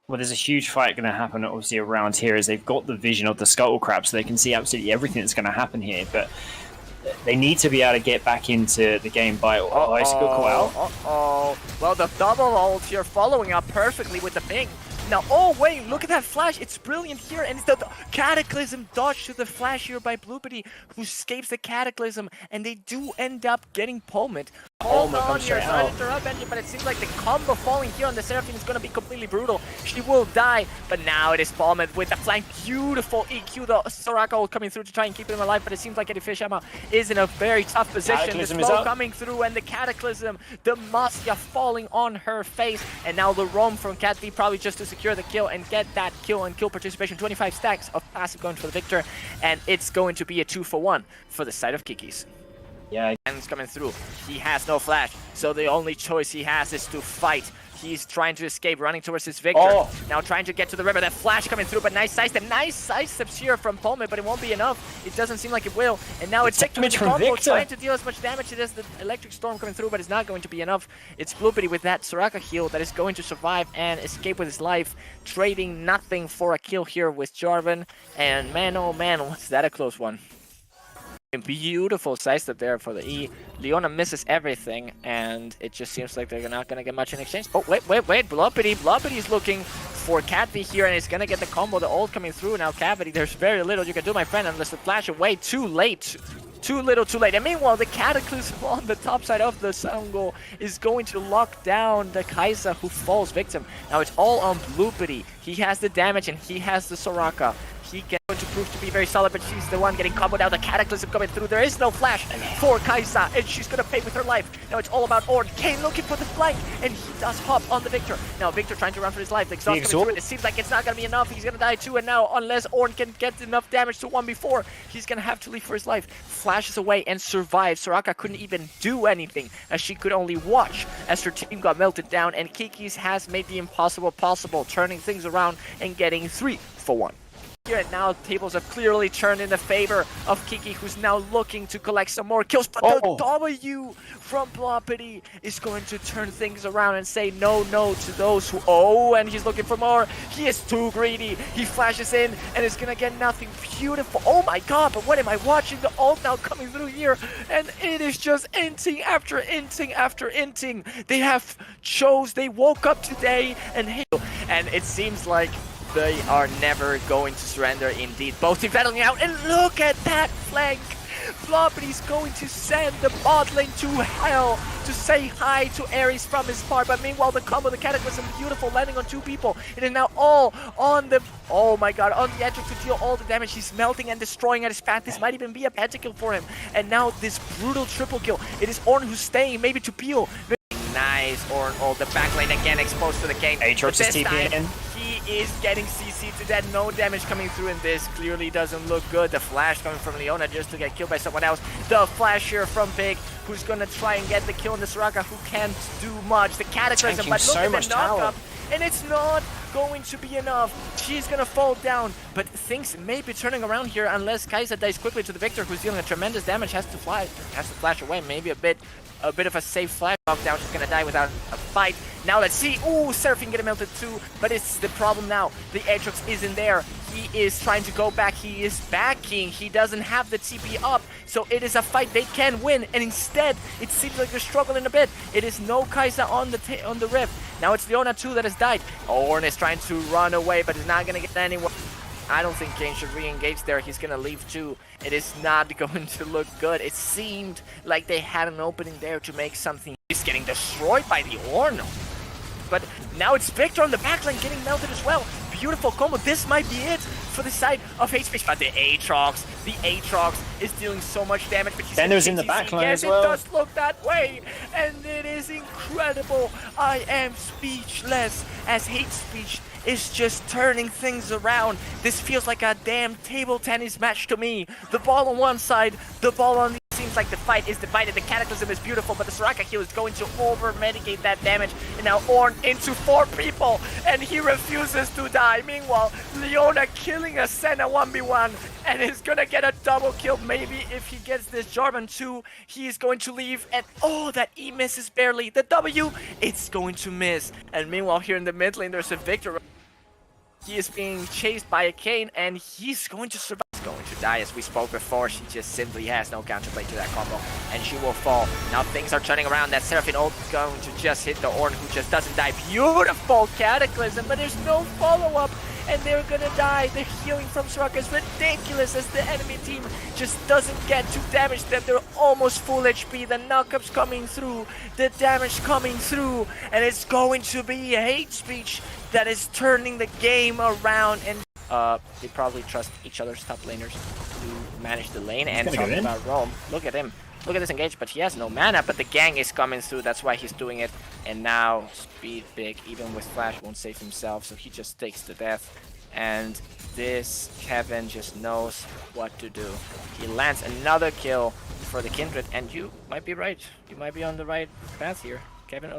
Well, there's a huge fight going to happen, obviously, around here, as they've got the vision of the Scuttle Crab, so they can see absolutely everything that's going to happen here. But they need to be able to get back into the game by Icicle Cobalt. Well, the double ult here following up perfectly with the ping. Now, oh wait, look at that flash. It's brilliant here, and it's the Cataclysm dodge to the flash here by Blueberry, who escapes the Cataclysm, and they do end up getting Palmet. Hold on here, sorry to interrupt, Benji, but it seems like the combo falling here on the Seraphine is going to be completely brutal. She will die, but now it is Palmet with the flank. Beautiful EQ, the Soraka coming through to try and keep him alive, but it seems like Eddie Fishhammer is in a very tough position. The smoke coming through, and the Cataclysm, the Maskia falling on her face, and now the roam from Cat V probably just to secure the kill and get that kill and kill participation. 25 stacks of passive going for the victor, and it's going to be a 2-for-1 for the side of Kikis. Yeah, and coming through. He has no flash, so the only choice he has is to fight. He's trying to escape, running towards his victor. Now trying to get to the river. That flash coming through, but nice sidestep. Nice sidesteps here from Palmet, but it won't be enough. It doesn't seem like it will. And now it's Victor with the combo, trying to deal as much damage as the electric storm coming through, but it's not going to be enough. It's Blueberry with that Soraka heal that is going to survive and escape with his life, trading nothing for a kill here with Jarvan. And man, oh man, was that a close one. Beautiful sidestep there for the E. Leona misses everything, and it just seems like they're not going to get much in exchange. Oh, wait. Blueberry is looking for Catby here, and he's going to get the combo, the ult coming through. Now, Cavity, there's very little you can do, my friend, unless the flash away too late. Too little, too late. And meanwhile, the Cataclysm on the top side of the Sango is going to lock down the Kai'Sa, who falls victim. Now, it's all on Blueberry. He has the damage, and he has the Soraka. He can to prove to be very solid, but she's the one getting comboed out. The Cataclysm coming through. There is no flash for Kai'Sa, and she's gonna pay with her life. Now it's all about Ornn. Kayn looking for the flank, and he does hop on the Victor. Now Victor trying to run for his life. The exhaust coming through, and it seems like it's not gonna be enough. He's gonna die too, and now unless Ornn can get enough damage to 1v4, he's gonna have to leave for his life. Flashes away and survives. Soraka couldn't even do anything, as she could only watch as her team got melted down, and Kikis has made the impossible possible, turning things around and getting 3-for-1. Here and now, tables have clearly turned in the favor of Kiki, who's now looking to collect some more kills. But the W from Blueberry is going to turn things around and say no to those who... Oh, and he's looking for more. He is too greedy. He flashes in and is going to get nothing. Beautiful. Oh my god, but what am I watching? The ult now coming through here, and it is just inting after inting after inting. They woke up today and it seems like they are never going to surrender indeed. Both teams battling out, and look at that flank! Blueberry's going to send the bot lane to hell to say hi to Ares from his part, but meanwhile the combo, the Cataclysm, beautiful, landing on 2 people. It is now all on the, oh my god, on the edge to deal all the damage. He's melting and destroying at his path. This might even be a pentakill for him. And now this brutal triple kill. It is Ornn who's staying, maybe to peel. Nice, Ornn, oh, the back lane again exposed to the Kayn. Aatrox is TPing in. He is getting CC to dead, no damage coming through, and this clearly doesn't look good. The flash coming from Leona just to get killed by someone else. The flash here from Pig, who's gonna try and get the kill on the Soraka, who can't do much. The Cataclysm, but look at the knock-up, and it's not going to be enough. She's gonna fall down, but things may be turning around here unless Kai'Sa dies quickly to the Victor, who's dealing a tremendous damage, has to flash away, maybe a bit of a safe flash knockdown. She's gonna die without a fight. Now let's see. Ooh, Seraphine getting melted too, but it's the problem now. The Aatrox isn't there. He is trying to go back. He is backing. He doesn't have the TP up, so it is a fight they can win. And instead, it seems like they're struggling a bit. It is no Kai'Sa on the rift. Now it's Leona too that has died. Ornn is trying to run away, but is not gonna get anywhere. I don't think Kayn should re-engage there. He's gonna leave too. It is not going to look good. It seemed like they had an opening there to make something. He's getting destroyed by the Ornn. But now it's Victor on the backline getting melted as well. Beautiful combo. This might be it for the side of HP. But the Aatrox is dealing so much damage. But Bender's in the backline as well. Yes, it does look that way. And it is incredible. I am speechless as hate speech is just turning things around. This feels like a damn table tennis match to me. The ball on one side, the ball on the seems like the fight is divided. The Cataclysm is beautiful, but the Soraka heal is going to over-mitigate that damage. And now Ornn into 4 people, and he refuses to die. Meanwhile, Leona killing a Senna 1v1, and is gonna get a double kill. Maybe if he gets this Jarvan too, he is going to leave. And oh, that E misses barely. The W, it's going to miss. And meanwhile, here in the mid lane, there's a Victor. He is being chased by a Kane, and he's going to survive. He's going to die, as we spoke before. She just simply has no counterplay to that combo, and she will fall. Now things are turning around. That Seraphine ult is going to just hit the Ornn, who just doesn't die. Beautiful Cataclysm, but there's no follow-up, and they're gonna die. The healing from Soraka is ridiculous, as the enemy team just doesn't get to damage them. They're almost full HP. The knockup's coming through, the damage coming through, and it's going to be hate speech that is turning the game around. And they probably trust each other's top laners to manage the lane. And talking about Rome, look at him. Look at this engage, but he has no mana, but the gang is coming through, that's why he's doing it. And now, speed big, even with Flash, won't save himself, so he just takes the death. And this Kevin just knows what to do. He lands another kill for the Kindred, and you might be right. You might be on the right path here. Kevin,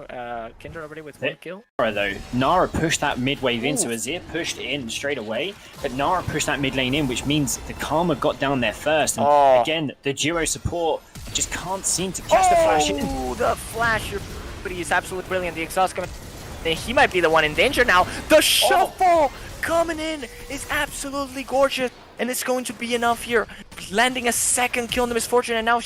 Kindred already with one kill. Though Nara pushed that mid wave in, so Azir pushed in straight away, but Nara pushed that mid lane in, which means the Karma got down there first. And again, the duo support just can't seem to catch the flash in. Oh, the flash, but he's absolutely brilliant. The exhaust coming. He might be the one in danger now. The shuffle coming in is absolutely gorgeous, and it's going to be enough here. Landing a second kill in the Misfortune, and now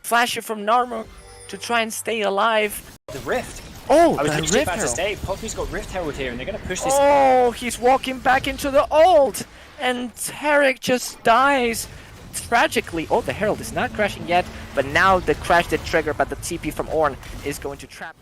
Flasher from Narmer to try and stay alive. The Rift. Oh, I was the actually about to say, Poppy's got Rift Herald here, and they're going to push this. Oh, he's walking back into the ult, and Tarek just dies tragically. Oh, the Herald is not crashing yet, but now the crash did trigger, but the TP from Ornn is going to trap.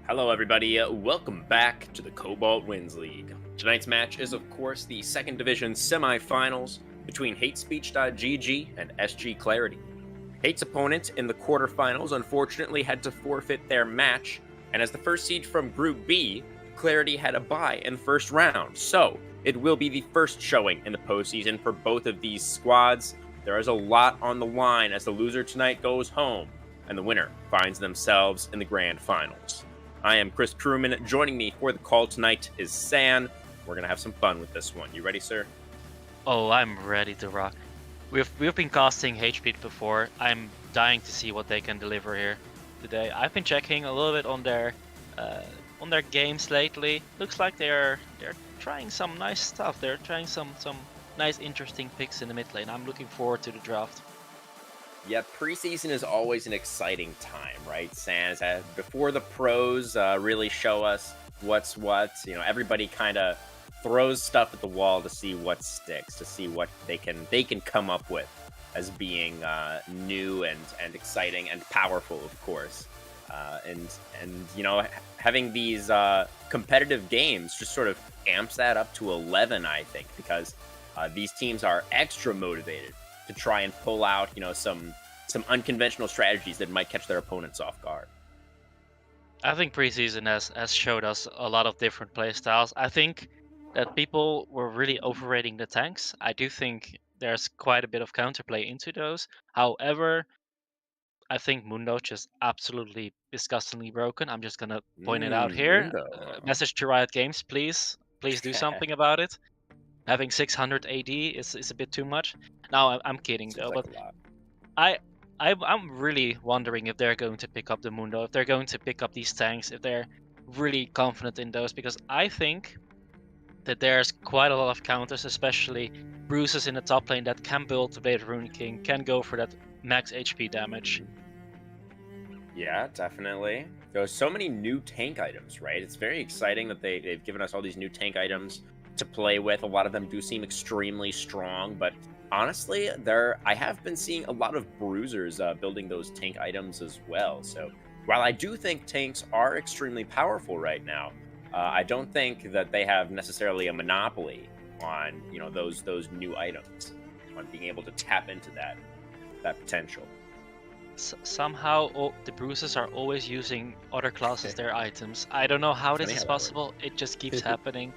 Hello everybody, welcome back to the Cobalt Wins League. Tonight's match is of course the 2nd Division semi-finals between HateSpeech.gg and SG Clarity. Hate's opponent in the quarterfinals unfortunately had to forfeit their match, and as the first seed from Group B, Clarity had a bye in the first round, so it will be the first showing in the postseason for both of these squads. There is a lot on the line as the loser tonight goes home, and the winner finds themselves in the grand finals. I am Chris Crewman. Joining me for the call tonight is San. We're going to have some fun with this one. You ready, sir? Oh, I'm ready to rock. We've been casting HPeat before. I'm dying to see what they can deliver here today. I've been checking a little bit on their games lately. Looks like they're trying some nice stuff. They're trying some nice interesting picks in the mid lane. I'm looking forward to the draft. Yeah, preseason is always an exciting time, right, Sans? Before the pros really show us what's what, everybody kind of throws stuff at the wall to see what sticks, to see what they can come up with as being new and exciting and powerful, of course. And having these competitive games just sort of amps that up to 11, I think, because these teams are extra motivated to try and pull out, some unconventional strategies that might catch their opponents off guard. I think preseason has showed us a lot of different play styles. I think that people were really overrating the tanks. I do think there's quite a bit of counterplay into those. However, I think Mundo's just absolutely disgustingly broken. I'm just gonna point it out here. Mundo, Message to Riot Games, please do huh? something about it. Having 600 AD is a bit too much. No, I'm kidding Seems though. like But a lot. I, I'm really wondering if they're going to pick up the Mundo, if they're going to pick up these tanks, if they're really confident in those, because I think that there's quite a lot of counters, especially bruises in the top lane that can build the Blade Rune King, can go for that max HP damage. Yeah, definitely. There's so many new tank items, right? It's very exciting that they've given us all these new tank items to play with. A lot of them do seem extremely strong, but honestly, I have been seeing a lot of bruisers building those tank items as well. So while I do think tanks are extremely powerful right now, I don't think that they have necessarily a monopoly on those new items, on being able to tap into that potential. Somehow the bruises are always using other classes their items. I don't know how this Funny is how that possible. It just keeps happening.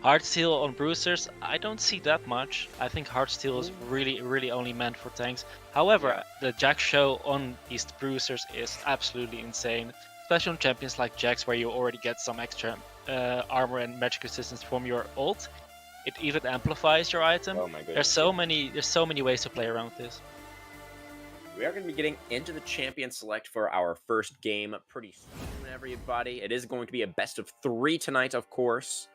Heartsteel on bruisers, I don't see that much. I think Heartsteel is really only meant for tanks. However, the Jax show on these bruisers is absolutely insane. Especially on champions like Jax, where you already get some extra armor and magic resistance from your ult. It even amplifies your item. Oh my goodness. There's so many ways to play around this. We are going to be getting into the champion select for our first game pretty soon, everybody. It is going to be a best of 3 tonight, of course.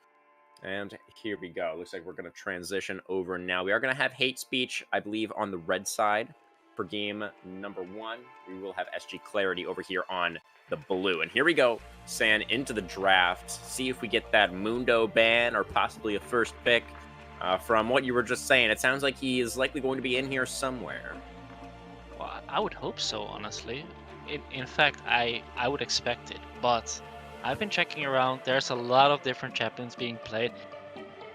And here we go. Looks like we're going to transition over now. We are going to have hate speech, I believe, on the red side for game number 1. We will have SG Clarity over here on the blue. And here we go, San, into the draft. See if we get that Mundo ban or possibly a first pick. From what you were just saying, it sounds like he is likely going to be in here somewhere. Well, I would hope so, honestly. In fact, I would expect it, but I've been checking around. There's a lot of different champions being played.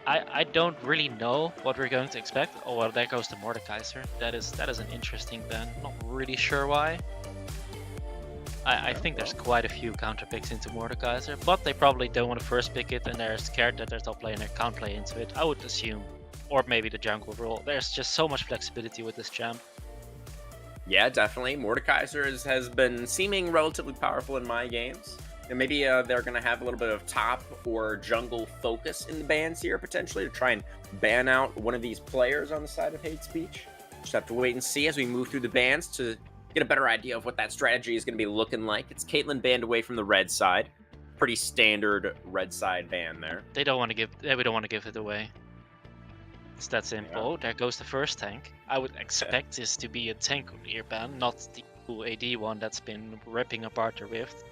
I don't really know what we're going to expect. Oh well, there goes the Mordekaiser. That is an interesting ban. Not really sure why. I think there's quite a few counter picks into Mordekaiser, but they probably don't want to first pick it, and they're scared that their top laner can't play into it. I would assume, or maybe the jungle role. There's just so much flexibility with this champ. Yeah, definitely. Mordekaiser has been seeming relatively powerful in my games. And maybe they're going to have a little bit of top or jungle focus in the bans here, potentially, to try and ban out one of these players on the side of hate speech. Just have to wait and see as we move through the bans to get a better idea of what that strategy is going to be looking like. It's Caitlyn banned away from the red side. Pretty standard red side ban there. We don't want to give it away. It's that simple. Yeah. There goes the first tank. I would expect this to be a tank Udyr ban, not the cool AD one that's been ripping apart the Rift.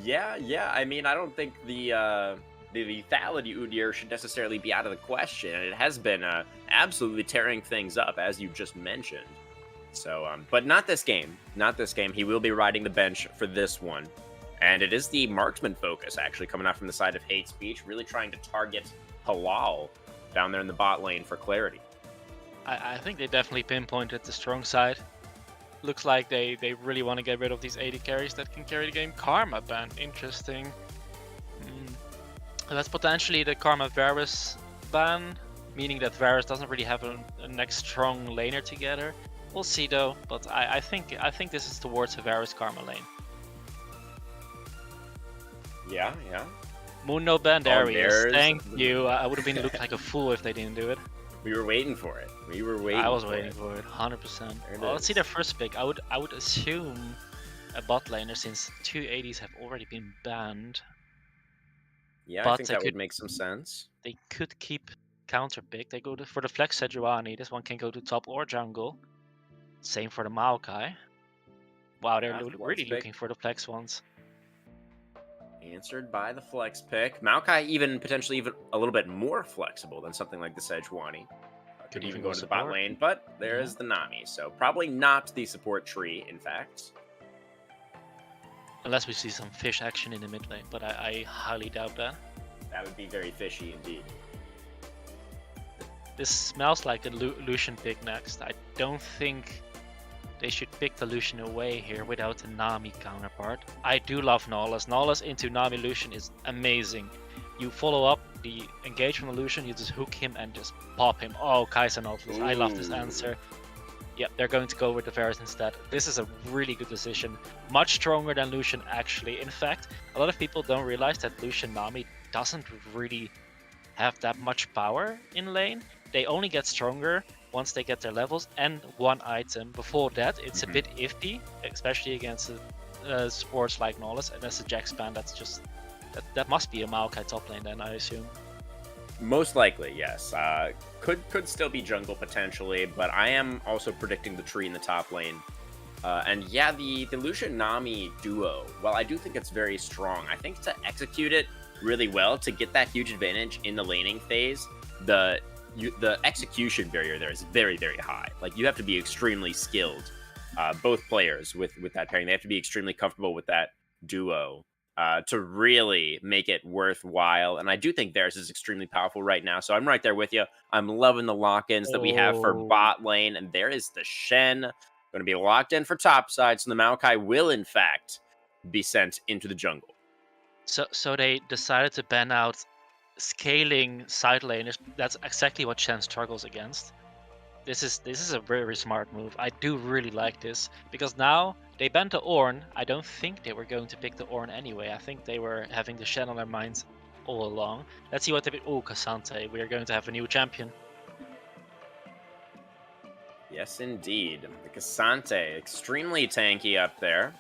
Yeah. I mean, I don't think the lethality Udyr should necessarily be out of the question. It has been absolutely tearing things up, as you just mentioned. So, but not this game. Not this game. He will be riding the bench for this one. And it is the marksman focus, actually, coming out from the side of hate speech, really trying to target Halal down there in the bot lane for Clarity. I think they definitely pinpointed the strong side. Looks like they really want to get rid of these AD carries that can carry the game. Karma ban, interesting. That's potentially the Karma Varus ban, meaning that Varus doesn't really have a next strong laner together. We'll see though, but I think this is towards a Varus Karma lane. Yeah. Mundo ban, there he is. Thank you. I would have been looked like a fool if they didn't do it. We were waiting for it. I was waiting for it, 100%. Well, let's see their first pick. I would assume a bot laner, since 2 ADs have already been banned. Yeah, but I think that would make some sense. They could keep counter pick. They go for the flex Sejuani. This one can go to top or jungle. Same for the Maokai. Wow, they're That's the really pick. looking for the Plex ones. Answered by the flex pick. Maokai even potentially even a little bit more flexible than something like the Sejuani. Could even go to the bot support. lane, but there's the Nami, so probably not the support tree, in fact. Unless we see some fish action in the mid lane, but I highly doubt that. That would be very fishy indeed. This smells like the Lucian pick next. I don't think they should pick the Lucian away here without the Nami counterpart. I do love Nautilus. Nautilus into Nami Lucian is amazing. You follow up the engagement of Lucian, you just hook him and just pop him. Oh, Kai'Sa Nautilus. I love this answer. Yep, they're going to go with the Varus instead. This is a really good decision. Much stronger than Lucian actually. In fact, a lot of people don't realize that Lucian Nami doesn't really have that much power in lane. They only get stronger once they get their levels and one item. Before that, it's a bit iffy, especially against supports like Nautilus. And as a Jaxpan, that's just that must be a Maokai top lane then, I assume. Most likely, yes. Could still be jungle potentially, but I am also predicting the tree in the top lane. And yeah, the Lucian Nami duo, well, I do think it's very strong. I think to execute it really well, to get that huge advantage in the laning phase, the execution barrier there is very, very high. Like, you have to be extremely skilled, both players with that pairing. They have to be extremely comfortable with that duo to really make it worthwhile. And I do think theirs is extremely powerful right now. So I'm right there with you. I'm loving the lock-ins that we have for bot lane. And there is the Shen going to be locked in for top side. So the Maokai will, in fact, be sent into the jungle. So they decided to ban out scaling side laners. That's exactly what Shen struggles against. This is a very smart move. I do really like this because now they banned the Ornn. I don't think they were going to pick the Ornn anyway. I think they were having the Shen on their minds all along. Let's see what they pick. Oh, Cassante. We are going to have a new champion. Yes, indeed. The Cassante, extremely tanky up there.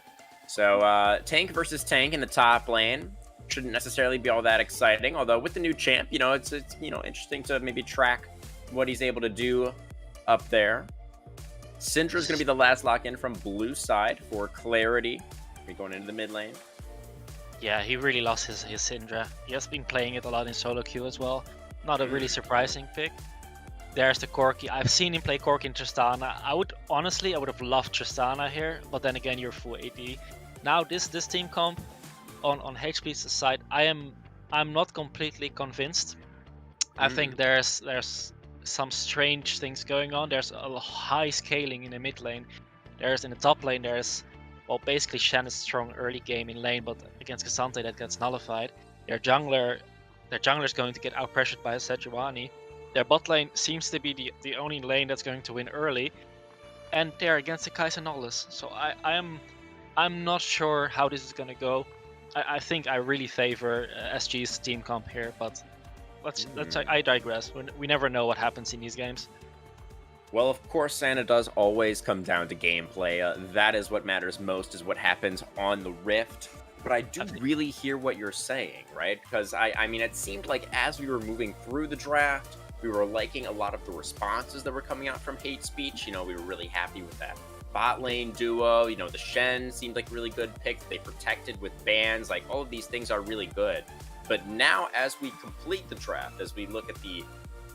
So tank versus tank in the top lane. Shouldn't necessarily be all that exciting. Although with the new champ, it's interesting to maybe track what he's able to do up there. Syndra's going to be the last lock-in from blue side for Clarity. We're going into the mid lane. Yeah, he really lost his Syndra. He has been playing it a lot in solo queue as well. Not a really surprising pick. There's the Corki. I've seen him play Corki in Tristana. I would have loved Tristana here, but then again, you're full AD. Now this team comp on HP's side, I'm not completely convinced. I think there's some strange things going on. There's a high scaling in the mid lane. There's in the top lane, basically Shen is strong early game in lane, but against Cassante that gets nullified. Their jungler is going to get out pressured by a Sejuani. Their bot lane seems to be the only lane that's going to win early, and they're against the Kai'Sa Nautilus. So I'm not sure how this is going to go. I think I really favor SG's team comp here, but I digress. We never know what happens in these games. Well, of course, Santa does always come down to gameplay. That is what matters most, is what happens on the Rift. But I do really hear what you're saying, right? Because, I mean, it seemed like as we were moving through the draft, we were liking a lot of the responses that were coming out from hate speech. We were really happy with that bot lane duo. The Shen seemed like really good picks. They protected with bans. Like, all of these things are really good. But now, as we complete the draft, as we look at the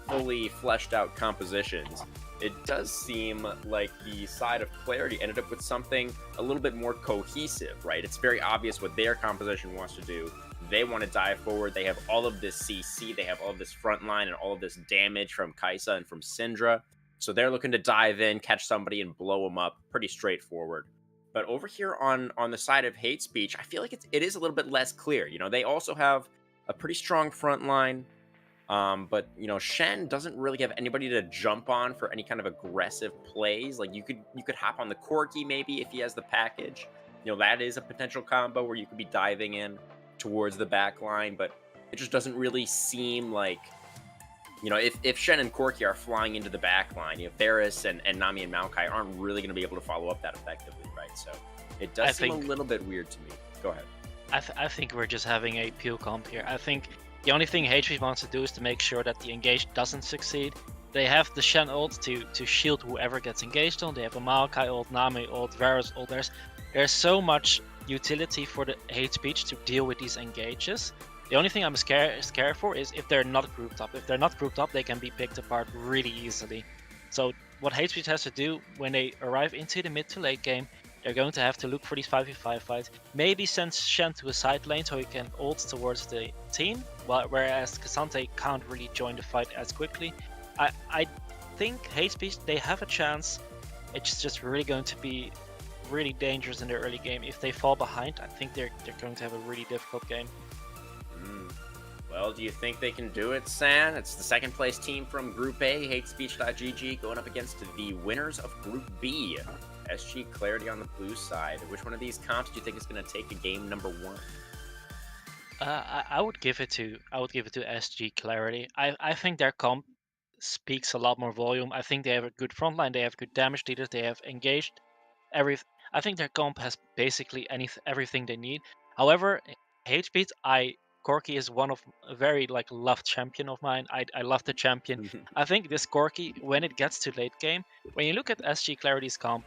fully fleshed out compositions, it does seem like the side of Clarity ended up with something a little bit more cohesive, right? It's very obvious what their composition wants to do. They want to dive forward. They have all of this CC. They have all of this front line and all of this damage from Kai'Sa and from Syndra. So they're looking to dive in, catch somebody, and blow them up. Pretty straightforward. But over here on the side of hate speech, I feel like it is a little bit less clear. They also have a pretty strong front line. But Shen doesn't really have anybody to jump on for any kind of aggressive plays. Like, you could hop on the Corki maybe if he has the package. That is a potential combo where you could be diving in towards the back line, but it just doesn't really seem like, if Shen and Corki are flying into the back line, Varus and Nami and Maokai aren't really going to be able to follow up that effectively, right? So it does seem a little bit weird to me. Go ahead. I think we're just having a pure comp here. I think the only thing HP wants to do is to make sure that the engage doesn't succeed. They have the Shen ult to shield whoever gets engaged on. They have a Maokai ult, Nami ult, Varus ult. There's so much utility for the hate speech to deal with these engages. The only thing I'm scared for is if they're not grouped up. If they're not grouped up, they can be picked apart really easily. So what hate speech has to do when they arrive into the mid to late game, they're going to have to look for these 5v5 fights. Maybe send Shen to a side lane so he can ult towards the team, whereas Cassante can't really join the fight as quickly. I think hate speech, they have a chance. It's just really going to be really dangerous in the early game. If they fall behind, I think they're going to have a really difficult game. Well, do you think they can do it, San? It's the second place team from Group A, HateSpeech.gg, going up against the winners of Group B, SG Clarity on the blue side. Which one of these comps do you think is going to take a game number 1? I would give it to SG Clarity. I think their comp speaks a lot more volume. I think they have a good front line. They have good damage leaders. They have engaged I think their comp has basically everything they need. However, HSpeed, Corki is one of a very loved champion of mine. I love the champion. I think this Corki, when it gets to late game, when you look at SG Clarity's comp,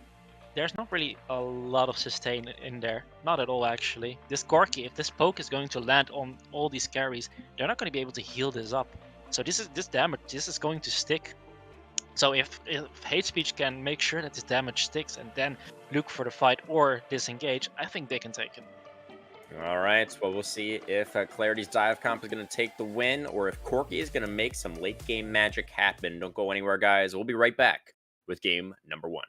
there's not really a lot of sustain in there. Not at all, actually. This Corki, if this poke is going to land on all these carries, they're not going to be able to heal this up. So this damage, this is going to stick. So if hate speech can make sure that this damage sticks and then look for the fight or disengage, I think they can take it. All right, well, we'll see if Clarity's dive comp is going to take the win or if Corki is going to make some late game magic happen. Don't go anywhere, guys. We'll be right back with game number 1.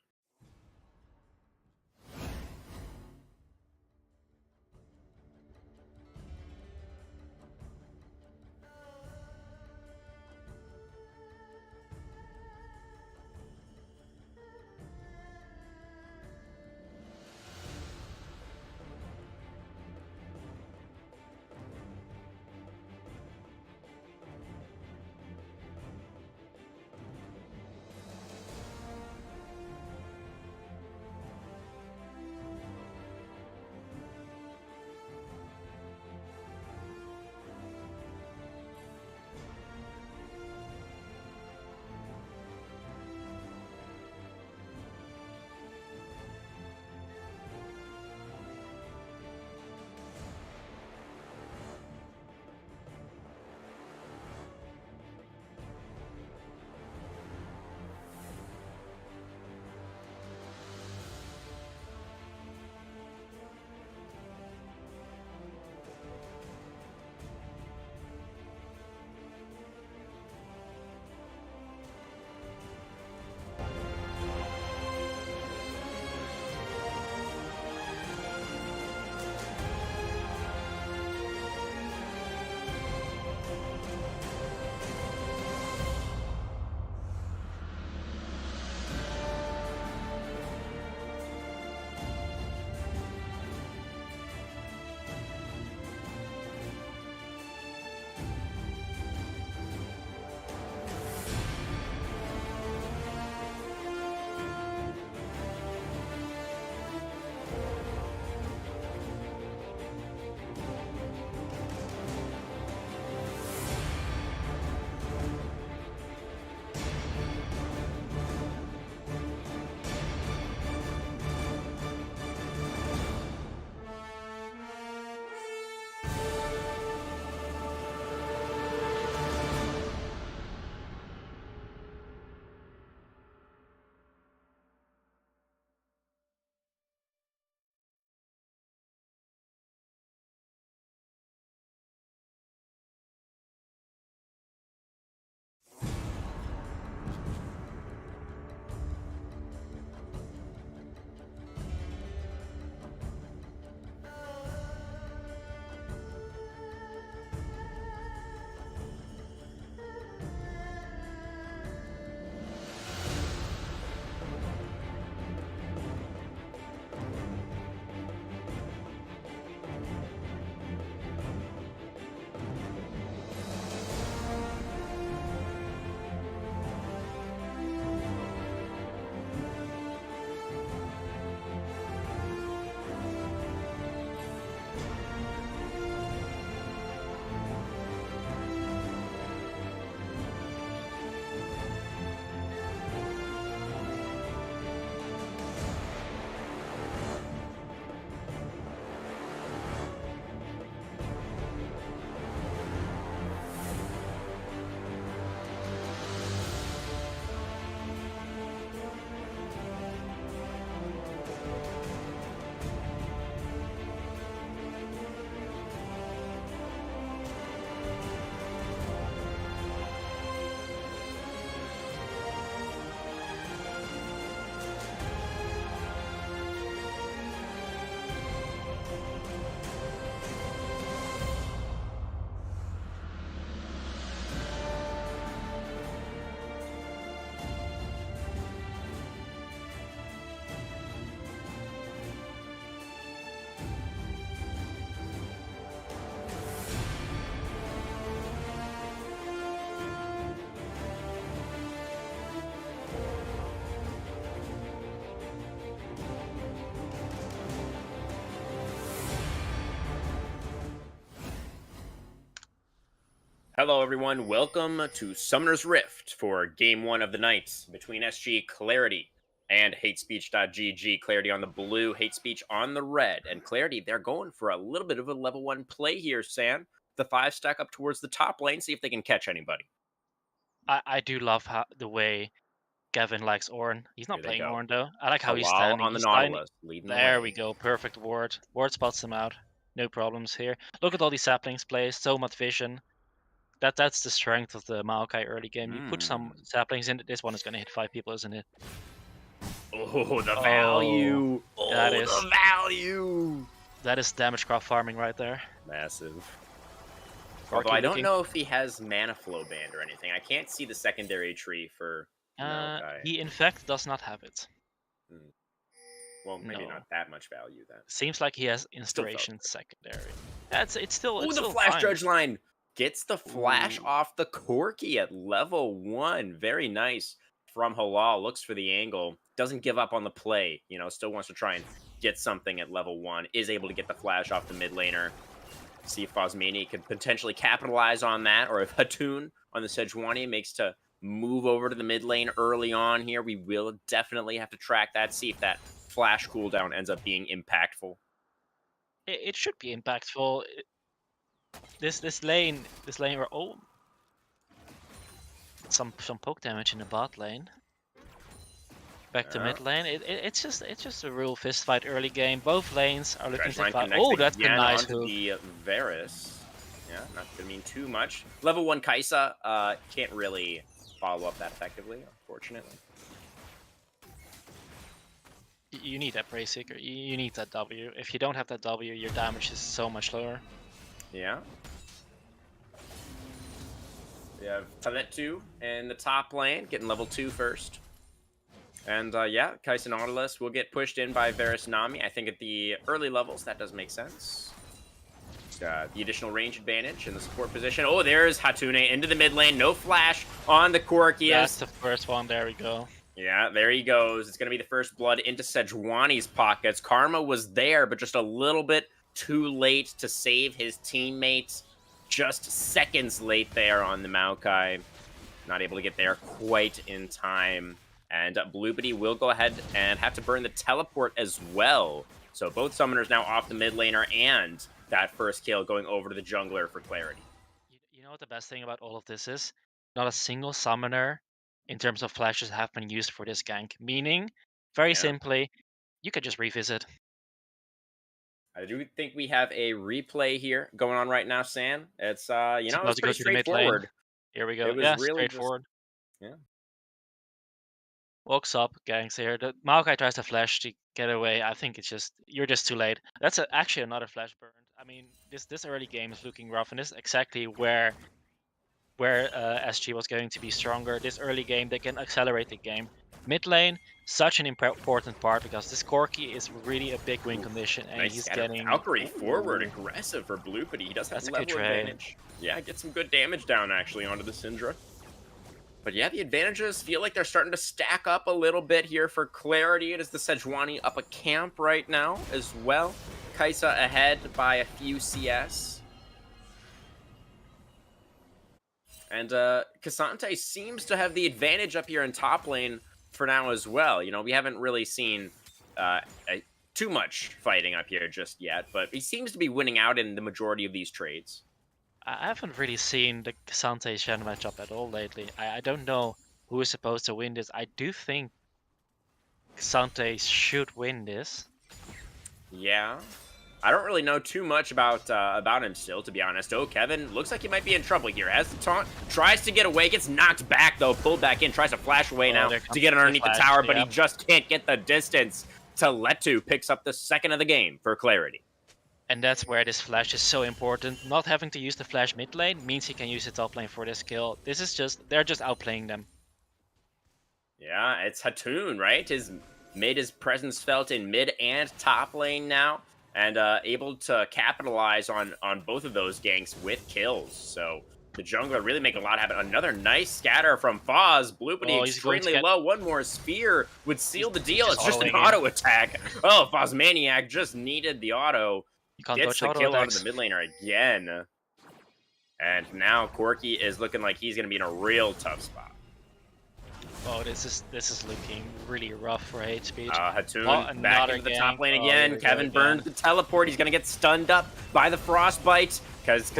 Hello, everyone. Welcome to Summoner's Rift for Game 1 of the night between SG Clarity and HateSpeech.gg. Clarity on the blue, Hate Speech on the red. And Clarity, they're going for a little bit of a level 1 play here, Sam. The 5 stack up towards the top lane, see if they can catch anybody. I do love the way Gavin likes Ornn. He's not Here they playing go. Ornn though. I like how he's Halal standing. on the He's standing. Nautilus, leading the There way. we go. Perfect ward. Ward spots him out. No problems here. Look at all these saplings placed. So much vision. That's the strength of the Maokai early game. You put some saplings in it. This one is going to hit 5 people, isn't it? Oh, the value. Oh, that is the value. That is damage craft farming right there. Massive. Although I don't know if he has mana flow band or anything. I can't see the secondary tree for Maokai. He in fact does not have it. Well, maybe not that much value then. Seems like he has inspiration secondary. It's still. Oh, the flash judge line gets the flash off the Corki at level 1. Very nice from Halal. Looks for the angle. Doesn't give up on the play. You know, still wants to try and get something at level 1. Is able to get the flash off the mid laner. See if Fosmini could potentially capitalize on that, or if Hatun on the Sejuani makes to move over to the mid lane early on here. We will definitely have to track that, see if that flash cooldown ends up being impactful. It should be impactful. This lane, oh, some poke damage in the bot lane. Back to mid lane. It's just a real fist fight early game. Both lanes are looking to fight. Oh, that's a nice hook. The Varus. Yeah, not gonna mean too much. Level 1 Kaisa can't really follow up that effectively, unfortunately. You need that Prey Seeker. You need that W. If you don't have that W, your damage is so much lower. Yeah. We have Pavetu in the top lane, getting level 2 first. And yeah, Kaisa Nautilus will get pushed in by Varus Nami. I think at the early levels, that does make sense. The additional range advantage in the support position. Oh, there's Hatune into the mid lane. No flash on the Corkius. That's the first one. There we go. Yeah, there he goes. It's going to be the first blood into Sejuani's pockets. Karma was there, but just a little bit too late to save his teammates. Just seconds late there on the Maokai. Not able to get there quite in time. And Bluebity will go ahead and have to burn the teleport as well. So both summoners now off the mid laner, and that first kill going over to the jungler for Clarity. You know what the best thing about all of this is? Not a single summoner in terms of flashes have been used for this gank. Meaning, very simply, you could just revisit. I do think we have a replay here going on right now, Sam. It's you know, it's pretty straightforward. Here we go. It was really straightforward. Yeah. Walks up, ganks here. The Maokai tries to flash to get away. I think it's just you're just too late. That's actually another flash burn. I mean, this early game is looking rough, and this is exactly where SG was going to be stronger. This early game, they can accelerate the game. Mid lane, such an important part because this Corki is really a big win condition, and nice he's getting Valkyrie forward aggressive for Blue, but he does have level advantage. Yeah, get some good damage down actually onto the Syndra. But yeah, the advantages feel like they're starting to stack up a little bit here for Clarity. It is the Sejuani up a camp right now as well. Kaisa ahead by a few CS. And Cassante seems to have the advantage up here in top lane for now as well. You know, we haven't really seen too much fighting up here just yet, but he seems to be winning out in the majority of these trades. I haven't really seen the Cassante Shen matchup at all lately. I don't know who is supposed to win this. I do think Cassante should win this. Yeah. I don't really know too much about him still, to be honest. Oh, Kevin looks like he might be in trouble here. Has the taunt, tries to get away, gets knocked back, though. Pulled back in, tries to flash away now to get underneath the tower, but he just can't get the distance. Letu picks up the second of the game for Clarity. And that's where this flash is so important. Not having to use the flash mid lane means he can use it top lane for this kill. This is just, they're just outplaying them. Yeah, it's Hatun, right? Made his presence felt in mid and top lane now. And able to capitalize on both of those ganks with kills. So the jungler really making a lot happen. Another nice scatter from Foz. Bluebity extremely low. One more spear would seal the deal. It's just an auto attack. Oh, Fozmaniac just needed the auto. Gets the kill onto the mid laner again. And now Corki is looking like he's going to be in a real tough spot. Oh, this is looking really rough for HSpeed. Hatun back into the top lane again. Kevin burned the teleport. He's going to get stunned up by the frostbite. Is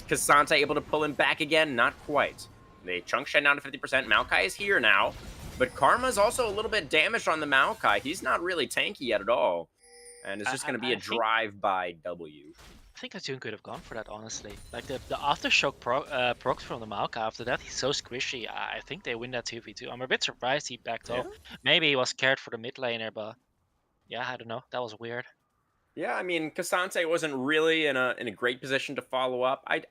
Cassante able to pull him back again? Not quite. They chunk Shen down to 50%. Maokai is here now. But Karma's also a little bit damaged on the Maokai. He's not really tanky yet at all. And it's just going to be a drive-by W. I think Hatun could have gone for that, honestly. Like, the aftershock procs from the Maokai after that, he's so squishy. I think they win that 2v2. I'm a bit surprised he backed off. Maybe he was scared for the mid laner, but yeah, I don't know. That was weird. Yeah, I mean, Cassante wasn't really in a great position to follow up. I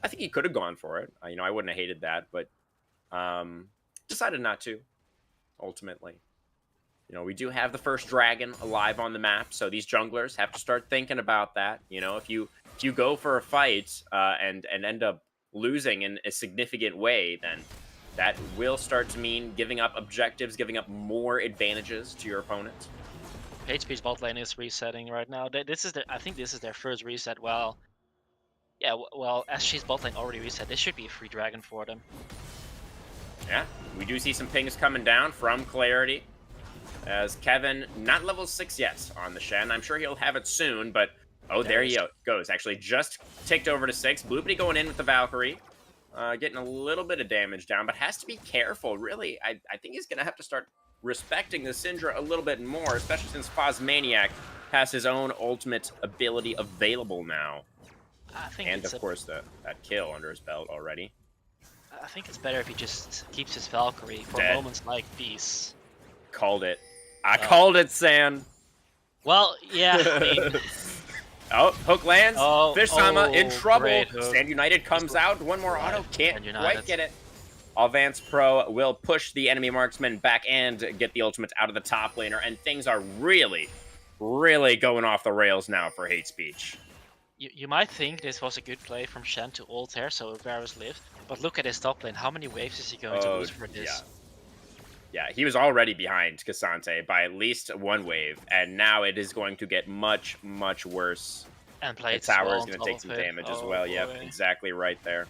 think he could have gone for it. I wouldn't have hated that, but decided not to, ultimately. We do have the first dragon alive on the map, so these junglers have to start thinking about that. If you go for a fight and end up losing in a significant way, then that will start to mean giving up objectives, giving up more advantages to your opponent. HP's bot lane is resetting right now. I think this is their first reset. Well, yeah, well, SG's bot lane already reset. This should be a free dragon for them. Yeah, we do see some pings coming down from Clarity. As Kevin, not level 6 yet on the Shen. I'm sure he'll have it soon, but... Oh, there he goes. Actually, just ticked over to 6. Bloopity going in with the Valkyrie. Getting a little bit of damage down, but has to be careful, really. I think he's going to have to start respecting the Syndra a little bit more, especially since Phosmaniac has his own ultimate ability available now. And, of course, that kill under his belt already. I think it's better if he just keeps his Valkyrie for moments like these. Called it. I called it, San. Well, yeah, I mean... Oh, hook lands. Fish Sama in trouble. Stand United comes out. One more auto. Can't quite get it. Alvance Pro will push the enemy marksman back and get the ultimate out of the top laner. And things are really, really going off the rails now for Hate Speech. You might think this was a good play from Shen to ult here, so Varus lived. But look at his top lane. How many waves is he going to lose for this? Yeah, he was already behind Cassante by at least one wave, and now it is going to get much, much worse. And the tower is going to take some damage as well. Yep, exactly right there.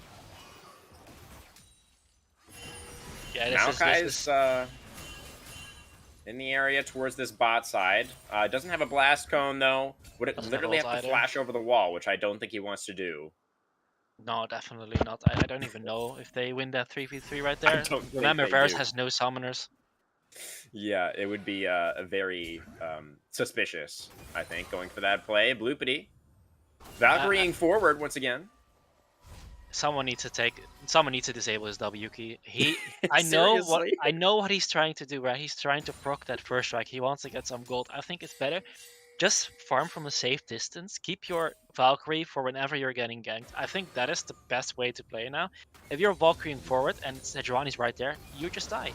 Yeah, Maokai's in the area towards this bot side. Doesn't have a blast cone, though. Would it literally have to flash over the wall, which I don't think he wants to do. No, definitely not. I don't even know if they win that 3v3 right there. Remember, Varus has no summoners. Yeah, it would be very suspicious, I think, going for that play. Bloopity. Valkyrieing forward once again. Someone needs to disable his W key. I know what he's trying to do, right? He's trying to proc that first strike. He wants to get some gold. I think it's better. Just farm from a safe distance. Keep your Valkyrie for whenever you're getting ganked. I think that is the best way to play now. If you're Valkyrieing forward and Sejuani's right there, you just die.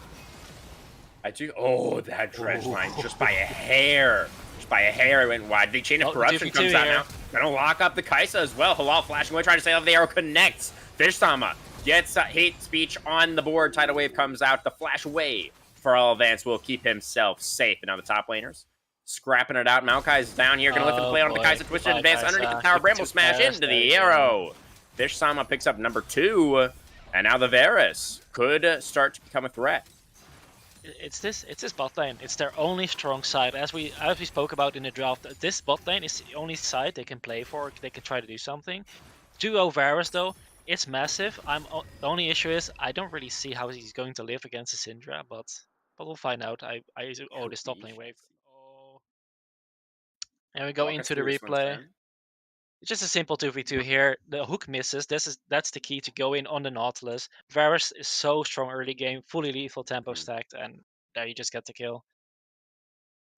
I do. Oh, that dredge line just by a hair. Just by a hair, it went wide. The Chain of Corruption comes out now. Gonna lock up the Kaisa as well. Halal flashing away, trying to stay off the arrow. Connects. Fish Sama gets Hate Speech on the board. Tidal Wave comes out. The flash away for all Vance will keep himself safe. And now the top laners scrapping it out. Maokai's down here. Gonna lift and play on the Kaisa. Twisted advance underneath the tower. Bramble smash into the arrow. Fish Sama picks up number 2. And now the Varus could start to become a threat. It's this bot lane. It's their only strong side. As we spoke about in the draft, this bot lane is the only side they can play for. They can try to do something. Duo Varus though, it's massive. The only issue is I don't really see how he's going to live against the Syndra, but we'll find out. This top lane wave. Oh, and we go into the replay. It's just a simple 2v2 here. The hook misses. That's the key to go in on the Nautilus. Varus is so strong early game, fully lethal tempo stacked, and there you just get the kill.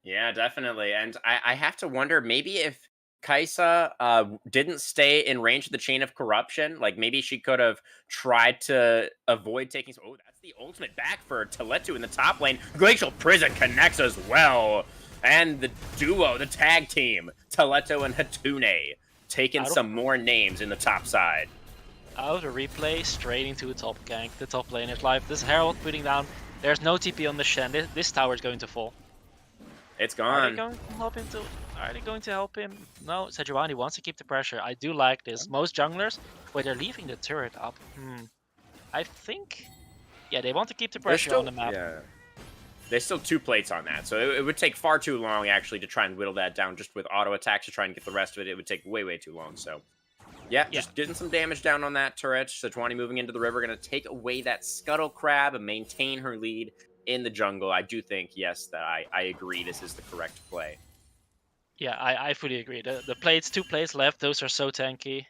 Yeah, definitely. And I have to wonder, maybe if Kaisa didn't stay in range of the Chain of Corruption, like maybe she could have tried to avoid taking... Oh, that's the ultimate back for Teletu in the top lane. Glacial Prison connects as well. And the duo, the tag team, Teleto and Hatune, taking some more names in the top side. Out of the replay, straight into a top gank. The top lane is live. This Herald putting down. There's no TP on the Shen. This tower is going to fall. It's gone. Are they going to hop into? Are they going to help him? No, Sejuani wants to keep the pressure. I do like this. Most junglers, where they're leaving the turret up. I think, yeah, they want to keep the pressure on the map. Yeah. There's still 2 plates on that, so it would take far too long, actually, to try and whittle that down just with auto attacks to try and get the rest of it. It would take way, way too long, so... Yeah, just getting some damage down on that turret. Sejuani moving into the river, going to take away that Scuttle Crab and maintain her lead in the jungle. I do think, yes, that I agree this is the correct play. Yeah, I fully agree. The plates, 2 plates left, those are so tanky.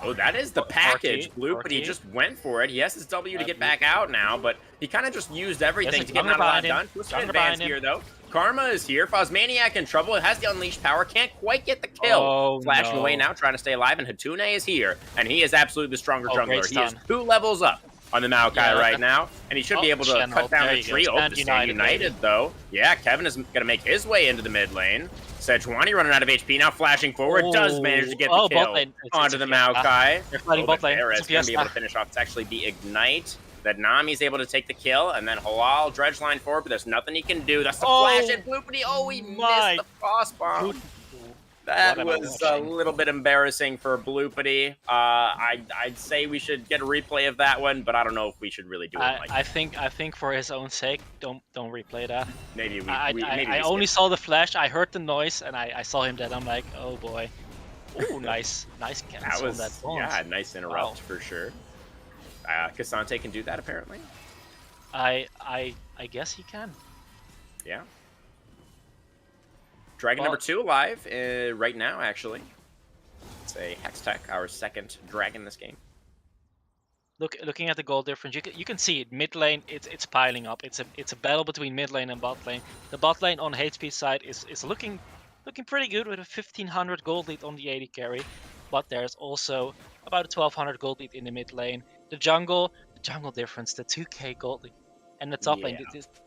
Oh, that is the package. Blue, but he just went for it. He has his W to get back out now, but he kind of just used everything to get not a lot done. Puts an advance here, though. Karma is here. Phosmaniac in trouble. It has the unleashed power. Can't quite get the kill. Oh, Flashing no. away now, trying to stay alive, and Hatune is here. And he is absolutely the stronger Oh, jungler. He is stun. 2 levels up on the Maokai right now, and he should be able to Shen cut ult. down There the you go. tree. Oh, Stand to stand united, though. Yeah, Kevin is going to make his way into the mid lane. Sejuani running out of HP now, flashing forward, does manage to get the kill bot lane. onto the Maokai. They're fighting bot lane. Is It's going to be able to Fiesta. finish off. It's actually the Ignite that Nami's able to take the kill, and then Halal dredge line forward, but there's nothing he can do. That's the flash and Bloopity. Oh, he missed the frost bomb. That was a little bit embarrassing for Bloopity. I'd say we should get a replay of that one, but I don't know if we should really do it. I think for his own sake, don't replay that. Maybe we. I only saw the flash. I heard the noise, and I saw him dead. I'm like, oh boy. Ooh, nice cancel on that bond. Yeah, nice interrupt for sure. Cassante can do that apparently. I guess he can. Yeah. Dragon number 2 alive right now, actually. It's a Hextech, our 2nd dragon this game. Looking at the gold difference, you can see it. Mid lane, it's piling up. It's a battle between mid lane and bot lane. The bot lane on HP side is looking pretty good with a 1500 gold lead on the AD carry, but there's also about a 1200 gold lead in the mid lane. The jungle difference, the 2k gold lead. And the top lane,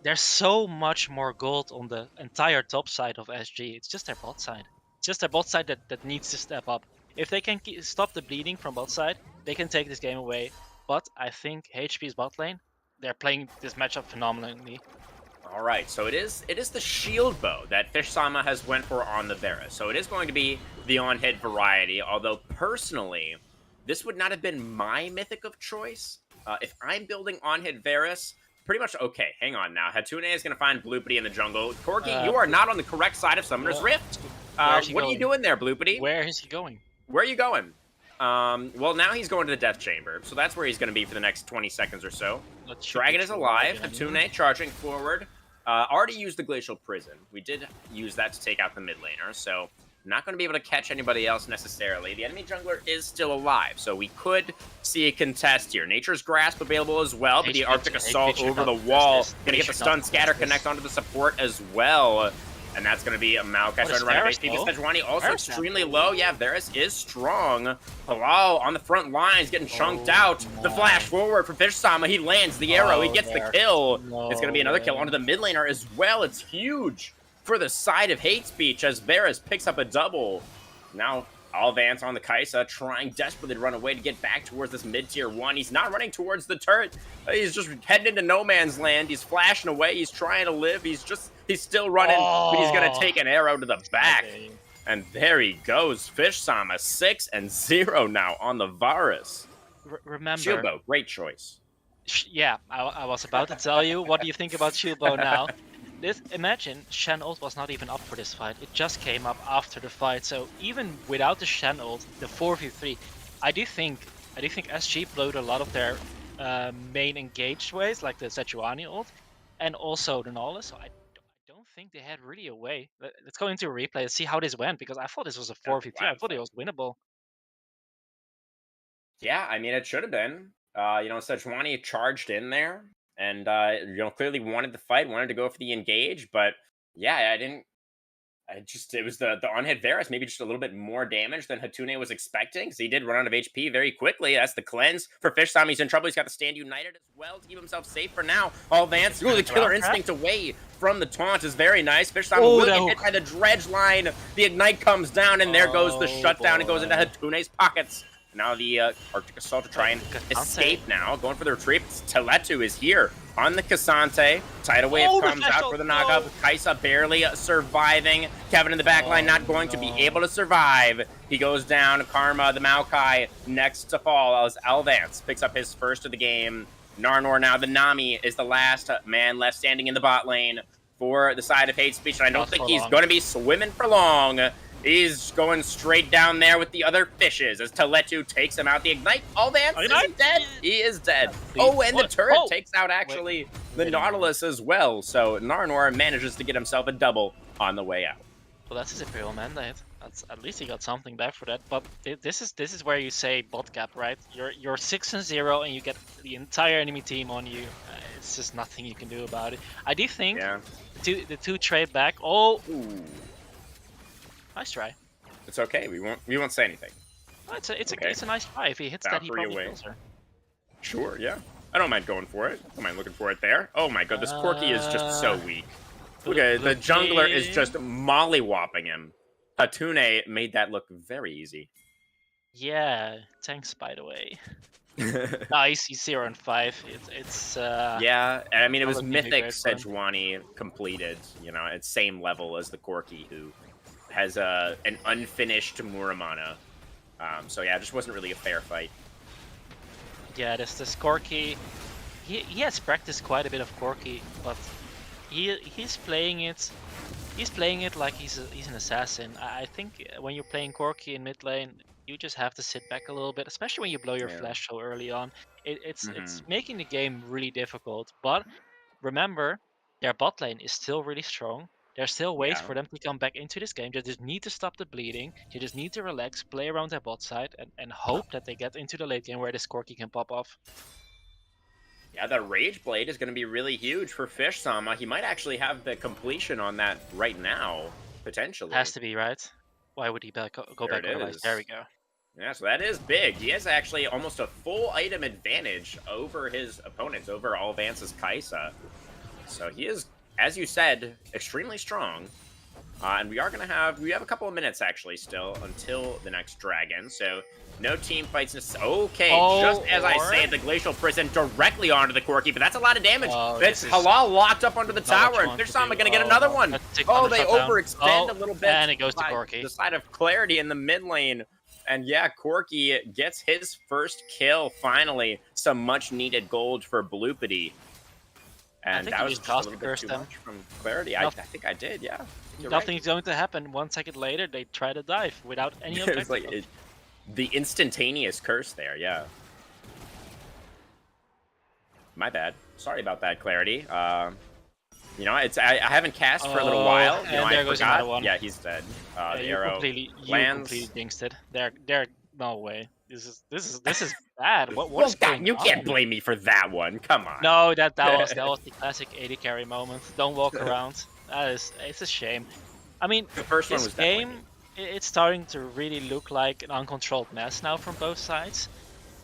there's so much more gold on the entire top side of SG. It's just their bot side. It's just their bot side that needs to step up. If they can stop the bleeding from bot side, they can take this game away. But I think HP's bot lane, they're playing this matchup phenomenally. All right, so it is the shield bow that Fish Sama has went for on the Varus. So it is going to be the on-hit variety, although personally, this would not have been my mythic of choice. If I'm building on-hit Varus, pretty much okay. Hang on now. Hatune is going to find Bloopity in the jungle. Corki, you are not on the correct side of Summoner's Rift. What are you doing there, Bloopity? Where is he going? Where are you going? Well, now he's going to the Death Chamber, so that's where he's going to be for the next 20 seconds or so. Dragon is alive. Hatune charging forward. Already used the Glacial Prison. We did use that to take out the mid laner, so not going to be able to catch anybody else necessarily. The enemy jungler is still alive, so we could see a contest here. Nature's Grasp available as well, but the Arctic Assault over the wall. Going to get the Stun Scatter connect onto the support as well. And that's going to be a Maokai starting to run out of HP. Sejuani also extremely low. Yeah, Varus is strong. Halal on the front lines, getting chunked out. The flash forward for Fish Sama. He lands the arrow. He gets the kill. It's going to be another kill onto the mid laner as well. It's huge for the side of Hate Speech as Varus picks up a double. Now, Alvance on the Kaisa, trying desperately to run away to get back towards this mid-tier 1. He's not running towards the turret. He's just heading into no man's land. He's flashing away. He's trying to live. He's still running, but he's going to take an arrow to the back. And there he goes. Fish Sama, 6-0 now on the Varus. Remember, Shieldbow, great choice. Yeah, I was about to tell you. What do you think about Shieldbow now? Imagine Shen ult was not even up for this fight. It just came up after the fight. So even without the Shen ult, the 4v3, I do think SG blowed a lot of their main engaged ways, like the Sejuani ult, and also the Nala. So I don't think they had really a way. Let's go into a replay and see how this went, because I thought this was a 4v3. I thought it was winnable. Yeah, I mean, it should have been. Sejuani charged in there. And, clearly wanted the fight, wanted to go for the engage, but yeah, it was the on-hit Varus, maybe just a little bit more damage than Hatune was expecting, because he did run out of HP very quickly. That's the cleanse for Fish Sama. He's in trouble. He's got the stand united as well to keep himself safe for now. All Vance, the killer instinct away from the taunt is very nice. Fish Sama will get hit by the dredge line. The ignite comes down, and there goes the shutdown. It goes into Hatune's pockets. Now the Arctic Assault to try and escape now. Going for the retreat. Teletu is here on the Cassante. Tidal Wave comes out for the knockup. Kaisa barely surviving. Kevin in the back line not going to be able to survive. He goes down. Karma, the Maokai, next to fall as Elvance picks up his first of the game. Narnor now, the Nami, is the last man left standing in the bot lane for the side of Hate Speech, and I don't think he's going to be swimming for long. He's going straight down there with the other fishes as Teletu takes him out. The Ignite, Elvance is dead. He is dead. Oh, and the turret takes out actually the Nautilus as well, so Narnor manages to get himself a double on the way out. Well, that's his Imperial Mandate. That's, at least he got something back for that. But this is where you say bot cap, right? You're 6-0 and you get the entire enemy team on you. It's just nothing you can do about it. I do think the two trade back. Oh, ooh. Nice try. It's okay. We won't say anything. Oh, it's a nice try. If he hits that, he probably kills her. Sure, yeah. I don't mind going for it. I don't mind looking for it there. Oh my god, this Corki is just so weak. Okay, the jungler is just mollywopping him. Hatune made that look very easy. Yeah, thanks by the way. Nice, he's 0-5. It's yeah, I mean it was Mythic Sejuani completed, you know, at same level as the Corki, who has an unfinished Muramana. So yeah, it just wasn't really a fair fight. Yeah, this Corki, he has practiced quite a bit of Corki, but he's playing it like he's an assassin. I think when you're playing Corki in mid lane, you just have to sit back a little bit, especially when you blow your flash so early on. It's making the game really difficult. But remember, their bot lane is still really strong. There's still ways for them to come back into this game. They just need to stop the bleeding. You just need to relax, play around their bot side, and hope that they get into the late game where this Corki can pop off. Yeah, the Rage Blade is going to be really huge for Fish Sama. He might actually have the completion on that right now, potentially. Has to be, right? Why would he go back otherwise? There we go. Yeah, so that is big. He has actually almost a full item advantage over his opponents, over Elvance's Kaisa. So he is, as you said, extremely strong. And we have a couple of minutes actually still until the next dragon. So no team fights. Okay, just as I say, the Glacial Prison directly onto the Corki, but that's a lot of damage. It's Halal locked up under the tower, and Fish Sama gonna get another one. Oh, they overextend a little bit. And it goes to Corki. The side of Clarity in the mid lane. And yeah, Corki gets his first kill finally. Some much needed gold for Bloopity. And that was just a little bit too much from Clarity. I think I did, yeah. Nothing's going to happen. 1 second later, they try to dive without any objective. Like the instantaneous curse there, yeah. My bad. Sorry about that, Clarity. You know, I haven't cast for a little while. You know, and there I goes forgot. Another one. Yeah, he's dead. The arrow you lands. completely jinxed it. There, no way. This is bad. What's going on? You can't blame me for that one. Come on. No, that was the classic AD carry moment. Don't walk around. It's a shame. I mean, the first one was game, it's starting to really look like an uncontrolled mess now from both sides.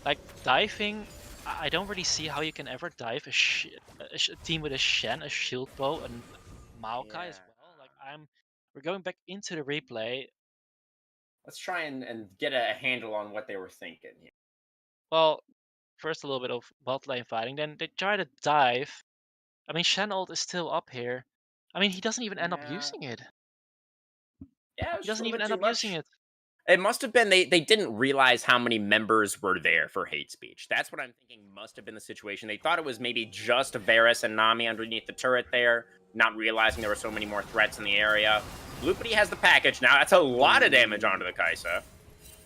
Like diving, I don't really see how you can ever dive a team with a Shen, a shield bow, and Maokai as well. Like we're going back into the replay. Let's try and get a handle on what they were thinking here. Well, first a little bit of bot lane fighting, then they try to dive. I mean, Shen ult is still up here. I mean, he doesn't even end up using it. Yeah, he doesn't even end up using it. It must have been they didn't realize how many members were there for Hate Speech. That's what I'm thinking must have been the situation. They thought it was maybe just Varus and Nami underneath the turret there, not realizing there were so many more threats in the area. Bloopity has the package now. That's a lot of damage onto the Kaisa,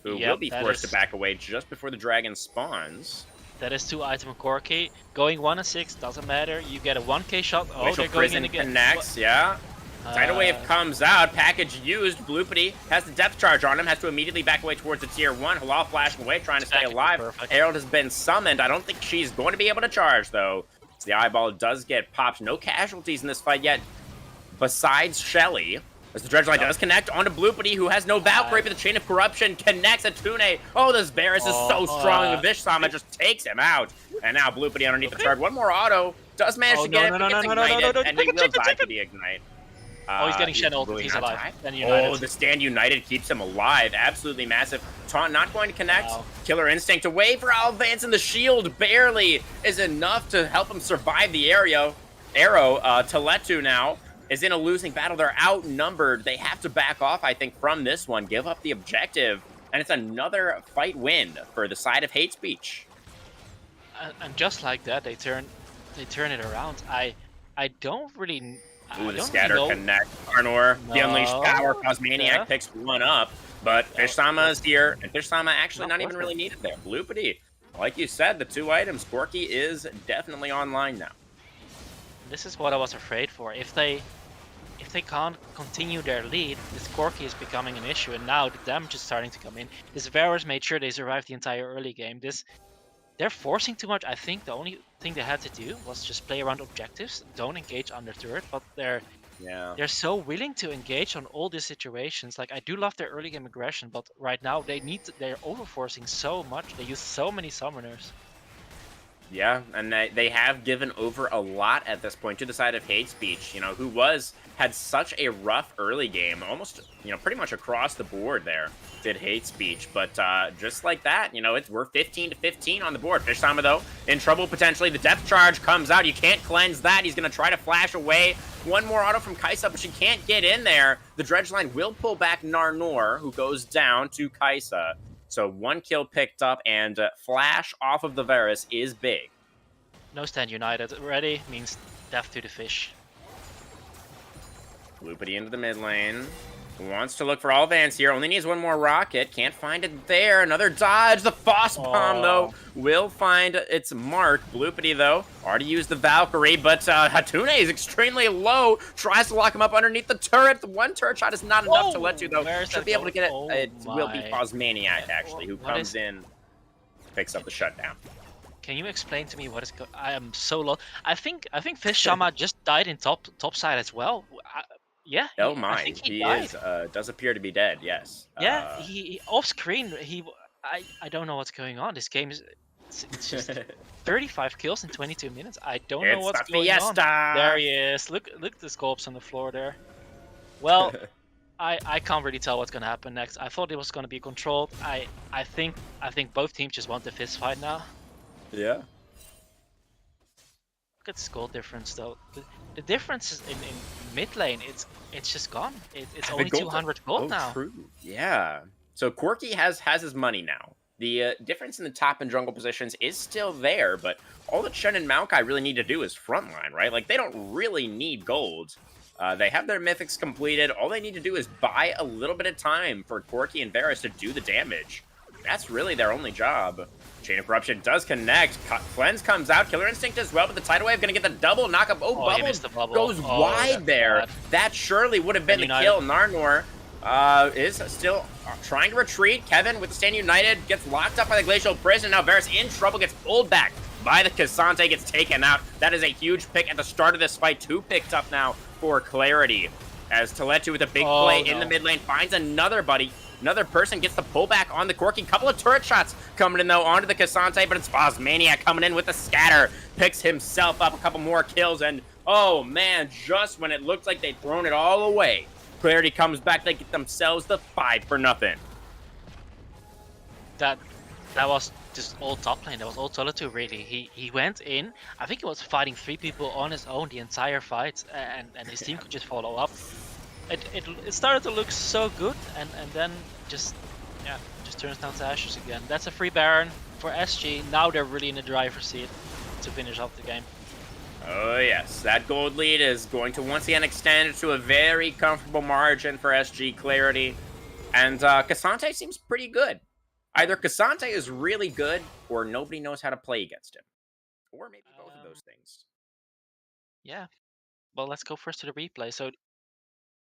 who will be forced to back away just before the dragon spawns. That is 2-item Corki. Going 1-6 doesn't matter. You get a 1k shot. Oh, they're going in again. Connects, yeah. Tidal Wave comes out, package used, Bloopity has the depth charge on him, has to immediately back away towards the tier 1, Halal flashing away, trying to stay alive. Herald has been summoned, I don't think she's going to be able to charge though. So the eyeball does get popped, no casualties in this fight yet, besides Shelly. As the Dredgeline does connect onto Bloopity, who has no Valkyrie, but the Chain of Corruption connects Atune. Oh, this Varus is so strong, and Vish Sama just takes him out. And now Bloopity underneath the turret, one more auto, does manage to get it, but gets ignited, and he will die to the Ignite. Oh, he's getting Shen ulted. really He's not alive. tied. Then United. Oh, the stand United keeps him alive. Absolutely massive. Taunt not going to connect. Wow. Killer Instinct away for Alvance, and the shield barely is enough to help him survive the arrow. Teletu now is in a losing battle. They're outnumbered. They have to back off, I think, from this one. Give up the objective. And it's another fight win for the side of Hate Speech. And just like that, they turn it around. I don't really. Ooh, the scatter connect. Arnor, the unleashed power. Cosmaniac picks one up. But Fish Sama is here, and Fish Sama actually not even really needed there. Bloopity. Like you said, the two items, Corki is definitely online now. This is what I was afraid for. If they can't continue their lead, this Corki is becoming an issue, and now the damage is starting to come in. This Varus made sure they survived the entire early game. They're forcing too much. I think the only thing they had to do was just play around objectives, don't engage under turret, but they're so willing to engage on all these situations. Like, I do love their early game aggression, but right now they're overforcing so much. They use so many summoners. Yeah, and they have given over a lot at this point to the side of Hate Speech, you know, who had such a rough early game, almost, you know, pretty much across the board there, did Hate Speech. But just like that, you know, we're 15-15 on the board. Fish Sama, though, in trouble potentially. The depth charge comes out. You can't cleanse that. He's going to try to flash away. One more auto from Kaisa, but she can't get in there. The Dredge line will pull back Narnor, who goes down to Kaisa. So 1 kill picked up, and flash off of the Varus is big. No stand United. Ready means death to the fish. Loopity into the mid lane. Wants to look for all Vans here. Only needs one more rocket. Can't find it there. Another dodge. The Foss Bomb, though, will find its mark. Bloopity, though, already used the Valkyrie, but Hatune is extremely low. Tries to lock him up underneath the turret. The one turret shot is not enough to let to, though. Should be able to get it. It will be Cosmaniac, actually, who comes in, picks up the shutdown. Can you explain to me what is going? I am so low. I think Fish Sama just died in top side as well. Yeah. Oh my, I think he is does appear to be dead. Yes. Yeah, he off screen. I don't know what's going on. This game is it's just 35 kills in 22 minutes. I don't know what's going on. There he is. Look at the scopes on the floor there. Well, I can't really tell what's gonna happen next. I thought it was gonna be controlled. I think both teams just want the fist fight now. Yeah. Look at the score difference though. The difference is in mid lane. It's just gone. It's only 200 gold now. True. Yeah. So Corki has his money now. The difference in the top and jungle positions is still there, but all that Shen and Maokai really need to do is frontline, right? Like, they don't really need gold. They have their mythics completed. All they need to do is buy a little bit of time for Corki and Varus to do the damage. That's really their only job. Chain of Corruption does connect. Cleanse comes out. Killer Instinct as well, but the Tidal Wave going to get the double knock up. Bubble goes wide there. Bad. That surely would have been the kill. Narnor is still trying to retreat. Kevin with the Stand United gets locked up by the Glacial Prison. Now Varus in trouble, gets pulled back by the Cassante, gets taken out. That is a huge pick at the start of this fight. 2 picked up now for Clarity. As Teletu with a big play in the mid lane finds another buddy. Another person gets the pullback on the Corki. Couple of turret shots coming in, though, onto the Cassante, but it's Bosmaniac coming in with the scatter. Picks himself up, a couple more kills, and, oh, man, just when it looked like they'd thrown it all away, Clarity comes back. They get themselves the 5-0. That was just all top lane. That was all Teletu, really. He went in. I think he was fighting 3 people on his own the entire fight, and his team could just follow up. It started to look so good, and then just turns down to ashes again. That's a free Baron for SG. Now they're really in the driver's seat to finish off the game. Oh yes, that gold lead is going to once again extend to a very comfortable margin for SG Clarity. And Cassante seems pretty good. Either Cassante is really good, or nobody knows how to play against him. Or maybe both of those things. Yeah. Well, let's go first to the replay. So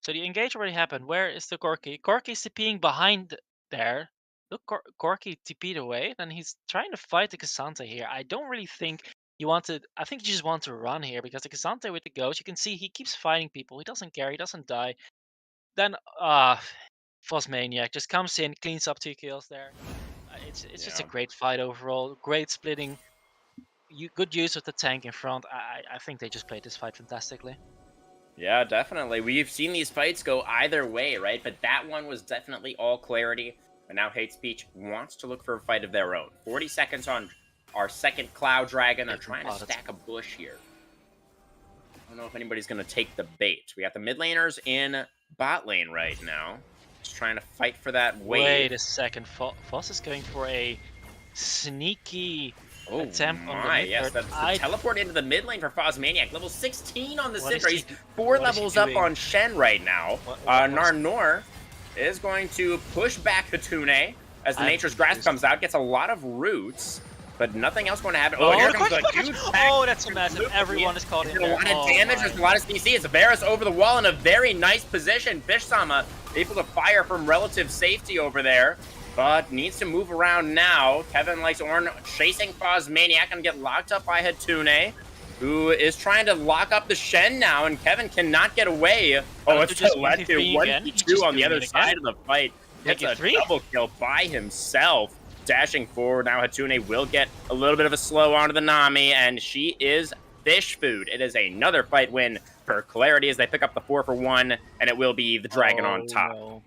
the engage already happened. Where is the Corki? Corki's TPing behind there. Look, Corki TP'd away. Then he's trying to fight the Cassante here. I don't really think you want to... I think you just want to run here, because the Cassante with the ghost, you can see he keeps fighting people. He doesn't care. He doesn't die. Then, Fosmaniac just comes in, cleans up 2 kills there. It's just a great fight overall. Great splitting. Good use of the tank in front. I think they just played this fight fantastically. Yeah, definitely. We've seen these fights go either way, right? But that one was definitely all clarity. And now Hate Speech wants to look for a fight of their own. 40 seconds on our second Cloud Dragon. They're trying to stack a bush here. I don't know if anybody's going to take the bait. We got the mid laners in bot lane right now. Just trying to fight for that wave. Wait a second. Foss is going for a sneaky attempt on the mid. Yes, that's the teleport into the mid lane for Phosmaniac. Level 16 on the Syndra. He's what 4 levels up on Shen right now. Narnor is going to push back Hatune as the Nature's Grasp comes out. Gets a lot of roots, but nothing else going to happen. Oh, here comes a huge pack. Oh, that's so massive. Everyone is caught in there. A lot of damage. There's a lot of CC. It's Varus over the wall in a very nice position. Fish-sama able to fire from relative safety over there, but needs to move around now. Kevin likes Ornn chasing Phosmaniac and get locked up by Hatune, who is trying to lock up the Shen now, and Kevin cannot get away. Oh, it's just led to 1v2 on the other side of the fight. Gets a double kill by himself. Dashing forward now, Hatune will get a little bit of a slow onto the Nami, and she is fish food. It is another fight win for Clarity as they pick up the 4-for-1, and it will be the Dragon on top. No.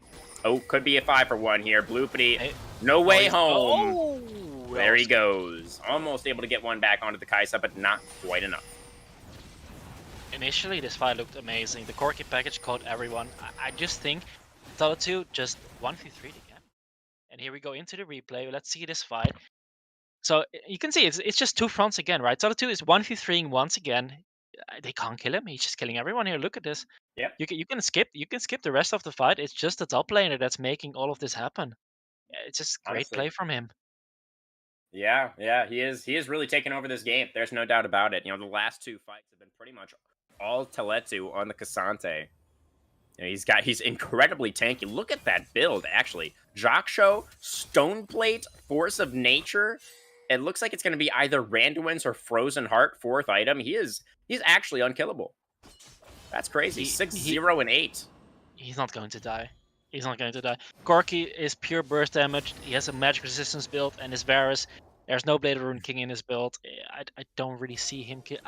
Oh, could be a 5-for-1 here. Bloopity, no way home. There he goes. Almost able to get one back onto the Kai'Sa, but not quite enough. Initially, this fight looked amazing. The Corki package caught everyone. I just think Tele2 just 1v3 again. And here we go into the replay. Let's see this fight. So you can see it's just two fronts again, right? Tele2 is 1v3ing once again. They can't kill him. He's just killing everyone here. Look at this. Yeah. You can skip the rest of the fight. It's just the top laner that's making all of this happen. It's just great play from him. Yeah, he is really taking over this game. There's no doubt about it. You know, the last 2 fights have been pretty much all Tele2 on the K'Sante. You know, he's incredibly tanky. Look at that build, actually. Joksho, Stoneplate, Force of Nature. It looks like it's going to be either Randuin's or Frozen Heart, 4th item. He's actually unkillable. That's crazy. 6-0 and 8. He's not going to die. He's not going to die. Corki is pure burst damage. He has a magic resistance build, and his Varus, there's no Blade of Rune King in his build. I don't really see him kill.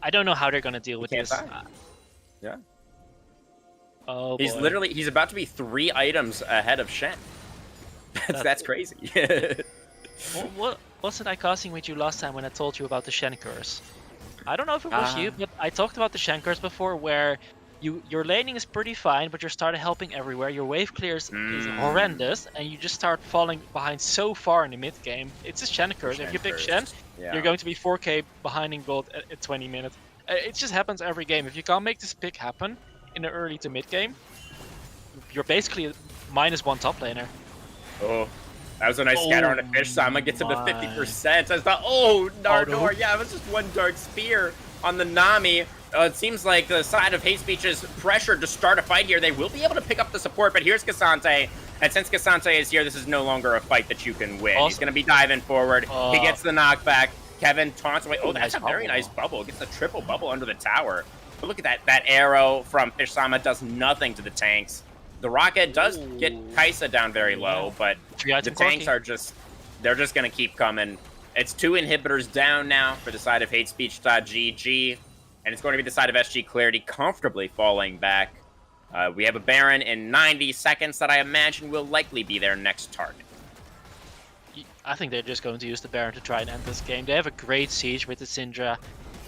I don't know how they're going to deal with this. Yeah. Oh, he's about to be 3 items ahead of Shen. That's crazy. Wasn't I casting with you last time when I told you about the Shen curse? I don't know if it was you, but I talked about the Shen curse before, where your laning is pretty fine, but you started helping everywhere. Your wave clears is horrendous, and you just start falling behind so far in the mid game. It's a Shen curse. If you pick Shen, you're going to be 4k behind in gold at 20 minutes. It just happens every game. If you can't make this pick happen in the early to mid game, you're basically a -1 top laner. Oh, that was a nice scatter on a fish. Sama gets him to 50%. I thought, Narnor, yeah, it was just 1 dark spear on the Nami. It seems like the side of Hate Speech is pressured to start a fight here. They will be able to pick up the support, but here's K'Sante. And since K'Sante is here, this is no longer a fight that you can win. He's going to be diving forward. He gets the knockback. Kevin taunts away. Oh, that's a very nice bubble. Gets a triple bubble under the tower. But look at that. That arrow from Fish-sama does nothing to the tanks. The rocket does get Kai'Sa down very low, but the tanks are they're just going to keep coming. It's 2 inhibitors down now for the side of HateSpeech.gg, and it's going to be the side of SG Clarity comfortably falling back. We have a Baron in 90 seconds that I imagine will likely be their next target. I think they're just going to use the Baron to try and end this game. They have a great siege with the Syndra.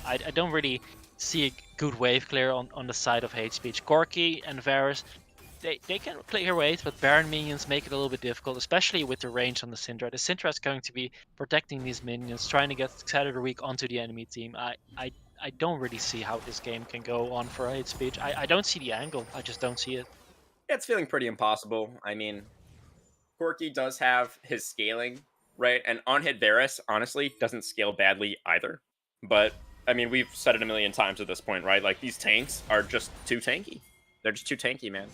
I don't really see a good wave clear on the side of Hate Speech. Corki and Varus, they can clear waves, but Baron minions make it a little bit difficult, especially with the range on the Syndra. The Syndra is going to be protecting these minions, trying to get Saturday Week onto the enemy team. I don't really see how this game can go on for Hate Speech. I don't see the angle. I just don't see it. Yeah, it's feeling pretty impossible. I mean, Corki does have his scaling, right? And on-hit Varus, honestly, doesn't scale badly either. But, I mean, we've said it a million times at this point, right? Like, these tanks are just too tanky. They're just too tanky, man.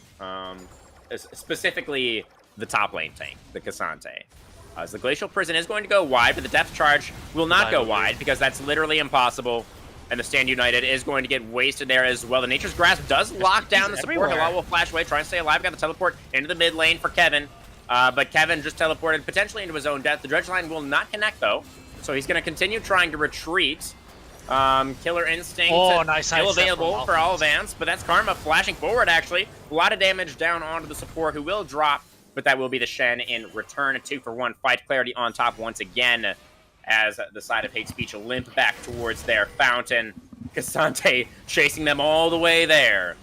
Specifically, the top lane tank, the K'Sante. As the Glacial Prison is going to go wide, but the Depth Charge will not go wide, because that's literally impossible. And the Stand United is going to get wasted there as well. The Nature's Grasp does lock down the support. Halal will flash away, trying to stay alive. Got the teleport into the mid lane for Kevin. But Kevin just teleported potentially into his own death. The Dredge Line will not connect, though. So he's going to continue trying to retreat. Killer Instinct nice still sidestep available from for all Vance, but that's Karma flashing forward, actually. A lot of damage down onto the support, who will drop, but that will be the Shen in return. A 2-for-1 fight. Clarity on top once again, as the side of Hate Speech limp back towards their fountain. Cassante chasing them all the way there.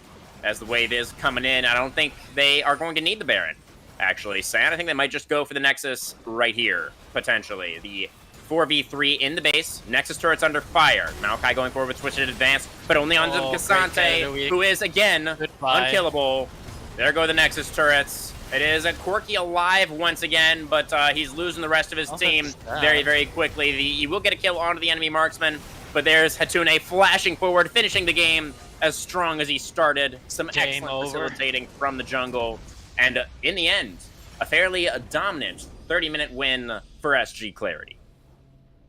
As the wave is coming in, I don't think they are going to need the Baron, actually. San, I think they might just go for the Nexus right here, potentially. The 4v3 in the base. Nexus turret's under fire. Maokai going forward with Twisted Advance, but only onto Cassante, who is, again, unkillable. There go the Nexus turrets. It is a Corki alive once again, but he's losing the rest of his team very, very quickly. He will get a kill onto the enemy marksman, but there's Hatune flashing forward, finishing the game as strong as he started. Some excellent facilitating from the jungle. And in the end, a fairly dominant 30-minute win for SG Clarity.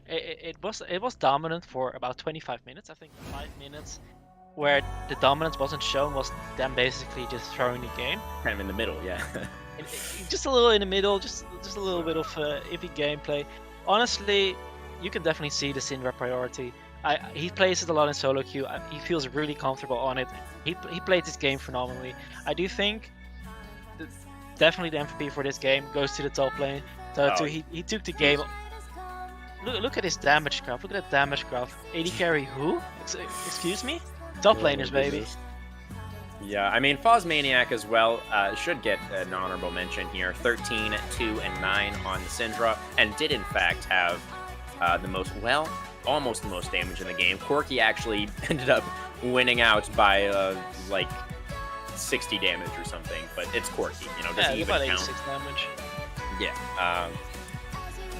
It was dominant for about 25 minutes. I think 5 minutes where the dominance wasn't shown was them basically just throwing the game. Kind of in the middle, yeah. Just a little in the middle, just a little bit of iffy gameplay. Honestly, you can definitely see the Syndra priority. He plays it a lot in solo queue. He feels really comfortable on it. He played this game phenomenally. I do think definitely the MVP for this game goes to the top lane. He took the game. Look at his damage graph. Look at that damage graph. AD carry who? Excuse me? Top laners, baby. Yeah, I mean, Fozmaniac as well should get an honorable mention here. 13, 2, and 9 on the Syndra, and did in fact have almost the most damage in the game. Corki actually ended up winning out by like 60 damage or something, but it's Corki, you know, doesn't even about count. 86 damage. Yeah.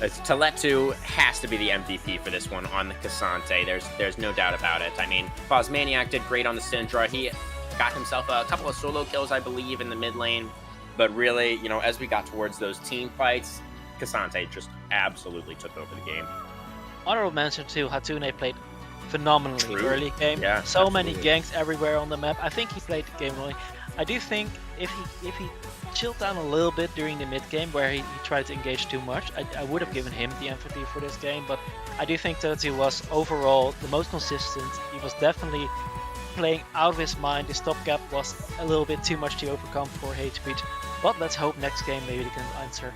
Teletu has to be the MVP for this one on the Cassante. There's no doubt about it. I mean, Fozmaniac did great on the Syndra. He got himself a couple of solo kills, I believe, in the mid lane. But really, you know, as we got towards those team fights, Cassante just absolutely took over the game. Honorable mention too, Hatune played phenomenally early game. Yeah, so many ganks everywhere on the map. I think he played the game really. I do think if he chilled down a little bit during the mid game where he tried to engage too much, I would have given him the MVP for this game. But I do think that he was overall the most consistent. He was definitely playing out of his mind. The stopgap was a little bit too much to overcome for Hate Speech. But let's hope next game maybe they can answer.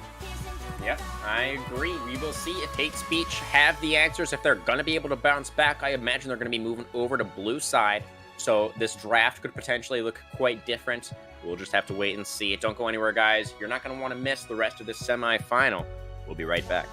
Yeah, I agree. We will see if Hate Speech have the answers, if they're going to be able to bounce back. I imagine they're going to be moving over to blue side. So this draft could potentially look quite different. We'll just have to wait and see. Don't go anywhere, guys. You're not going to want to miss the rest of this semifinal. We'll be right back.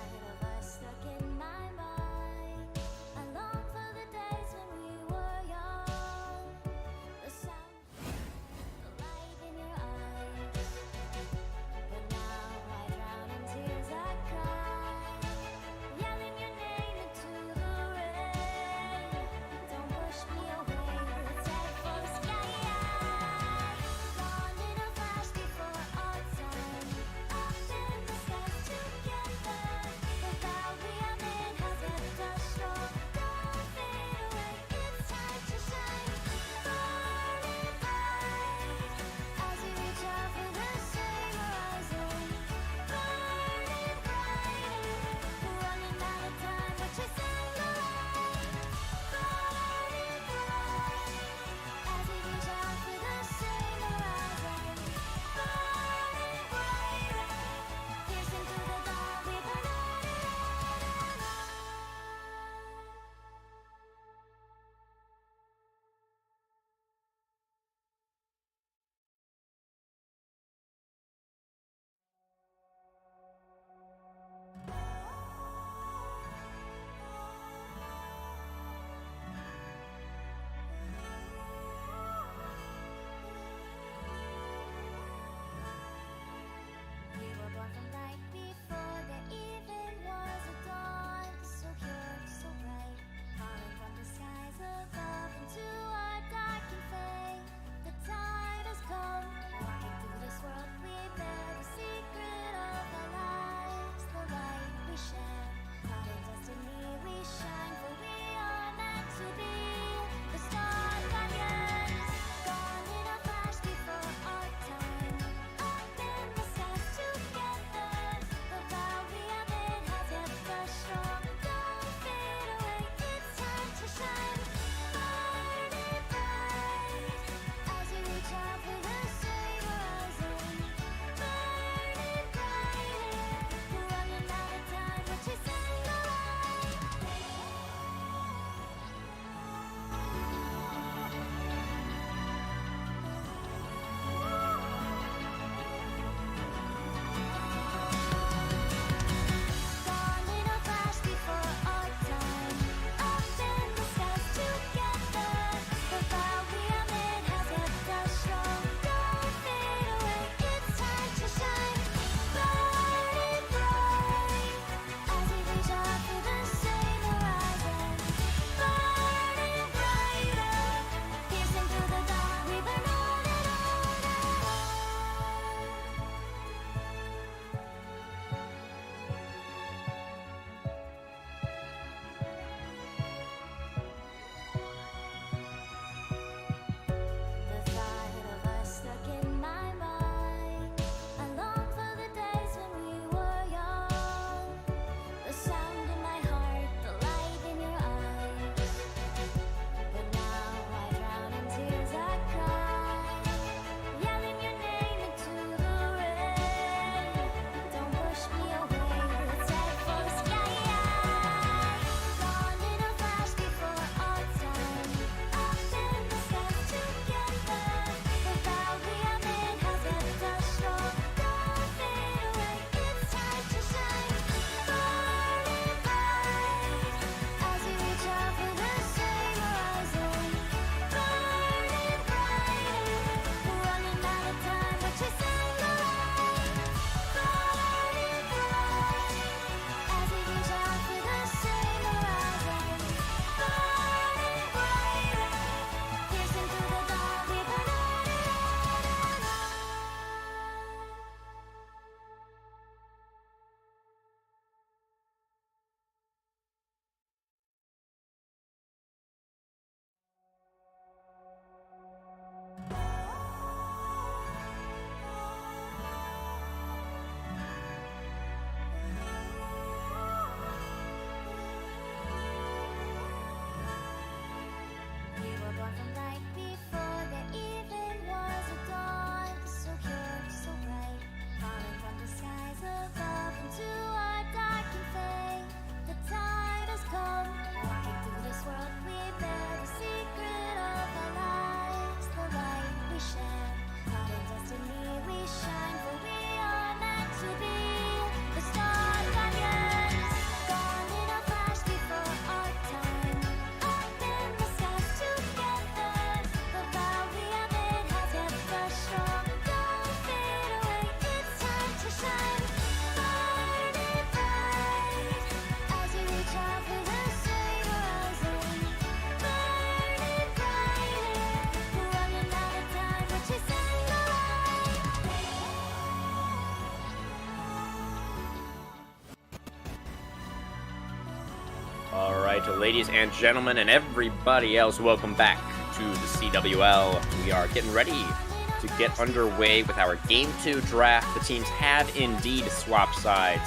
right, ladies and gentlemen, and everybody else, welcome back to the CWL. We are getting ready to get underway with our Game 2 draft. The teams have indeed swapped sides,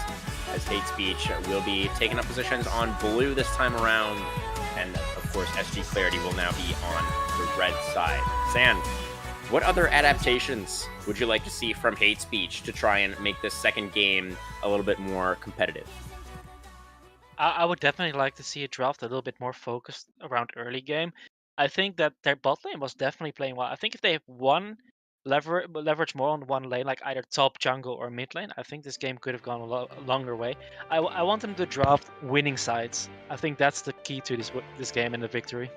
as Hate Speech will be taking up positions on blue this time around, and of course SG Clarity will now be on the red side. San, what other adaptations would you like to see from Hate Speech to try and make this second game a little bit more competitive? I would definitely like to see a draft a little bit more focused around early game. I think that their bot lane was definitely playing well. I think if they have one leverage more on one lane, like either top, jungle, or mid lane, I think this game could have gone a longer way. I want them to draft winning sides. I think that's the key to this game and the victory.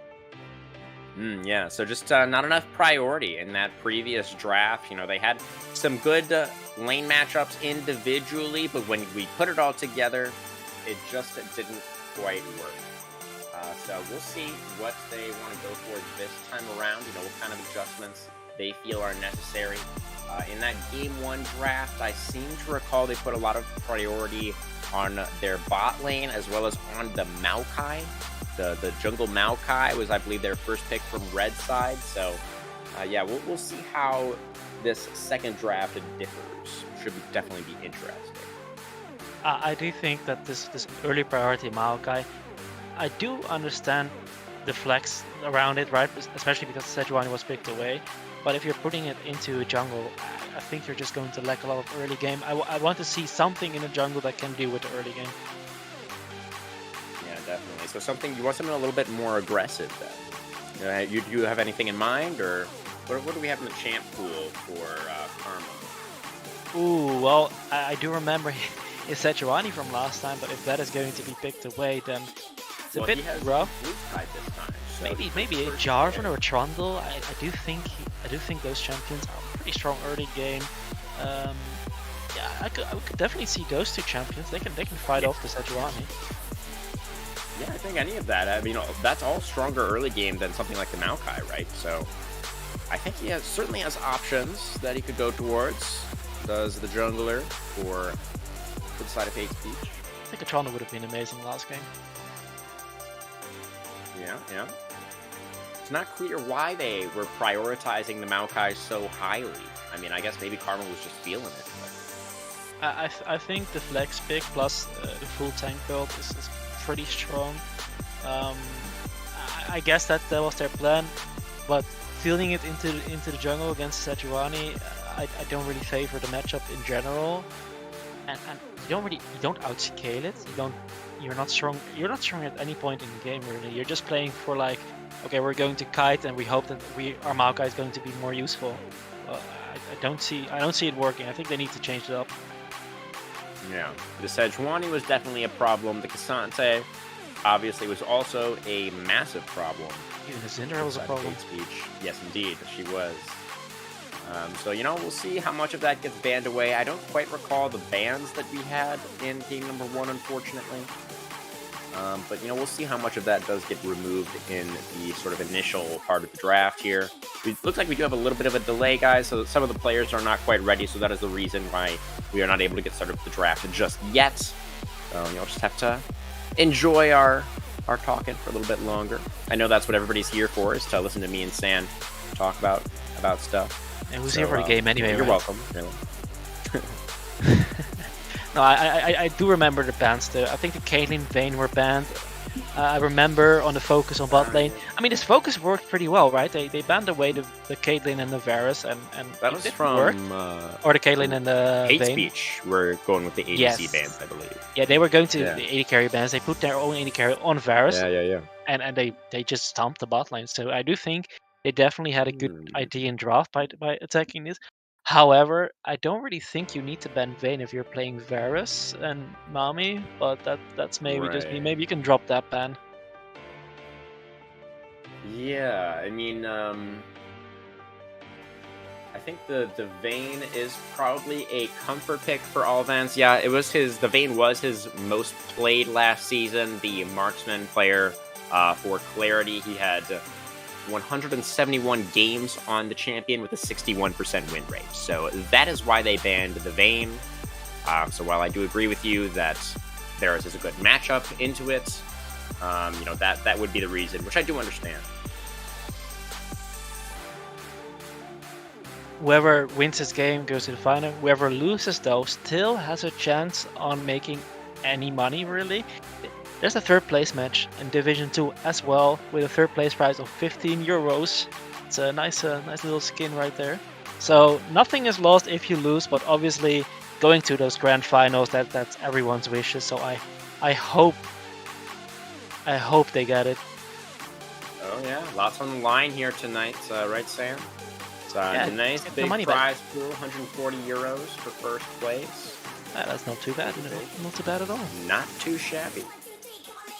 Yeah, so just not enough priority in that previous draft. You know, they had some good lane matchups individually, but when we put it all together, it just didn't quite work. So we'll see what they want to go for this time around, you know, what kind of adjustments they feel are necessary. In that Game 1 draft, I seem to recall they put a lot of priority on their bot lane as well as on the Maokai. The jungle Maokai was, I believe, their first pick from red side. So, yeah, we'll see how this second draft differs. Should definitely be interesting. I do think that this early priority Maokai, I do understand the flex around it, right? Especially because Sejuani was picked away. But if you're putting it into a jungle, I think you're just going to lack a lot of early game. I want to see something in a jungle that can deal with the early game. Yeah, definitely. So you want something a little bit more aggressive then. Do you have anything in mind, or what do we have in the champ pool for Karma? Ooh, well, I do remember is Sejuani from last time, but if that is going to be picked away, then it's a bit rough. This time, so maybe a Jarvan or a Trundle. I do think those champions are pretty strong early game. Yeah, I could definitely see those two champions. They can fight off the Sejuani. Yeah, I think any of that. I mean, that's all stronger early game than something like the Maokai, right? So I think he certainly has options that he could go towards. Does the jungler for the side of Hate Speech? I think a Trundle would have been amazing last game. Yeah. It's not clear why they were prioritizing the Maokai so highly. I mean, I guess maybe Karma was just feeling it. But... I think the flex pick plus the full tank build is pretty strong. I guess that was their plan, but fielding it into the jungle against Sejuani, I don't really favor the matchup in general. And you don't outscale it. You're not strong at any point in the game really. You're just playing for like, okay, we're going to kite and we hope that our Maokai is going to be more useful. I don't see it working. I think they need to change it up. Yeah, the Sejuani was definitely a problem. The Cassante obviously was also a massive problem. Even the Syndra was a problem. Speech. Yes, indeed, she was. So, you know, we'll see how much of that gets banned away. I don't quite recall the bans that we had in game number 1, unfortunately. But, you know, we'll see how much of that does get removed in the sort of initial part of the draft here. It looks like we do have a little bit of a delay, guys, so some of the players are not quite ready, so that is the reason why we are not able to get started with the draft just yet. So, you know, just have to enjoy our talking for a little bit longer. I know that's what everybody's here for, is to listen to me and San talk about stuff. And who's here for the game anyway? You're right? welcome, really. No, I do remember the bans though. I think the Caitlyn Vayne were banned. I remember on the focus on bot lane. I mean, this focus worked pretty well, right? They banned away the Caitlyn and the Varus, and that was from or the Caitlyn and the Hate Vayne. Speech. We're going with the ADC bans, I believe. Yeah, they were going to the AD carry bans. They put their own AD carry on Varus. Yeah. And they just stomped the bot lane. So I do think they definitely had a good idea in draft by attacking this. However, I don't really think you need to ban Vayne if you're playing Varus and Mami, but that's maybe just me. Maybe you can drop that ban. Yeah, I mean, I think the Vayne is probably a comfort pick for all events. Yeah, the Vayne was his most played last season, the marksman player for Clarity. He had 171 games on the champion with a 61% win rate. So that is why they banned the Vayne. So while I do agree with you that Varus is a good matchup into it, That would be the reason, which I do understand. Whoever wins this game goes to the final. Whoever loses, though, still has a chance on making any money, really. There's a third place match in Division 2 as well, with a third place prize of 15 euros. It's a nice little skin right there. So nothing is lost if you lose, but obviously going to those grand finals, that's everyone's wishes. So I hope they get it. Oh yeah, lots on the line here tonight, right, Sam? It's a nice get the big money prize pool, 140 euros for first place. That's not too bad. Not too bad at all. Not too shabby.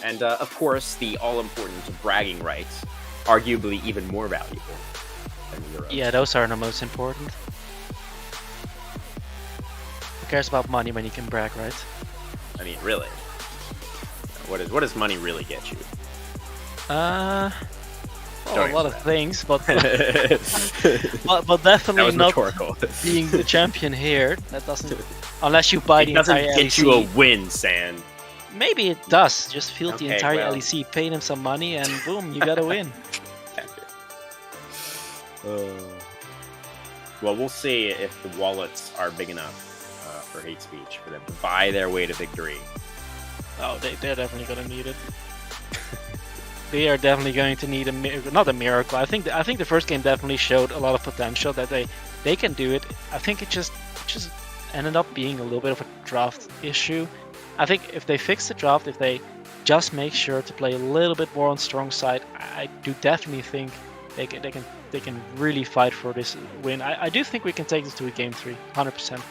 And of course, the all-important bragging rights, arguably even more valuable than the euros. Yeah, those are the most important. Who cares about money when you can brag, right? I mean, really. What does money really get you? Well, Don't a lot of answer things, but but That definitely was not rhetorical. being the champion here. That doesn't, unless you buy It the doesn't entire get you a LEC. win, Sam. Maybe it does. Just field the Okay, entire well. LEC, pay them some money, and boom, you got a win. Well, we'll see if the wallets are big enough for hate speech for them to buy their way to victory. Oh, they're definitely gonna need it. They are definitely going to need not a miracle. I think the first game definitely showed a lot of potential that they can do it. I think it just ended up being a little bit of a draft issue. I think if they fix the draft, if they just make sure to play a little bit more on strong side, I do definitely think they can really fight for this win. I do think we can take this to a game 3, 100%.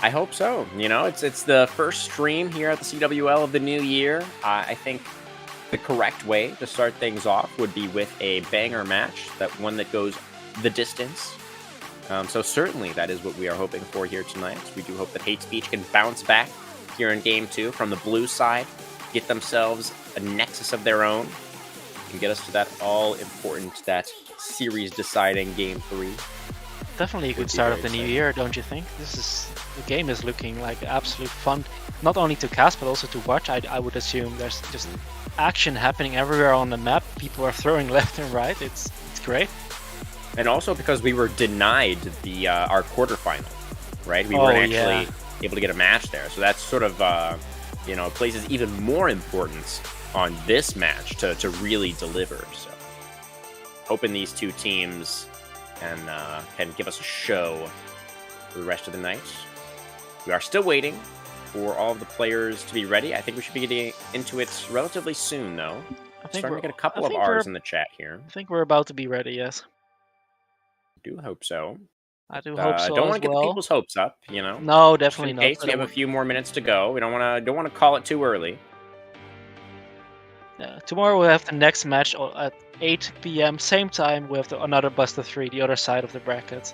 I hope so. It's the first stream here at the CWL of the new year. I think the correct way to start things off would be with a banger match, one that goes the distance. So certainly that is what we are hoping for here tonight. We do hope that Hate Speech can bounce back here in Game 2 from the blue side, get themselves a nexus of their own, and get us to that all-important, that series-deciding Game 3. Definitely a Would good be start of very the new exciting. year, don't you think? The game is looking like absolute fun, not only to cast but also to watch. I would assume there's just action happening everywhere on the map. People are throwing left and right. It's great. And also because we were denied our quarterfinal, right? We weren't actually able to get a match there. So that's sort of, places even more importance on this match to really deliver. So hoping these two teams can give us a show for the rest of the night. We are still waiting for all of the players to be ready. I think we should be getting into it relatively soon, though. Starting to get a couple of R's in the chat here. I think we're about to be ready, yes. Do hope so. I do hope so Don't as want to get well. people's hopes up, No, definitely in not. case we have a few more minutes to go. We don't want to call it too early. Tomorrow we'll have the next match at 8 p.m. Same time. We have another Bust of 3, the other side of the bracket.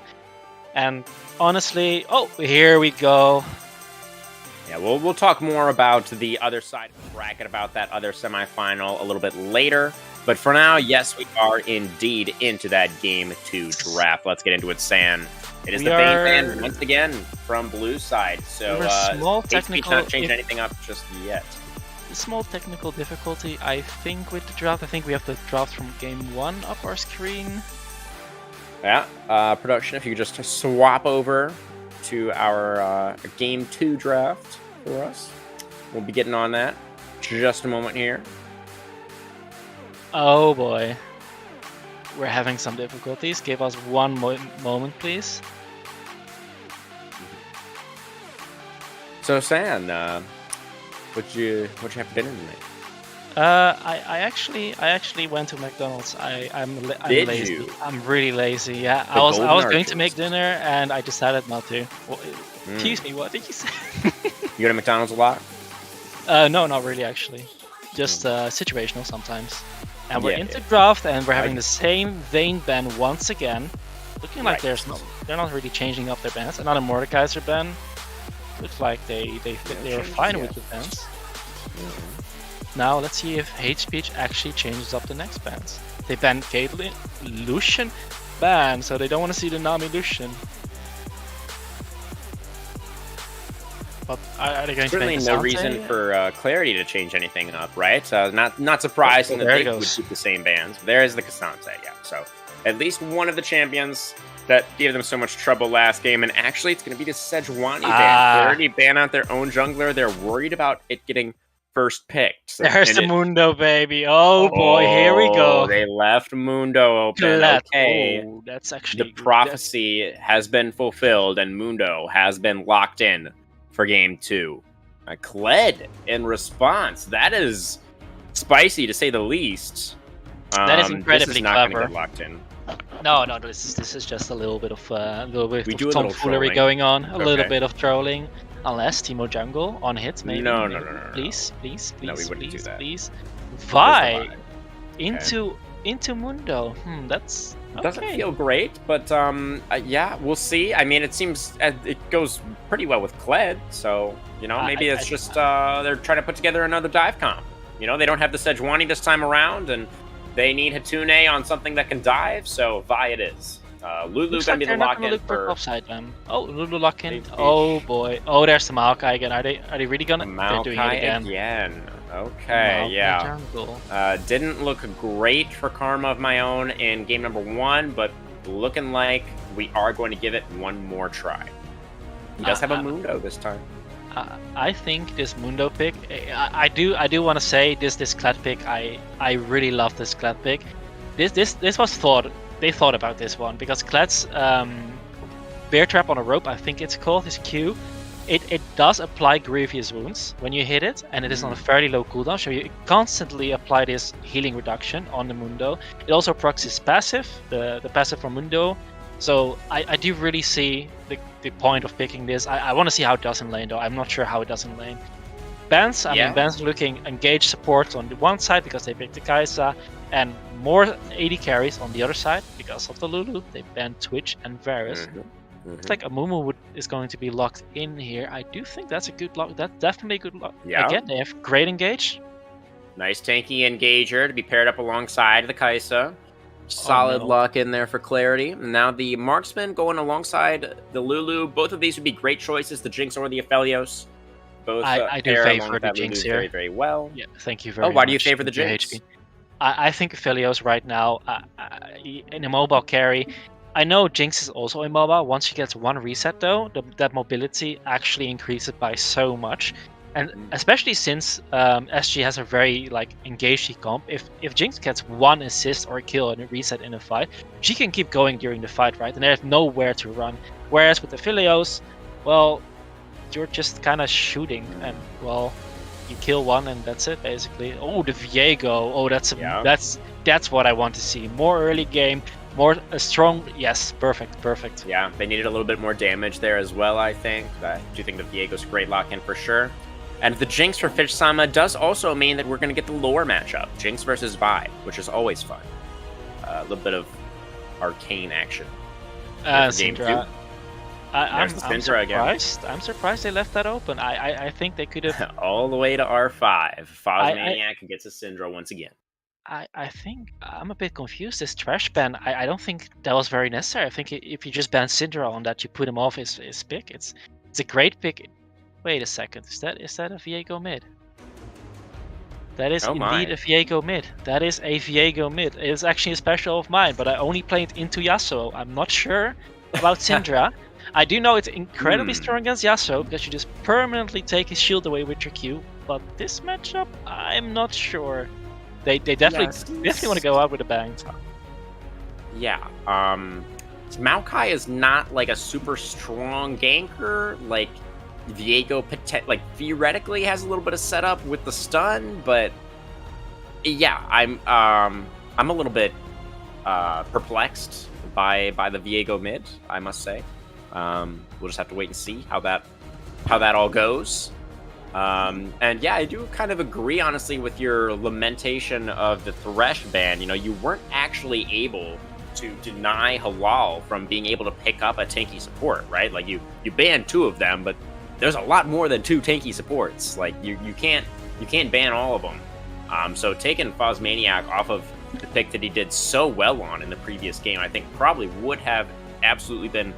And honestly, here we go. Yeah, we'll talk more about the other side of the bracket, about that other semifinal a little bit later. But for now, yes, we are indeed into that Game 2 draft. Let's get into it, Sam. It is the Bane Band once again from blue side. So Hate Speech not changing anything up just yet. A small technical difficulty, I think, with the draft. I think we have the draft from Game 1 up our screen. Yeah, production, if you could just swap over to our Game 2 draft for us. We'll be getting on that just a moment here. Oh boy. We're having some difficulties. Give us one moment, please. So, San, what'd you have for dinner tonight? I actually went to McDonald's. I'm Did lazy. you? I'm really lazy. Yeah, The I was Golden going to make Arches. dinner and I decided not to. Excuse me, what did you say? You go to McDonald's a lot? No, not really actually. Just situational sometimes. And we're Yeah, into yeah. draft and we're having the same Vayne ban once again. Looking like Right. they're not really changing up their bans. Another Mordekaiser ban. Looks like they were fine with the bans. Now let's see if Hate Speech actually changes up the next bans. They banned Caitlyn, Lucian ban, so they don't want to see the Nami Lucian. But are they going Certainly to make no Asante? reason for Clarity to change anything up, right? Not surprising Oh, that there they it would goes. keep the same bans. There is the Cassante, yeah. So at least one of the champions that gave them so much trouble last game, and actually it's going to be the Sejuani ban. Clarity ban out their own jungler. They're worried about it getting first picked. So, There's the and Mundo, baby. Oh boy, here we go. They left Mundo open. Colette. Okay. Oh, that's The actually prophecy has been fulfilled, and Mundo has been locked in for game 2. Kled in response. That is spicy to say the least. That is This incredibly is not going to clever. get locked in. No, this is just a little bit of We do a little tomfoolery trolling. going on, a little Okay. bit of trolling. Unless Timo Jungle on hit, maybe. No. Please, please, No, we please, wouldn't do please, that. please. Where's the Vi vibe? into Mundo. That's okay. Doesn't feel great, but yeah, we'll see. I mean, it seems it goes pretty well with Kled, so maybe it's just they're trying to put together another dive comp. They don't have the Sejuani this time around, and they need Hatune on something that can dive, so Vi it is. Lulu Looks gonna like be the they're not lock gonna in look for for upside then. Oh, Lulu lock in. Big Oh fish. boy. Oh, there's the Maokai again. Are they really gonna? They're doing it Maokai again. Okay, Maokai yeah. Jungle. Didn't look great for Karma of my own in game number 1, but looking like we are going to give it one more try. He does have a Mundo this time. I think this Mundo pick. I do want to say this Kled pick. I really love this Kled pick. This was thought. They thought about this one because Kled's bear trap on a rope. I think it's called his Q. It does apply grievous wounds when you hit it, and it is on a fairly low cooldown, so you constantly apply this healing reduction on the Mundo. It also procs his passive, the passive from Mundo. So I do really see the point of picking this. I want to see how it does in lane, though. I'm not sure how it does in lane. Bans, I mean, Bans looking engaged support on the one side because they picked the Kai'Sa, and more AD carries on the other side because of the Lulu. They banned Twitch and Varus. It's like Amumu is going to be locked in here. I do think that's a good lock. That's definitely a good lock. Yeah. Again, they have great engage. Nice tanky engager to be paired up alongside the Kai'Sa. Solid lock in there for Clarity. Now the Marksman going alongside the Lulu. Both of these would be great choices, the Jinx or the Aphelios. Both I do pair favor along with the that Jinx Lulu here. very, very well. Yeah, thank you very much. Why do you favor the Thank you, Jinx? HP. I think Aphelios right now, in a mobile carry, I know Jinx is also immobile. Once she gets one reset though, that mobility actually increases by so much. And especially since SG has a very engaged comp, if Jinx gets one assist or a kill and a reset in a fight, she can keep going during the fight, right? And there's nowhere to run. Whereas with Aphelios, well, you're just kind of shooting, and well, you kill one and that's it basically. Oh, the Viego. Oh, that's what I want to see. More early game, more strong. Yes, perfect. Yeah, they needed a little bit more damage there as well, I think. I do think the Viego's a great lock-in for sure. And the Jinx for Fish-sama does also mean that we're going to get the lore matchup. Jinx versus Vi, which is always fun. A little bit of arcane action. Game 2. I'm Syndra again. surprised. I'm surprised they left that open. I think they could have. All the way to R5. Phosmaniac gets a Syndra once again. I think I'm a bit confused. This trash ban, I don't think that was very necessary. I think if you just ban Syndra on that, you put him off his pick. It's a great pick. Wait a second. Is that a Viego mid? That is indeed a Viego mid. That is a Viego mid. It is actually a special of mine, but I only played into Yasuo. I'm not sure about Syndra. I do know it's incredibly strong against Yasuo because you just permanently take his shield away with your Q. But this matchup, I'm not sure. They definitely want to go out with a bang. Yeah. Maokai is not like a super strong ganker. Like Viego theoretically has a little bit of setup with the stun, but yeah, I'm a little bit perplexed by the Viego mid, I must say. We'll just have to wait and see how that all goes. And yeah, I do kind of agree, honestly, with your lamentation of the Thresh ban. You weren't actually able to deny Halal from being able to pick up a tanky support, right? Like you banned 2 of them, but there's a lot more than 2 tanky supports. Like you can't ban all of them. So taking Phosmaniac off of the pick that he did so well on in the previous game, I think probably would have absolutely been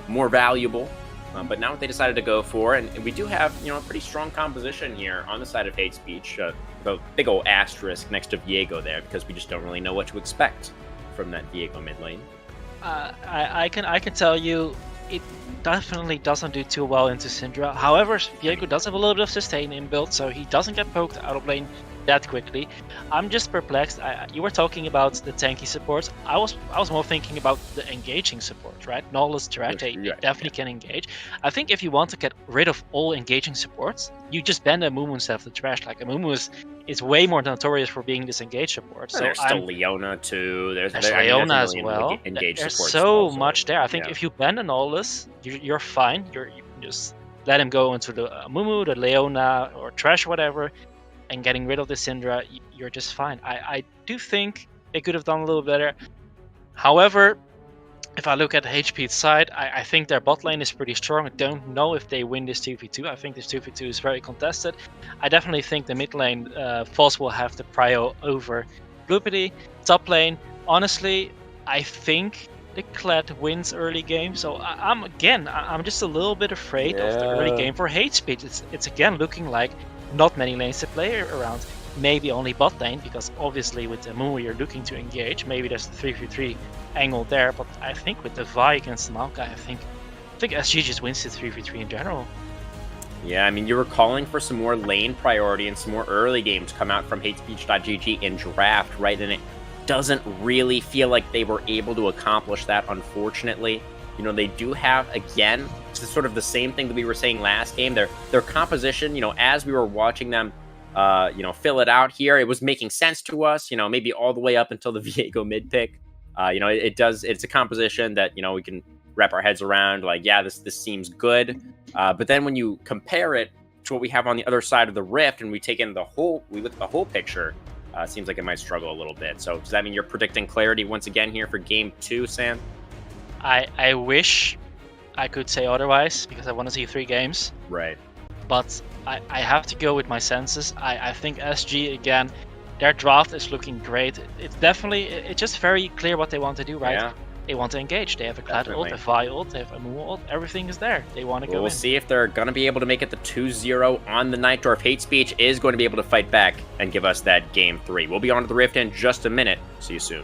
more valuable. But now what they decided to go for, and we do have, a pretty strong composition here on the side of Hate Speech. The big old asterisk next to Viego there, because we just don't really know what to expect from that Viego mid lane. I can tell you, it definitely doesn't do too well into Syndra. However, Viego does have a little bit of sustain inbuilt, so he doesn't get poked out of lane that quickly. I'm just perplexed. You were talking about the tanky support. I was more thinking about the engaging support, right? Nautilus Threat, they definitely can engage. I think if you want to get rid of all engaging supports, you just ban Amumu instead of the trash. Like Amumu is way more notorious for being this engage support. So there's still Leona too. There's Leona as well. Engage there's support so much there. I think if you ban the Nautilus, you're fine. You can just let him go into the Amumu, the Leona, or trash, whatever. And getting rid of the Syndra, you're just fine. I do think they could have done a little better. However, if I look at the HP's side, I think their bot lane is pretty strong. I don't know if they win this 2v2. I think this 2v2 is very contested. I definitely think the mid lane, Foss will have the prio over Bloopity. Top lane, honestly, I think the Kled wins early game. So I'm just a little bit afraid of the early game for Hate Speed. It's again looking like not many lanes to play around. Maybe only bot lane, because obviously with the Amumu you're looking to engage. Maybe there's the 3v3 angle there, but I think with the Vi against the Maokai, I think SG just wins the 3v3 in general. Yeah, I mean, you were calling for some more lane priority and some more early game to come out from HateSpeech.gg in draft, right? And it doesn't really feel like they were able to accomplish that, unfortunately. They do have, again, sort of the same thing that we were saying last game. Their composition, as we were watching them, fill it out here, it was making sense to us, maybe all the way up until the Viego mid pick. It's a composition that, we can wrap our heads around, like, yeah, this seems good. But then when you compare it to what we have on the other side of the rift and we look at the whole picture, it seems like it might struggle a little bit. So does that mean you're predicting clarity once again here for game 2, Sam? I wish I could say otherwise, because I want to see 3 games. Right. But I have to go with my senses. I think SG, again, their draft is looking great. It's just very clear what they want to do, right? Yeah. They want to engage. They have a Kled ult, a Vi ult, they have a Amumu ult. Everything is there. They want to go in. We'll see if they're going to be able to make it the 2-0 on the night, or if Hate Speech is going to be able to fight back and give us that game 3. We'll be on to the Rift in just a minute. See you soon.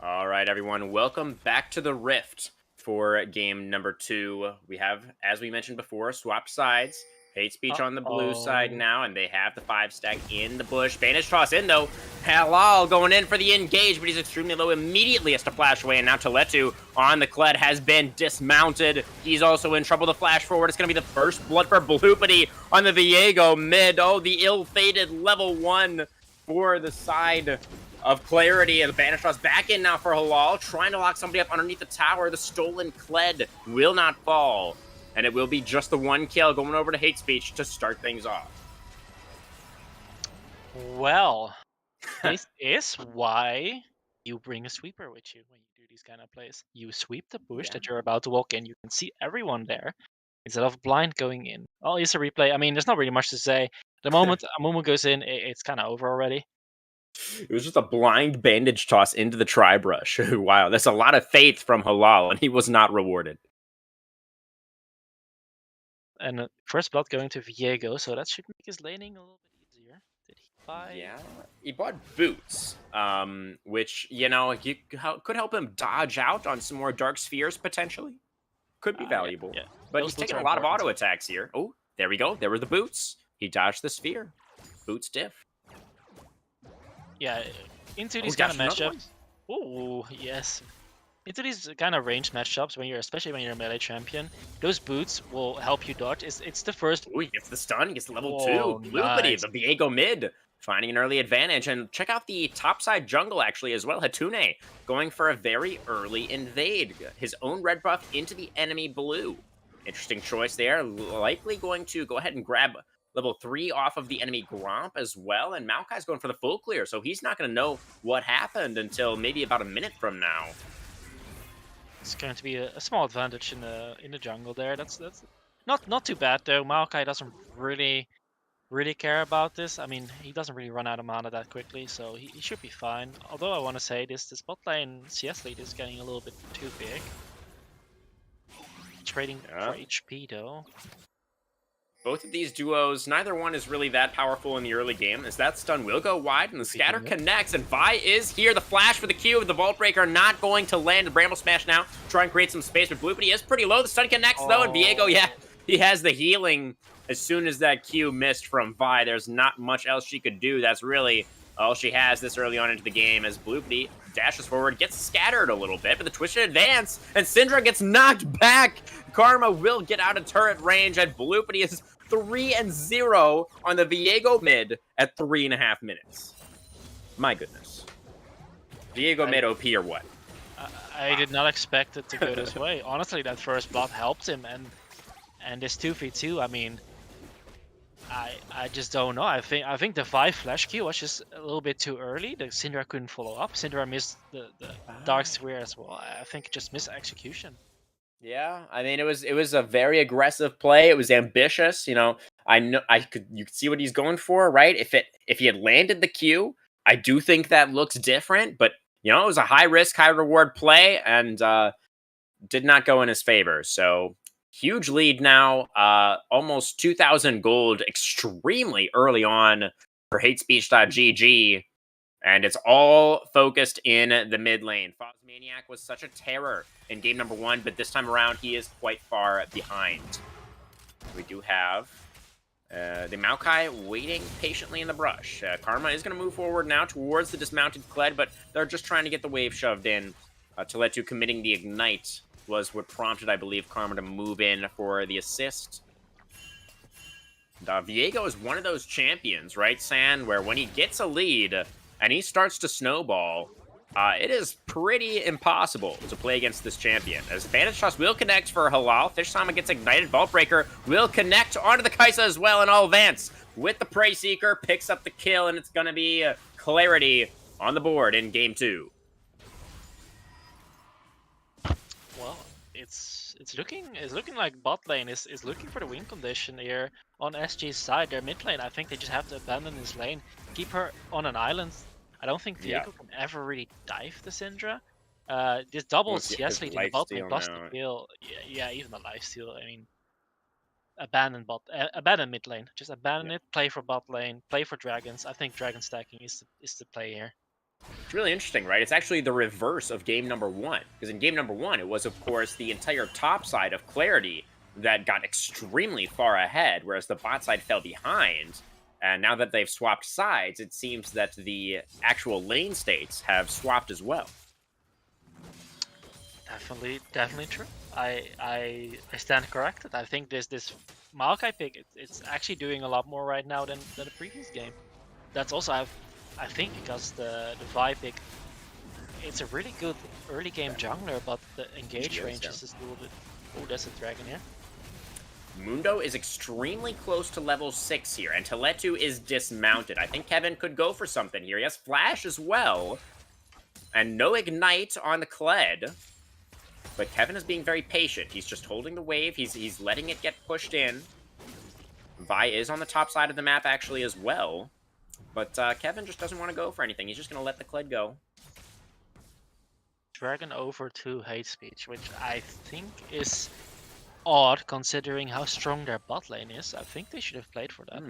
All right, everyone, welcome back to the Rift for game number 2. We have, as we mentioned before, swapped sides. Hate Speech on the blue side now, and they have the 5-stack in the bush. Bandage toss in, though. Halal going in for the engage, but he's extremely low immediately as to flash away, and now Teletu on the Kled has been dismounted. He's also in trouble to flash forward. It's going to be the first blood for Bloopity on the Viego mid. Oh, the ill-fated level 1 for the side of Clarity, and the Bandage toss back in now for Halal, trying to lock somebody up underneath the tower. The stolen Kled will not fall, and it will be just the 1 kill going over to Hate Speech to start things off. Well, this is why you bring a sweeper with you when you do these kind of plays. You sweep the bush that you're about to walk in. You can see everyone there instead of blind going in. Oh, it's a replay. I mean, there's not really much to say. The moment Amumu goes in, it's kind of over already. It was just a blind bandage toss into the tri-brush. Wow, that's a lot of faith from Halal, and he was not rewarded. And first blood going to Viego, so that should make his laning a little bit easier. Did he buy? Yeah, he bought boots, which, you know, could help him dodge out on some more dark spheres, potentially. Could be valuable. Yeah. But Those he's boots taking are a lot of important. auto attacks here. Oh, there we go. There were the boots. He dodged the sphere. Boots diff. Yeah, into Oh, these gosh, kind of another matchups. Oh, yes. Into these kind of ranged matchups, especially when you're a melee champion, those boots will help you dodge. It's the first. Oh, he gets the stun. He gets the level Whoa, 2. Bloopity, nice. the Viego mid, finding an early advantage. And check out the topside jungle, actually, as well. Hatune going for a very early invade. His own red buff into the enemy blue. Interesting choice there. Likely going to go ahead and grab level 3 off of the enemy Gromp as well. And Maokai's going for the full clear, so he's not going to know what happened until maybe about a minute from now. It's going to be a small advantage in the jungle there. That's not too bad though. Maokai doesn't really care about this. I mean, he doesn't really run out of mana that quickly, so he should be fine. Although I want to say this bot lane CS lead is getting a little bit too big. Trading for HP though. Both of these duos, neither one is really that powerful in the early game, as that stun will go wide, and the scatter connects, and Vi is here. The flash for the Q, the Vault Breaker not going to land. The Bramble Smash now, try and create some space, but Bloopity is pretty low. The stun connects, though, and Viego, yeah, he has the healing as soon as that Q missed from Vi. There's not much else she could do. That's really all she has this early on into the game, as Bloopity dashes forward, gets scattered a little bit, but the twisted advance, and Syndra gets knocked back. Karma will get out of turret range, and Bloopity is 3-0 on the Viego mid at 3.5 minutes. My goodness. Viego mid OP or what? I did not expect it to go this way. Honestly, that first blood helped him, and this 2v2, I mean, I just don't know. I think the 5 flash Q was just a little bit too early. The Syndra couldn't follow up. Syndra missed the Dark Sphere as well. I think just missed execution. Yeah, I mean, it was a very aggressive play. It was ambitious. You know, you could see what he's going for, right? If he had landed the Q, I do think that looks different. But you know, it was a high risk, high reward play, and did not go in his favor. So huge lead now, almost 2,000 gold, extremely early on for HateSpeech.gg. And it's all focused in the mid lane. Maniac was such a terror in game number 1, but this time around he is quite far behind. We do have the Maokai waiting patiently in the brush. Karma is going to move forward now towards the dismounted Kled, but they're just trying to get the wave shoved in. Teletu committing the ignite was what prompted, I believe, Karma to move in for the assist. Viego is one of those champions, right, San, where when he gets a lead and he starts to snowball, it is pretty impossible to play against this champion. As Bandage Toss will connect for Halal, Fish Sama gets ignited, Vault Breaker will connect onto the Kaisa as well, and all Vance with the Prey Seeker picks up the kill, and it's going to be Clarity on the board in game 2. Well, it's looking like bot lane is looking for the win condition here on SG's side. Their mid lane, I think they just have to abandon his lane, keep her on an island. I don't think Viego can ever really dive the Syndra. This doubles Yesley in the bot lane plus the kill. Yeah, even the lifesteal. I mean, abandon mid lane. Just abandon it. Play for bot lane. Play for dragons. I think dragon stacking is the play here. It's really interesting, right? It's actually the reverse of game number 1. Because in game number 1, it was, of course, the entire top side of Clarity that got extremely far ahead, whereas the bot side fell behind. And now that they've swapped sides, it seems that the actual lane states have swapped as well. Definitely true. I stand corrected. I think this Maokai pick, it's actually doing a lot more right now than the previous game. That's also I think because the Vi pick, it's a really good early game jungler, but the engage range is just a little bit. Oh, there's a dragon here. Mundo is extremely close to level 6 here, and Teletu is dismounted. I think Kevin could go for something here. He has Flash as well, and no Ignite on the Kled. But Kevin is being very patient. He's just holding the wave. He's letting it get pushed in. Vi is on the top side of the map, actually, as well. But Kevin just doesn't want to go for anything. He's just going to let the Kled go. Dragon over to Hate Speech, which I think is odd considering how strong their bot lane is. I think they should have played for that.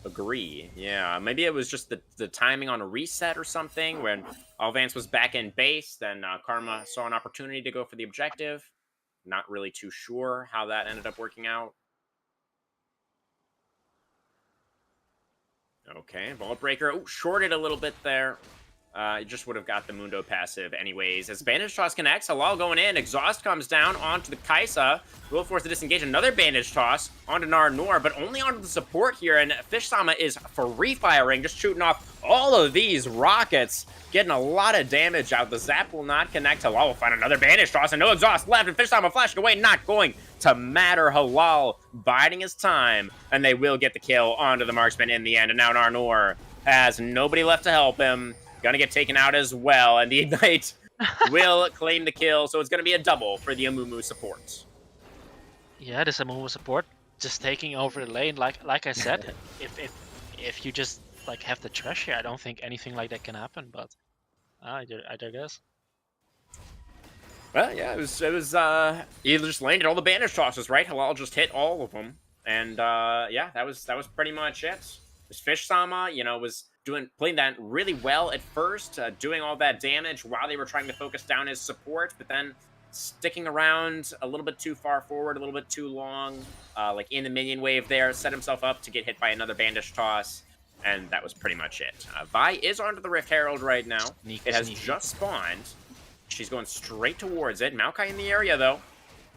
Agree. Yeah, maybe it was just the timing on a reset or something when Alvance was back in base, then Karma saw an opportunity to go for the objective. Not really too sure how that ended up working out. Okay, Vault Breaker. Oh, shorted a little bit there. Just would have got the Mundo passive anyways. As Bandage Toss connects, Halal going in. Exhaust comes down onto the Kaisa. Will force to disengage. Another Bandage Toss onto Nor, but only onto the support here. And Fish Sama is free firing, just shooting off all of these rockets. Getting a lot of damage out. The Zap will not connect. Halal will find another Bandage Toss and no exhaust left. And Fish Sama flashing away, not going to matter. Halal biding his time. And they will get the kill onto the marksman in the end. And now Nor has nobody left to help him. Gonna get taken out as well, and the Ignite will claim the kill, so it's gonna be a double for the Amumu support. Yeah, this Amumu support just taking over the lane. Like I said, if you just like have the trash here, I don't think anything like that can happen. But I guess. Well, yeah, it was he just landed all the bandage tosses, right? Halal just hit all of them, and yeah, that was pretty much it. This Fish Sama, you know, was playing that really well at first, doing all that damage while they were trying to focus down his support, but then sticking around a little bit too far forward, a little bit too long, like in the minion wave there, set himself up to get hit by another Bandage Toss, and that was pretty much it. Vi is onto the Rift Herald right now. It has just spawned. She's going straight towards it. Maokai in the area, though.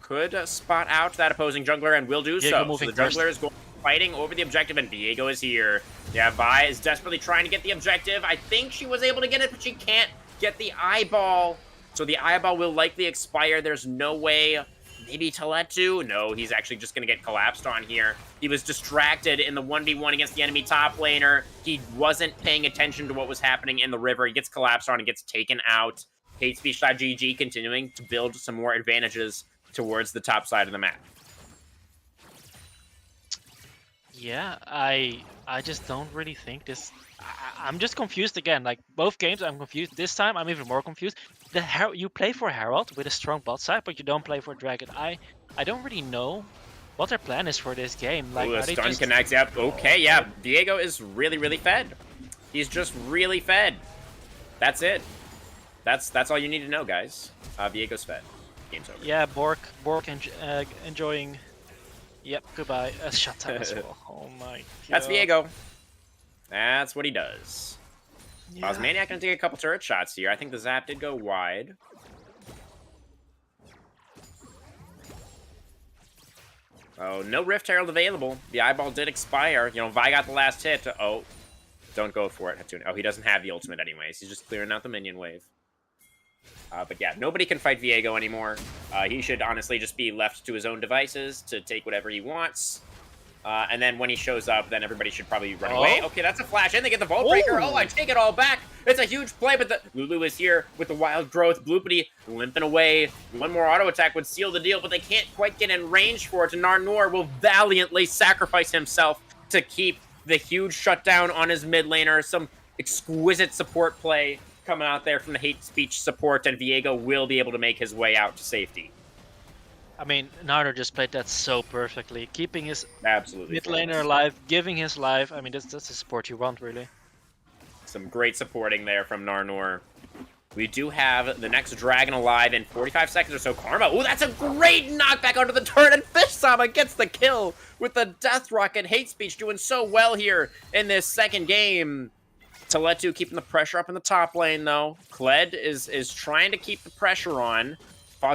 Could spot out that opposing jungler and will do so. So the jungler is going fighting over the objective, and Viego is here. Yeah, Vi is desperately trying to get the objective. I think she was able to get it, but she can't get the eyeball. So the eyeball will likely expire. There's no way. Maybe Teletu? No, he's actually just going to get collapsed on here. He was distracted in the 1v1 against the enemy top laner. He wasn't paying attention to what was happening in the river. He gets collapsed on and gets taken out. HateSpeech.gg continuing to build some more advantages towards the top side of the map. Yeah, I just don't really think this. I'm just confused again. Like both games, I'm confused. This time, I'm even more confused. You play for Herald with a strong bot side, but you don't play for Dragon. I don't really know what their plan is for this game. Like, Ooh, are a they stun just... connects. Yep. Okay. Yeah. Viego is really fed. He's just really fed. That's it. That's all you need to know, guys. Viego's fed. Game's over. Yeah, Bork enjoying. Yep. Goodbye. Shut time as well. Oh my god. That's Viego. That's what he does. Yeah. Maniac gonna take a couple turret shots here. I think the zap did go wide. Oh, no Rift Herald available. The eyeball did expire. You know, Vi got the last hit. Oh, don't go for it, Hatune. Oh, he doesn't have the ultimate anyways. He's just clearing out the minion wave. But yeah, nobody can fight Viego anymore. He should honestly just be left to his own devices to take whatever he wants. And then when he shows up, then everybody should probably run away. Okay, that's a flash in. They get the Vault Breaker. Oh, I take it all back. It's a huge play, but the Lulu is here with the Wild Growth. Bloopity limping away. One more auto attack would seal the deal, but they can't quite get in range for it. And Narnor will valiantly sacrifice himself to keep the huge shutdown on his mid laner. Some exquisite support play coming out there from the hate speech support, and Viego will be able to make his way out to safety. I mean, Nardo just played that so perfectly, keeping his Absolutely mid laner alive, giving his life. I mean, that's the support you want, really. Some great supporting there from Narnor. We do have the next dragon alive in 45 seconds or so. Karma. Oh, that's a great knockback onto the turret, and Fish Sama gets the kill with the Death Rocket. Hate Speech doing so well here in this second game. Teletu keeping the pressure up in the top lane, though. Kled is trying to keep the pressure on.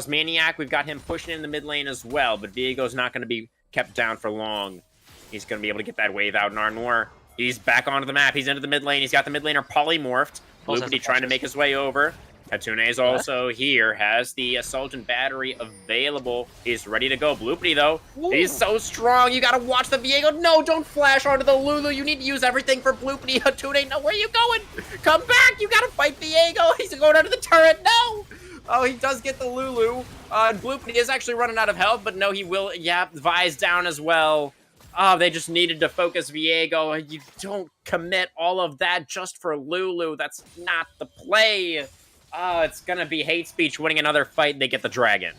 Maniac, we've got him pushing in the mid lane as well, but Viego's not going to be kept down for long. He's going to be able to get that wave out. Narnor, he's back onto the map. He's into the mid lane. He's got the mid laner polymorphed. Bloopity trying to make his way over. Hatune is also here, has the Assault and Battery available. He's ready to go. Bloopity, though, he's so strong. You got to watch the Viego. No, don't flash onto the Lulu. You need to use everything for Bloopity. Hatune, no, where are you going? Come back. You got to fight Viego. He's going under the turret. No. Oh, he does get the Lulu. And Bloopity is actually running out of health, but no, he will. Yeah, Vi's down as well. Oh, they just needed to focus Viego. You don't commit all of that just for Lulu. That's not the play. Oh, it's going to be Hate Speech winning another fight. They get the dragon.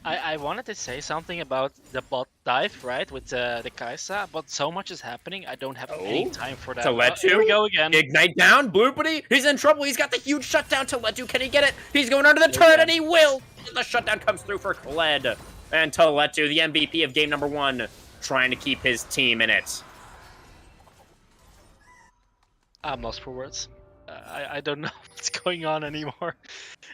I wanted to say something about the bot dive, right, with the Kaisa, but so much is happening, I don't have any time for that. Teletu, here we go again. Ignite down, Bloopity. He's in trouble. He's got the huge shutdown. Teletu, can he get it? He's going under the turret, and he will. The shutdown comes through for Kled. And Teletu, the MVP of game number 1, trying to keep his team in it. I'm lost for words. I don't know what's going on anymore.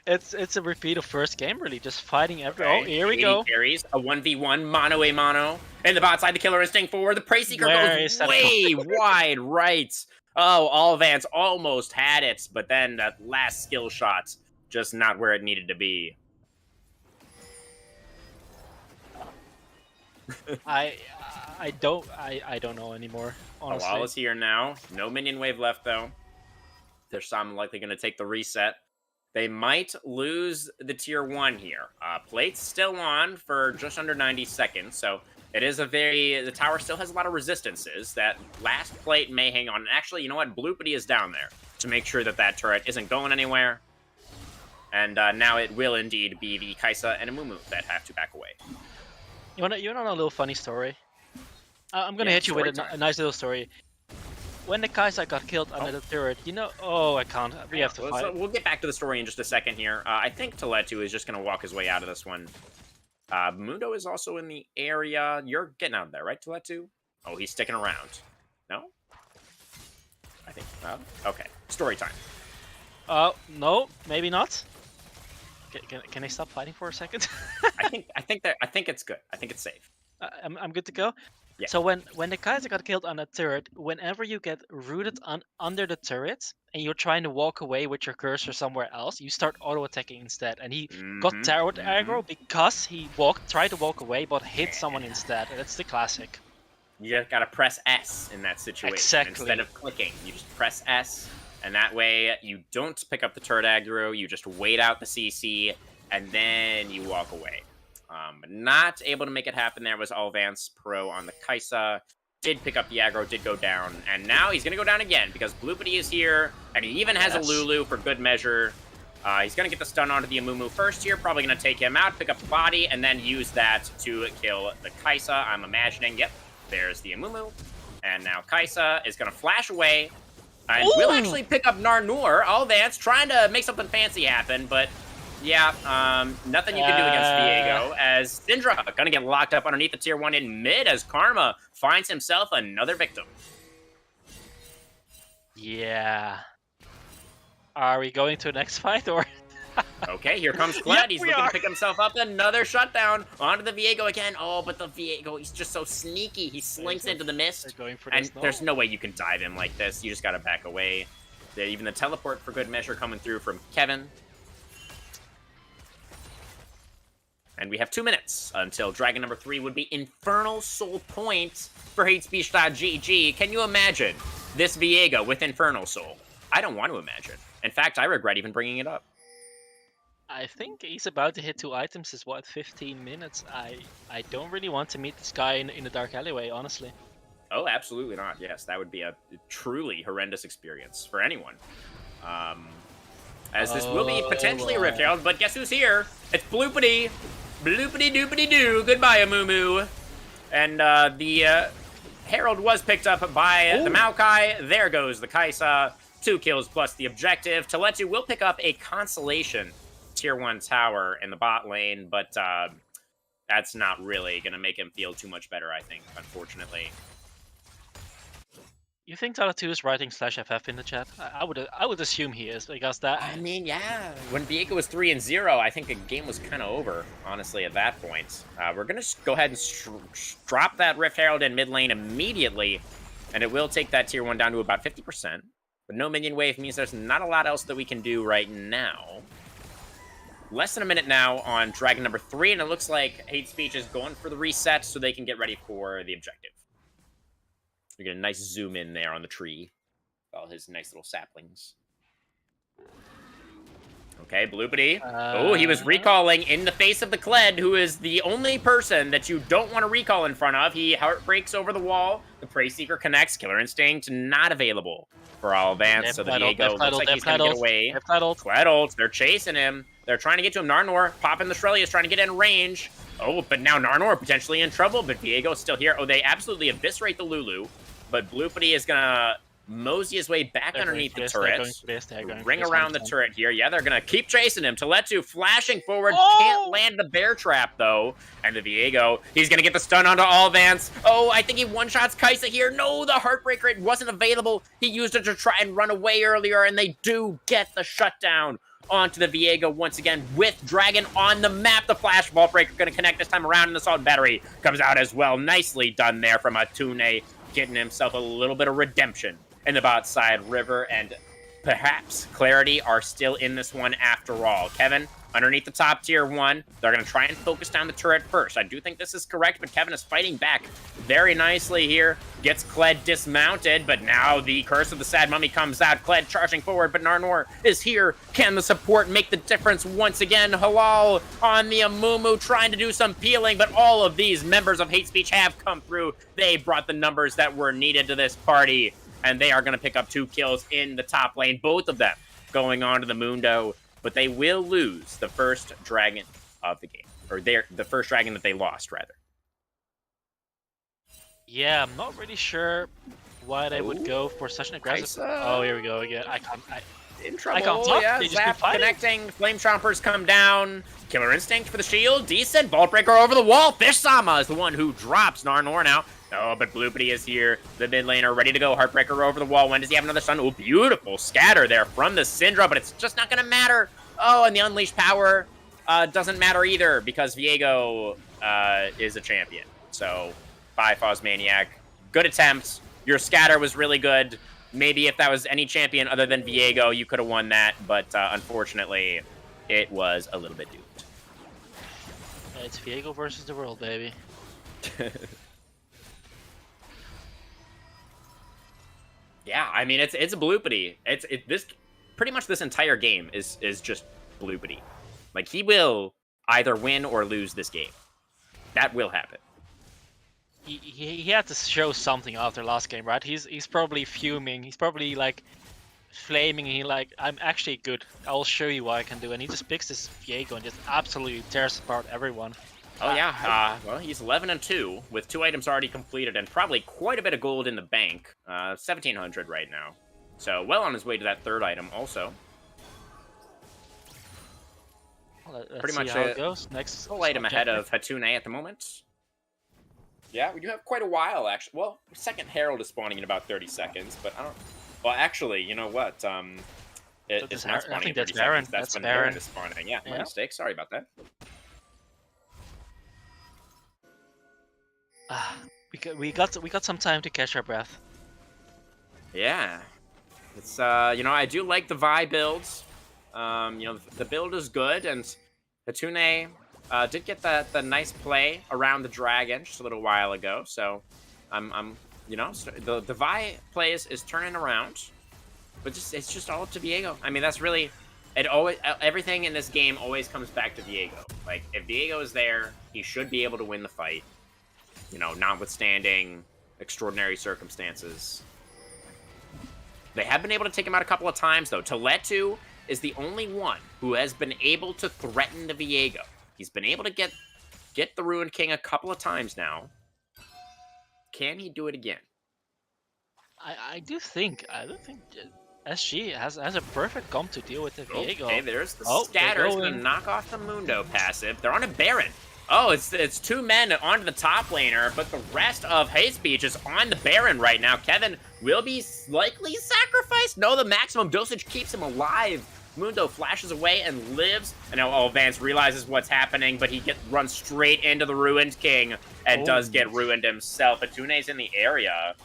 It's a repeat of first game, really, just fighting every. Okay. Oh, here we go. Carries a 1v1 mono a mono, and the bot side, the killer instinct forward. The Prey Seeker goes way wide right. Oh, Olivance almost had it, but then that last skill shot just not where it needed to be. I don't know anymore. Honestly. Halal is here now. No minion wave left though. They're some likely going to take the reset. They might lose the tier 1 here. Plate's still on for just under 90 seconds, so it is the tower still has a lot of resistances. That last plate may hang on. Actually, you know what? Bloopity is down there to make sure that that turret isn't going anywhere. And now it will indeed be the Kaisa and Amumu that have to back away. You want a little funny story? I'm going to hit you with a nice little story. When the Kaisa got killed under the turret, you know... Oh, I can't. We have to fight. We'll get back to the story in just a second here. I think Teletu is just going to walk his way out of this one. Mundo is also in the area. You're getting out of there, right, Teletu? Oh, he's sticking around. No? I think... okay. Story time. No, maybe not. Can I stop fighting for a second? I think it's good. I think it's safe. I'm good to go. Yeah. So when the Kaiser got killed on a turret, whenever you get rooted under the turret and you're trying to walk away with your cursor somewhere else, you start auto attacking instead. And he got tarot aggro because he tried to walk away but hit someone instead. That's the classic. You just gotta press S in that situation. Exactly. Instead of clicking. You just press S, and that way you don't pick up the turret aggro, you just wait out the CC, and then you walk away. But not able to make it happen there was Alvance Pro on the Kaisa. Did pick up the aggro, did go down, and now he's gonna go down again because Bloopity is here, and he even has a Lulu for good measure. He's gonna get the stun onto the Amumu first here, probably gonna take him out, pick up the body, and then use that to kill the Kaisa. I'm imagining, yep, there's the Amumu. And now Kaisa is gonna flash away, and will actually pick up Narnor. Alvance trying to make something fancy happen, but yeah, nothing you can do against Viego, as Syndra gonna get locked up underneath the tier 1 in mid as Karma finds himself another victim. Yeah. Are we going to the next fight, or? Okay, here comes Kled. Yep, He's we looking are. to pick himself up. Another shutdown onto the Viego again. Oh, but the Viego, he's just so sneaky. He slinks into the mist, They're going for and this, no. there's no way you can dive him like this. You just gotta back away. Even the teleport for good measure coming through from Kevin. And we have 2 minutes until Dragon number 3 would be Infernal Soul Point for HateSpeech.gg. Can you imagine this Viego with Infernal Soul? I don't want to imagine. In fact, I regret even bringing it up. I think he's about to hit 2 items is what, 15 minutes? I don't really want to meet this guy in the dark alleyway, honestly. Oh, absolutely not. Yes, that would be a truly horrendous experience for anyone. As this will be potentially a Rift Herald, but guess who's here? It's Bloopity. Bloopity doopity doo. Goodbye, Amumu. And the Herald was picked up by the Maokai. There goes the Kaisa. 2 kills plus the objective. Teletu will pick up a consolation tier 1 tower in the bot lane, but that's not really going to make him feel too much better, I think, unfortunately. You think Tala2 is writing /FF in the chat? I would assume he is, because that... I mean, yeah. When Viego was 3-0, I think the game was kind of over, honestly, at that point. We're going to go ahead and drop that Rift Herald in mid lane immediately, and it will take that tier 1 down to about 50%. But no minion wave means there's not a lot else that we can do right now. Less than a minute now on Dragon number 3, and it looks like Hate Speech is going for the reset so they can get ready for the objective. We get a nice zoom in there on the tree. All his nice little saplings. Okay, Bloopity. Oh, he was recalling in the face of the Kled, who is the only person that you don't want to recall in front of. He heartbreaks over the wall. The Prey Seeker connects. Killer Instinct not available for Alvance. So the Viego looks like he's going to get away. Kled ult. They're chasing him. They're trying to get to him. Narnor popping the Shrelia is trying to get in range. Oh, but now Narnor potentially in trouble, but Viego's still here. Oh, they absolutely eviscerate the Lulu. But Bloopity is going to mosey his way back underneath the turret. Ring around the turret here. Yeah, they're going to keep chasing him. Teletu flashing forward. Can't land the bear trap, though. And the Viego, he's going to get the stun onto Alvance. Oh, I think he one-shots Kaisa here. No, the Heartbreaker, it wasn't available. He used it to try and run away earlier, and they do get the shutdown onto the Viego once again with Dragon on the map. The Flash Vault Breaker going to connect this time around, and the Assault Battery comes out as well. Nicely done there from Atune, getting himself a little bit of redemption in the bot side. River and perhaps Clarity are still in this one after all. Kevin, underneath the top tier 1, they're going to try and focus down the turret first. I do think this is correct, but Kevin is fighting back very nicely here. Gets Kled dismounted, but now the Curse of the Sad Mummy comes out. Kled charging forward, but Narnor is here. Can the support make the difference once again? Halal on the Amumu trying to do some peeling, but all of these members of Hate Speech have come through. They brought the numbers that were needed to this party, and they are going to pick up 2 kills in the top lane, both of them going on to the Mundo. But they will lose the first dragon of the game. Or the first dragon that they lost, rather. Yeah, I'm not really sure why they would go for such an aggressive... Kaisa. Oh, here we go again. In trouble. I can't talk. Yeah, They just Zap keep fighting. connecting. Flame Chompers come down. Killer Instinct for the shield. Decent. Vault Breaker over the wall. Fish Sama is the one who drops Narnor now. Oh, but Bloopity is here. The mid laner ready to go. Heartbreaker over the wall. When does he have another stun? Oh, beautiful scatter there from the Syndra, but it's just not going to matter. Oh, and the Unleashed Power doesn't matter either because Viego is a champion. So by Fosmaniac. Good attempt. Your scatter was really good. Maybe if that was any champion other than Viego, you could have won that, but unfortunately, it was a little bit doomed. It's Viego versus the world, baby. Yeah, I mean it's a bloopity. This pretty much this entire game is just bloopity. Like he will either win or lose this game. That will happen. He had to show something after last game, right? He's probably fuming. He's probably like flaming. He like, I'm actually good. I'll show you what I can do. And he just picks this Viego and just absolutely tears apart everyone. Oh yeah. Well, he's 11-2 with 2 items already completed and probably quite a bit of gold in the bank. 1,700 right now. So well on his way to that 3rd item also. Well, let's pretty see much how it goes. Next full item ahead of Hatune at the moment. Yeah, we do have quite a while, actually. Well, 2nd Herald is spawning in about 30 seconds, but I don't... Well, actually, you know what? It's not spawning in 30 seconds. That's when Baron is spawning. Yeah, my mistake. Sorry about that. We got some time to catch our breath. Yeah. It's, you know, I do like the Vi builds. You know, the build is good, and Hatune... did get the nice play around the dragon just a little while ago, so you know, the Vi play is turning around, but it's just all up to Viego. I mean, that's really everything in this game always comes back to Viego. Like if Viego is there, he should be able to win the fight. You know, notwithstanding extraordinary circumstances. They have been able to take him out a couple of times though. Teletu is the only one who has been able to threaten the Viego. He's been able to get the Ruined King a couple of times now. Can he do it again? I do think SG has a perfect comp to deal with the Viego. Okay, there's the scatter. It's gonna knock off the Mundo passive. They're on a Baron. Oh, it's 2 men onto the top laner, but the rest of Hate Speech is on the Baron right now. Kevin will be likely sacrificed. No, the maximum dosage keeps him alive. Mundo flashes away and lives, and now Vance realizes what's happening, but he runs straight into the Ruined King and does get ruined himself. Atune's in the area.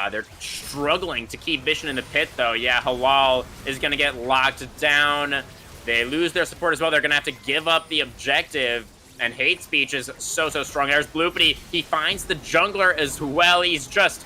They're struggling to keep Vision in the pit, though. Yeah, Halal is going to get locked down. They lose their support as well. They're going to have to give up the objective, and Hate Speech is so strong. There's Bloopity. He finds the jungler as well. He's just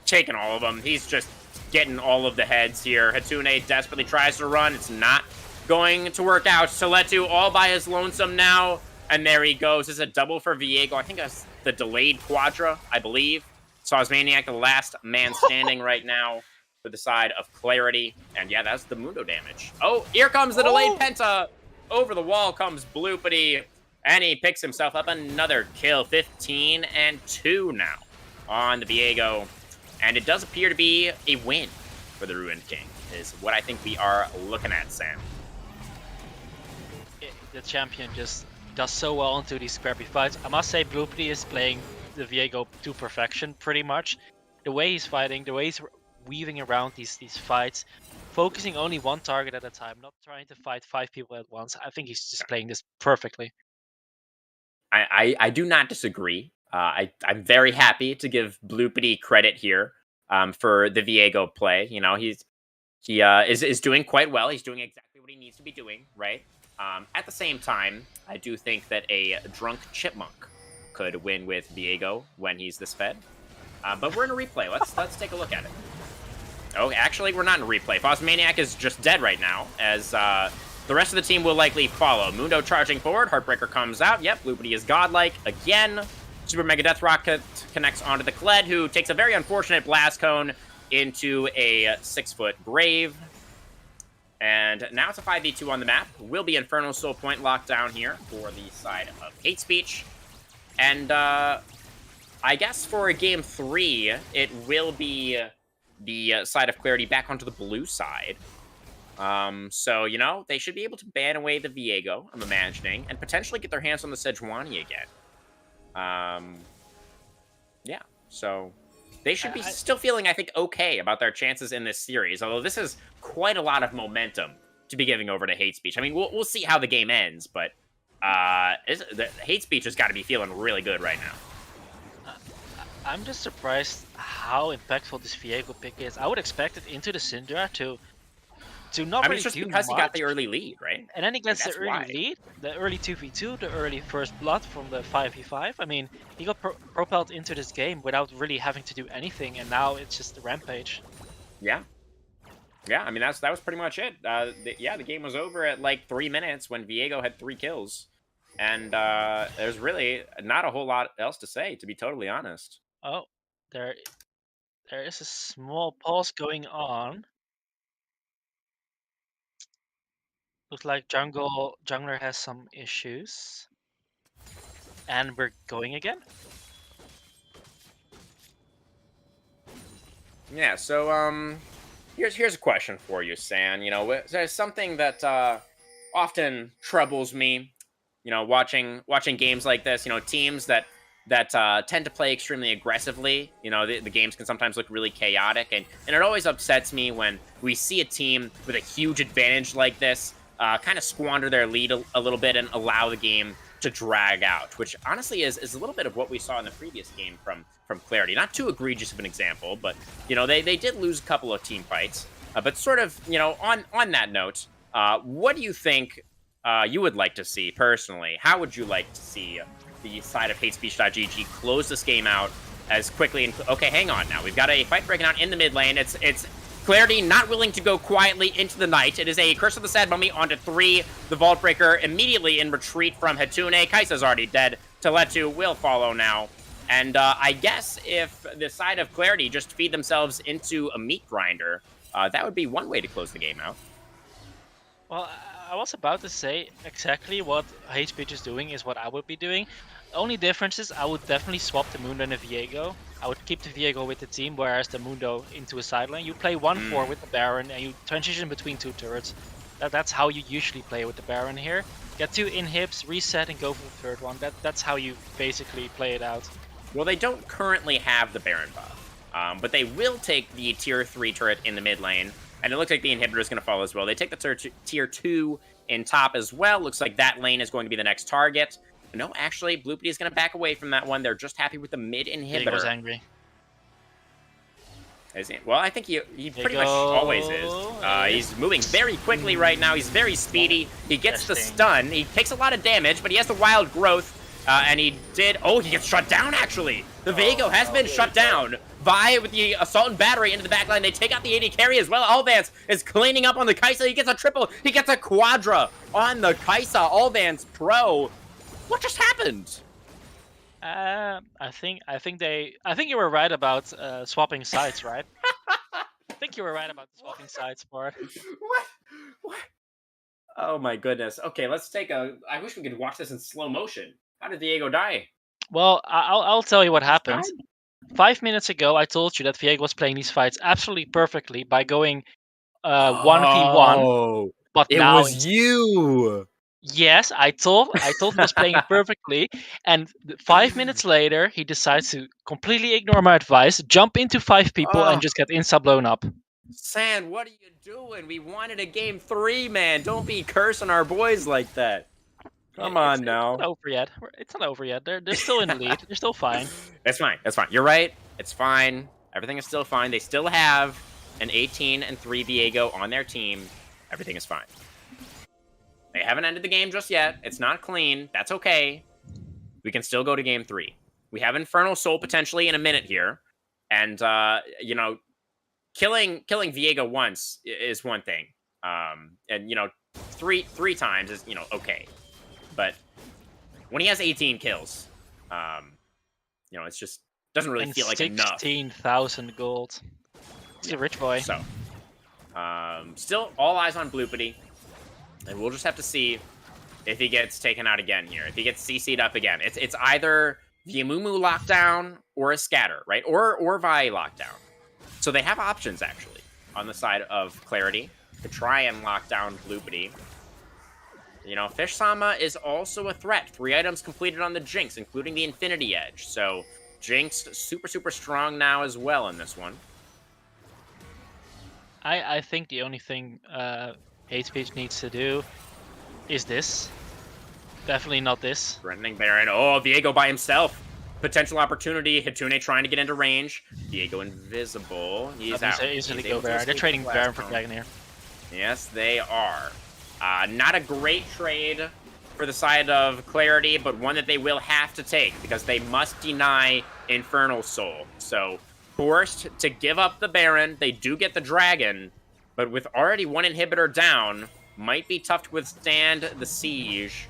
taking all of them. He's just getting all of the heads here. Hatune desperately tries to run. It's not going to work out. Teletu all by his lonesome now. And there he goes. It's a double for Viego. I think that's the delayed Quadra, I believe. Fosmaniac, the last man standing right now for the side of Clarity. And yeah, that's the Mundo damage. Oh, here comes the delayed Penta. Over the wall comes Bloopity. And he picks himself up another kill. 15-2 now on the Viego. And it does appear to be a win for the Ruined King, is what I think we are looking at, Sam. The champion just does so well into these scrappy fights. I must say, Bloopity is playing the Viego to perfection, pretty much. The way he's fighting, the way he's weaving around these fights, focusing only one target at a time, not trying to fight 5 people at once. I think he's just playing this perfectly. I do not disagree. I'm very happy to give Bloopity credit here for the Viego play. You know, he is doing quite well. He's doing exactly what he needs to be doing, right? At the same time, I do think that a drunk chipmunk could win with Viego when he's this fed. But we're in a replay. Let's take a look at it. Oh, actually, we're not in a replay. Fosmaniac is just dead right now, as the rest of the team will likely follow. Mundo charging forward. Heartbreaker comes out. Yep, Bloopity is godlike again. Super Mega Death Rocket connects onto the Kled, who takes a very unfortunate blast cone into a 6-foot grave. And now it's a 5v2 on the map. Will be Infernal Soul Point locked down here for the side of Hate Speech. And I guess for Game 3, it will be the side of Clarity back onto the blue side. So, you know, they should be able to ban away the Viego, I'm imagining, and potentially get their hands on the Sejuani again. Yeah, so they should be still feeling, I think, okay about their chances in this series, although this is quite a lot of momentum to be giving over to Hate Speech. I mean, we'll see how the game ends, but the Hate Speech has got to be feeling really good right now. I'm just surprised how impactful this Viego pick is. I would expect it into the Syndra to not I mean, really it's just do because he much. got the early lead, right? And then he gets the that's early why. lead, the early 2v2, the early first blood from the 5v5. I mean, he got propelled into this game without really having to do anything, and now it's just a rampage. Yeah. Yeah, I mean, that was pretty much it. The game was over at like 3 minutes when Viego had 3 kills. And there's really not a whole lot else to say, to be totally honest. Oh, there is a small pause going on. Looks like jungler has some issues. And we're going again? Yeah, so here's a question for you, San. You know, there's something that often troubles me. You know, watching games like this. You know, teams that tend to play extremely aggressively. You know, the games can sometimes look really chaotic, and it always upsets me when we see a team with a huge advantage like this kind of squander their lead a little bit and allow the game to drag out, which honestly is a little bit of what we saw in the previous game from Clarity. Not too egregious of an example, but you know, they did lose a couple of team fights. But sort of, you know, on that note, what do you think you would like to see personally? How would you like to see the side of HateSpeech.gg close this game out as quickly? And okay, hang on now. We've got a fight breaking out in the mid lane. It's Clarity not willing to go quietly into the night. It is a Curse of the Sad Mummy onto 3. The Vault Breaker immediately in retreat from Hatune. Kai'Sa's already dead. Teletu will follow now. And I guess if the side of Clarity just feed themselves into a meat grinder, that would be one way to close the game out. Well, I was about to say exactly what HateSpeech is doing is what I would be doing. The only difference is I would definitely swap the Mundo and the Viego. I would keep the Viego with the team, whereas the Mundo into a side lane. You play 1-4 with the Baron, and you transition between 2 turrets. That's how you usually play with the Baron here. Get 2 inhibs, reset, and go for the 3rd one. That's how you basically play it out. Well, they don't currently have the Baron buff, but they will take the tier 3 turret in the mid lane. And it looks like the inhibitor is going to follow as well. They take the tier 2 in top as well. Looks like that lane is going to be the next target. No, actually, Bloopity is going to back away from that one. They're just happy with the mid inhibitor. Viego was angry. Is he? Well, I think he pretty much always is. He's moving very quickly right now. He's very speedy. He gets the stun. He takes a lot of damage, but he has the wild growth. And he did... Oh, he gets shut down, actually. The Viego has been shut down. Vi with the assault and battery into the backline. They take out the AD carry as well. Alvance is cleaning up on the Kai'Sa. He gets a triple. He gets a quadra on the Kai'Sa. Alvance Pro. What just happened? I think you were right about swapping sides, right? I think you were right about the swapping sides part. What? Oh my goodness. Okay, let's take a... I wish we could watch this in slow motion. How did Viego die? Well, I'll tell you what happened. 5 minutes ago, I told you that Viego was playing these fights absolutely perfectly by going 1v1. But it now was you. Yes, I told he was playing it perfectly, and 5 minutes later, he decides to completely ignore my advice, jump into 5 people, and just get insta blown up. San, what are you doing? We wanted a game 3, man. Don't be cursing our boys like that. Come on now. It's not over yet. It's not over yet. They're still in the lead. They're still fine. It's fine. It's fine. You're right. It's fine. Everything is still fine. They still have an 18-3 Viego on their team. Everything is fine. They haven't ended the game just yet. It's not clean. That's okay. We can still go to game 3. We have Infernal Soul potentially in a minute here. And, you know, killing Viego once is one thing. And, you know, three times is, you know, okay. But when he has 18 kills, you know, it's just doesn't really feel like enough. 16,000 gold. He's a rich boy. So, still all eyes on Bloopity. And we'll just have to see if he gets taken out again here. If he gets CC'd up again. It's either the Amumu lockdown or a scatter, right? Or Vi lockdown. So they have options, actually, on the side of Clarity to try and lock down Bloopity. You know, Fish Sama is also a threat. 3 items completed on the Jinx, including the Infinity Edge. So Jinx super, super strong now as well in this one. I think the only thing HateSpeech needs to do is this. Definitely not this. Threatening Baron. Oh, Viego by himself. potential opportunity. Hitune trying to get into range. Viego invisible. He's out. Easily He's go able to Baron. They're escape trading the Baron blast for Dragon here. Yes, they are. Not a great trade for the side of Clarity, but one that they will have to take because they must deny Infernal Soul. So, forced to give up the Baron. They do get the Dragon, but with already one inhibitor down, might be tough to withstand the siege.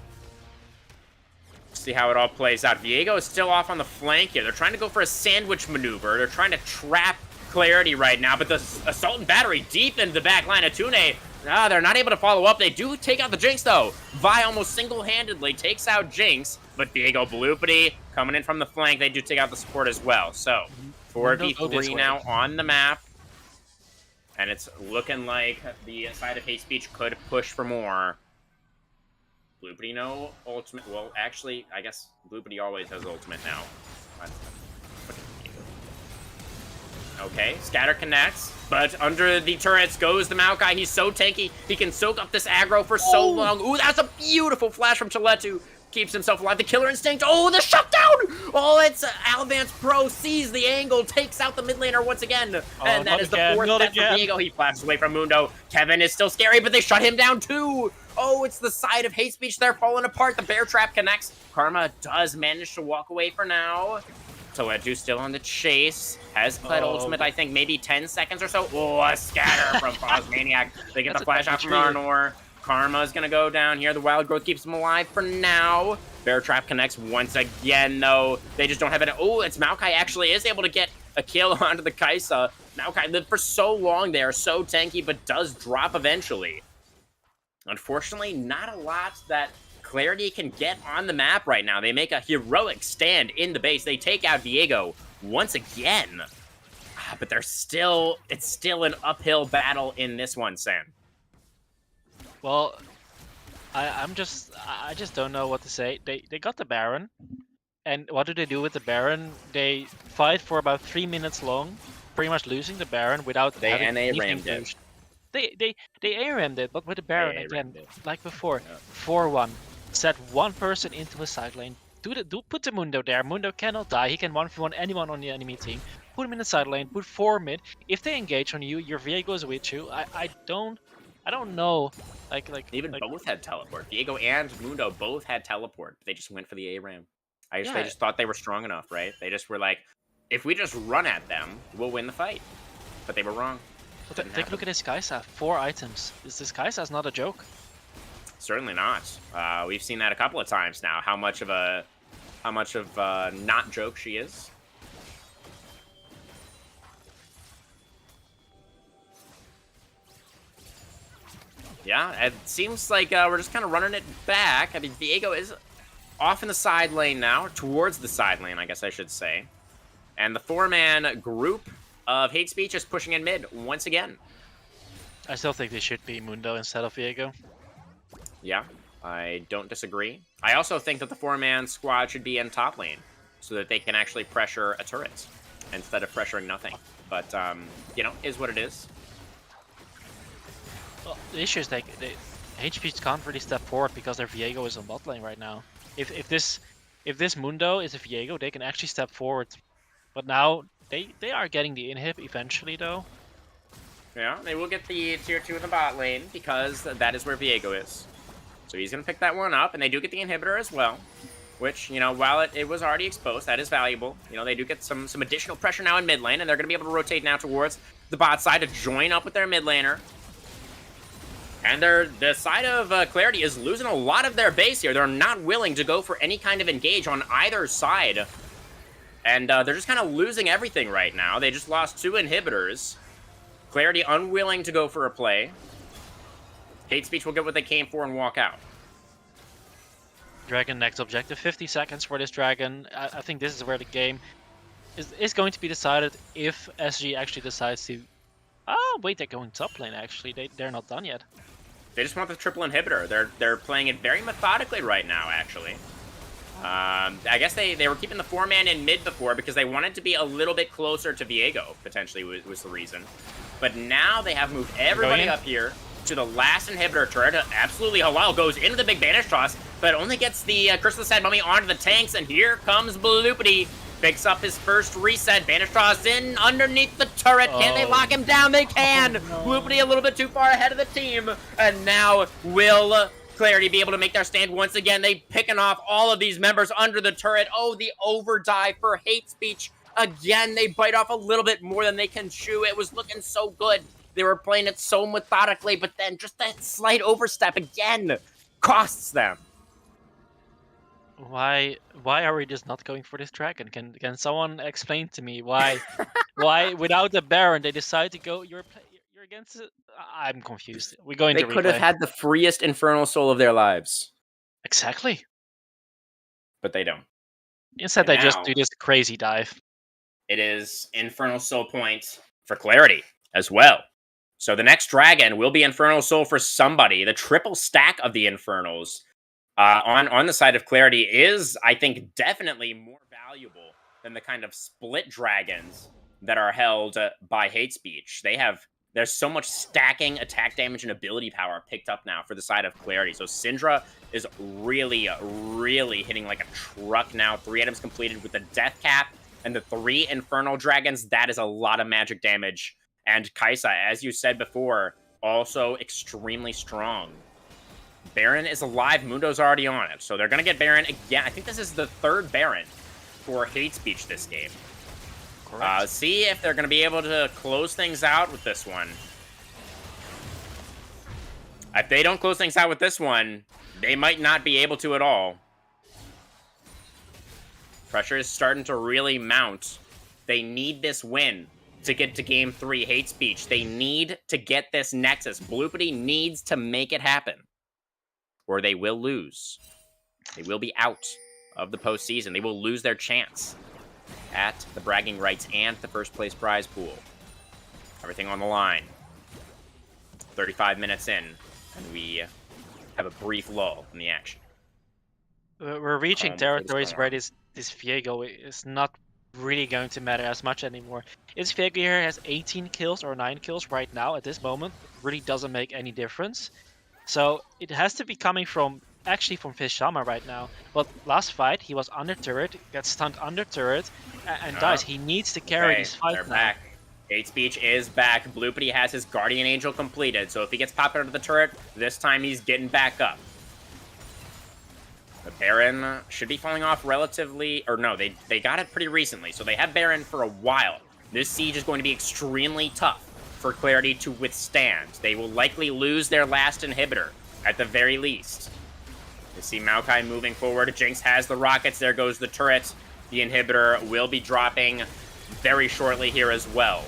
See how it all plays out. Viego is still off on the flank here. They're trying to go for a sandwich maneuver. They're trying to trap Clarity right now, but the Assault and Battery deep into the back line. Hitune, they're not able to follow up. They do take out the Jinx, though. Vi almost single-handedly takes out Jinx, but Viego Bloopity coming in from the flank. They do take out the support as well. So, 4v3 now on the map. And it's looking like the side of Hate Speech could push for more. Bloopity no ultimate. Well, actually, I guess Bloopity always has ultimate now. Okay, Scatter connects, but under the turrets goes the Maokai. He's so tanky, he can soak up this aggro for so long. Ooh, that's a beautiful flash from Chiletu. Keeps himself alive. The Killer Instinct. Oh, the shutdown! Oh, it's Alvance Pro sees the angle, takes out the mid laner once again. And that is the fourth death for Viego. He flashes away from Mundo. Kevin is still scary, but they shut him down too. Oh, it's the side of Hate Speech. They're falling apart. The Bear Trap connects. Karma does manage to walk away for now. Chiletu still on the chase. Has Kled ultimate, I think, maybe 10 seconds or so. Oh, a scatter from Phosmaniac. They get the flash out from Arnor. Karma's gonna go down here. The Wild Growth keeps him alive for now. Bear Trap connects once again, though. They just don't have it. Oh, it's Maokai actually is able to get a kill onto the Kaisa. Maokai lived for so long there, so tanky, but does drop eventually. Unfortunately, not a lot that Clarity can get on the map right now. They make a heroic stand in the base. They take out Viego once again. But they're still, it's still an uphill battle in this one, Sam. Well, I just don't know what to say. They got the Baron, and what do they do with the Baron? They fight for about 3 minutes long, pretty much losing the Baron without having anything pushed. They ARM'd it, but with the Baron again, like before, 4-1. Set one person into a side lane. Put the Mundo there. Mundo cannot die. He can 1v1 anyone on the enemy team. Put him in the side lane. Put 4 mid. If they engage on you, your Viego is with you. I don't know. Like both had teleport. Viego and Mundo both had teleport. They just went for the ARAM. They just thought they were strong enough, right? They just were like, if we just run at them, we'll win the fight. But they were wrong. Take a look at this Kaisa. 4 items. This Kaisa's not a joke. Certainly not. We've seen that a couple of times now. How much of a not joke she is. Yeah, it seems like we're just kind of running it back. I mean, Viego is off in the side lane now, towards the side lane, I guess I should say. And the 4-man group of Hate Speech is pushing in mid once again. I still think they should be Mundo instead of Viego. Yeah, I don't disagree. I also think that the 4-man squad should be in top lane so that they can actually pressure a turret instead of pressuring nothing. But, you know, is what it is. Well, the issue is they HPs can't really step forward because their Viego is on bot lane right now. If this Mundo is a Viego, they can actually step forward. But now they are getting the inhib eventually though. Yeah, they will get the tier 2 in the bot lane because that is where Viego is. So he's going to pick that one up, and they do get the inhibitor as well. Which, you know, while it was already exposed, that is valuable. You know, they do get some additional pressure now in mid lane, and they're going to be able to rotate now towards the bot side to join up with their mid laner. And the side of Clarity is losing a lot of their base here. They're not willing to go for any kind of engage on either side. And they're just kind of losing everything right now. They just lost 2 inhibitors. Clarity unwilling to go for a play. Hate Speech will get what they came for and walk out. Dragon next objective. 50 seconds for this Dragon. I think this is where the game is going to be decided if SG actually decides to... Oh, wait, they're going top lane, actually. They're not done yet. They just want the triple inhibitor. They're playing it very methodically right now, actually. I guess they were keeping the 4-man in mid before because they wanted to be a little bit closer to Viego, potentially, was the reason. But now they have moved everybody up here to the last inhibitor turret. Absolutely Halal goes into the big banish toss, but only gets the Curse of the Sad Mummy onto the tanks, and here comes Bloopity. picks up his first reset. Banistraw's in underneath the turret. Can they lock him down? They can. Bloopity a little bit too far ahead of the team. And now will Clarity be able to make their stand once again? They picking off all of these members under the turret. Oh, the overdive for Hate Speech. Again, they bite off a little bit more than they can chew. It was looking so good. They were playing it so methodically, but then just that slight overstep again costs them. Why are we just not going for this dragon? Can someone explain to me why without the Baron they decide to go? You're against it. I'm confused. We go into They could have had the freest Infernal Soul of their lives. Exactly. But they don't. Instead, they just do this crazy dive. It is Infernal Soul point for Clarity as well. So the next dragon will be Infernal Soul for somebody. The triple stack of the Infernals on the side of Clarity is, I think, definitely more valuable than the kind of split dragons that are held by Hate Speech. There's so much stacking, attack damage, and ability power picked up now for the side of Clarity. So Syndra is really, really hitting like a truck now. 3 items completed with the Death Cap and the 3 Infernal Dragons. That is a lot of magic damage. And Kaisa, as you said before, also extremely strong. Baron is alive. Mundo's already on it. So they're going to get Baron again. I think this is the 3rd Baron for Hate Speech this game. See if they're going to be able to close things out with this one. If they don't close things out with this one, they might not be able to at all. Pressure is starting to really mount. They need this win to get to Game 3. Hate Speech. They need to get this Nexus. Bloopity needs to make it happen, or they will lose. They will be out of the postseason. They will lose their chance at the bragging rights and the first place prize pool. Everything on the line. 35 minutes in, and we have a brief lull in the action. We're reaching territories where this Viego is not really going to matter as much anymore. This Viego here has 18 kills or 9 kills right now at this moment. It really doesn't make any difference. So it has to be coming from Fishama right now. But last fight, he was under turret, gets stunned under turret, and dies. He needs to carry this fight now. Back. Hate Speech is back. Bloopity has his Guardian Angel completed, so if he gets popped out of the turret, this time he's getting back up. The Baron should be falling off relatively... Or no, they got it pretty recently, so they have Baron for a while. This siege is going to be extremely tough for Clarity to withstand. They will likely lose their last inhibitor, at the very least. You see Maokai moving forward. Jinx has the rockets. There goes the turret. The inhibitor will be dropping very shortly here as well.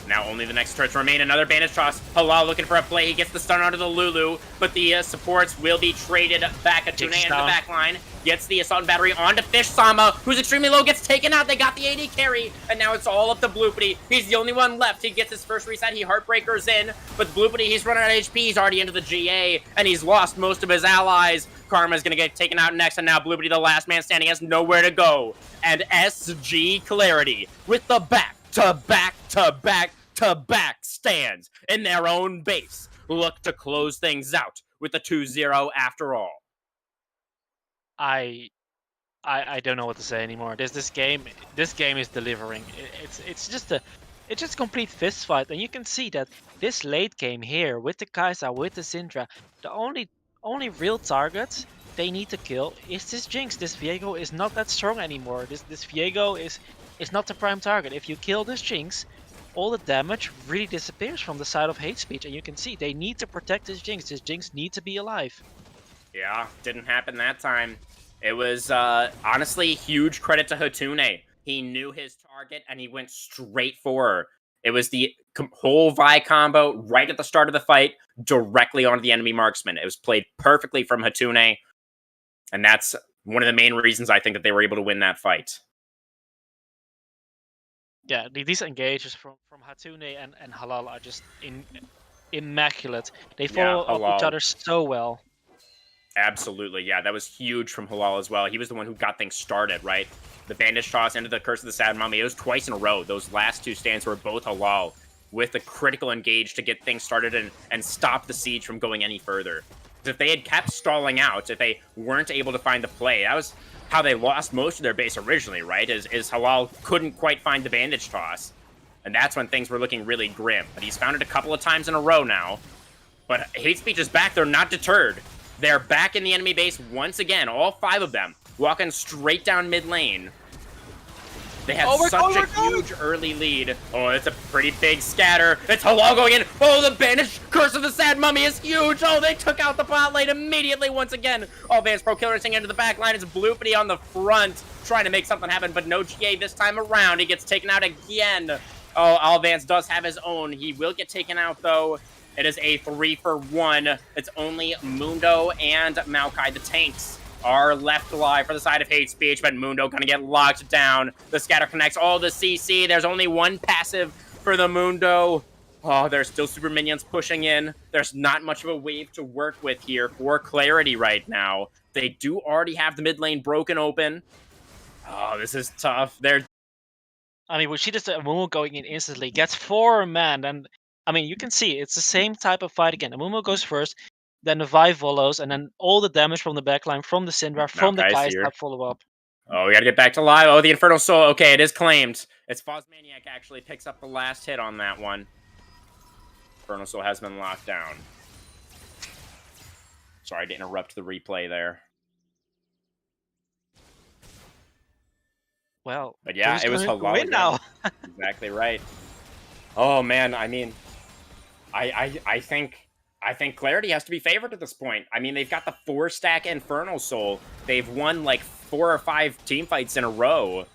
Now only the next turrets remain. Another Bandage Toss. Halal looking for a play. He gets the stun onto the Lulu, but the supports will be traded back. Atune in the back line. Gets the Assault and Battery onto Fish Sama, who's extremely low, gets taken out. They got the AD carry, and now it's all up to Bloopity. He's the only one left. He gets his first reset. He Heartbreakers in, but Bloopity, he's running out of HP. He's already into the GA, and he's lost most of his allies. Karma's going to get taken out next, and now Bloopity, the last man standing, has nowhere to go. And SG Clarity with the back-to-back-to-back-to-back stands in their own base look to close things out with the 2-0 after all. I don't know what to say anymore. This game is delivering. It's just complete fist fight, and you can see that this late game here with the Kaisa, with the Syndra, the only real target they need to kill is this Jinx. This Viego is not that strong anymore. This Viego is not the prime target. If you kill this Jinx, all the damage really disappears from the side of Hate Speech, and you can see they need to protect this Jinx. This Jinx needs to be alive. Yeah, didn't happen that time. It was, honestly, huge credit to Hatune. He knew his target, and he went straight for her. It was the whole Vi combo right at the start of the fight, directly onto the enemy marksman. It was played perfectly from Hatune, and that's one of the main reasons I think that they were able to win that fight. Yeah, these engages from Hatune and Halal are just immaculate. They follow up each other so well. Absolutely, yeah, that was huge from Halal as well. He was the one who got things started, right? The Bandage Toss into the Curse of the Sad Mummy. It was twice in a row. Those last 2 stands were both Halal with a critical engage to get things started and stop the siege from going any further. If they had kept stalling out, if they weren't able to find the play, that was how they lost most of their base originally, right? Is Halal couldn't quite find the bandage toss. And that's when things were looking really grim. But he's found it a couple of times in a row now. But Hate Speech is back. They're not deterred. They're back in the enemy base once again. All 5 of them walking straight down mid lane. They had such a huge early lead. Oh, it's a pretty big scatter. It's Halal going in. Oh, the Banished Curse of the Sad Mummy is huge. Oh, they took out the bot lane immediately once again. Oh, Vance Pro Killer singing into the back line. It's Bloopity on the front trying to make something happen, but no GA this time around. He gets taken out again. Oh, Alvance does have his own. He will get taken out, though. It is a 3-for-1. It's only Mundo and Maokai, the tanks, are left alive for the side of Hate Speech, but Mundo gonna get locked down. The scatter connects all the CC. There's only one passive for the Mundo. Oh, there's still super minions pushing in. There's not much of a wave to work with here for Clarity right now. They do already have the mid lane broken open. Oh, this is tough. I mean, when she does the Amumu going in instantly, gets 4 man, and I mean, you can see it's the same type of fight again. Amumu goes first, then the Vi follows, and then all the damage from the backline, from the Syndra, from the Kai'Sa follow up. Oh, we gotta get back to live. Oh, the Infernal Soul. Okay, it is claimed. It's Fozmaniac actually picks up the last hit on that one. Infernal Soul has been locked down. Sorry to interrupt the replay there. Well, but yeah, it was Halal now. Exactly right. Oh man, I mean, I think Clarity has to be favored at this point. I mean, they've got the 4-stack Infernal Soul. They've won like 4 or 5 team fights in a row.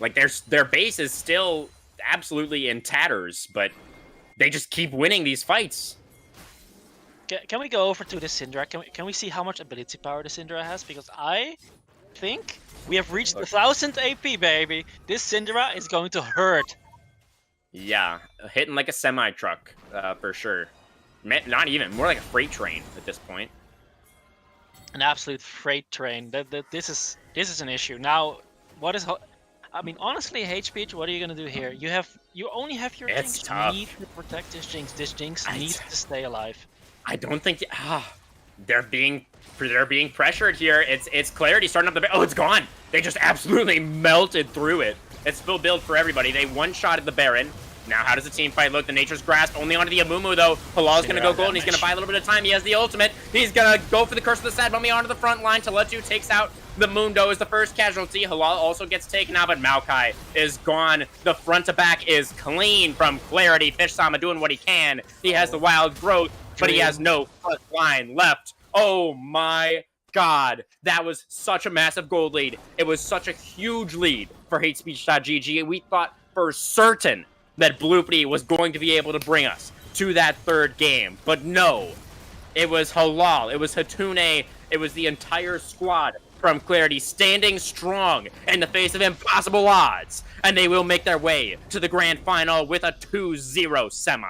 Like their base is still absolutely in tatters, but they just keep winning these fights. Can we go over to the Syndra? Can we see how much ability power the Syndra has? Because I think we have reached 1,000 AP, baby. This Syndra is going to hurt. Yeah, hitting like a semi-truck, for sure. Not even, more like a freight train at this point. An absolute freight train. This is an issue. Now, what is... I mean, honestly, Hate Speech, what are you gonna do here? You only have your Jinx. You need to protect this Jinx. This Jinx needs to stay alive. I don't think they're being pressured here. It's Clarity starting up the... Oh, it's gone. They just absolutely melted through it. It's full build for everybody. They one-shotted the Baron. Now, how does the team fight look? The Nature's Grasp only onto the Amumu, though. Halal's going to go gold, and he's going to buy a little bit of time. He has the ultimate. He's going to go for the Curse of the Sad Mummy onto the front line. Teletu takes out the Mundo as the first casualty. Halal also gets taken out, but Maokai is gone. The front to back is clean from Clarity. Fish Sama doing what he can. He has the wild growth, but he has no front line left. Oh my God. That was such a massive gold lead. It was such a huge lead for HateSpeech.gg. We thought for certain that Bloopity was going to be able to bring us to that 3rd game. But no, it was Halal, it was Hatune, it was the entire squad from Clarity standing strong in the face of impossible odds. And they will make their way to the grand final with a 2-0 semi.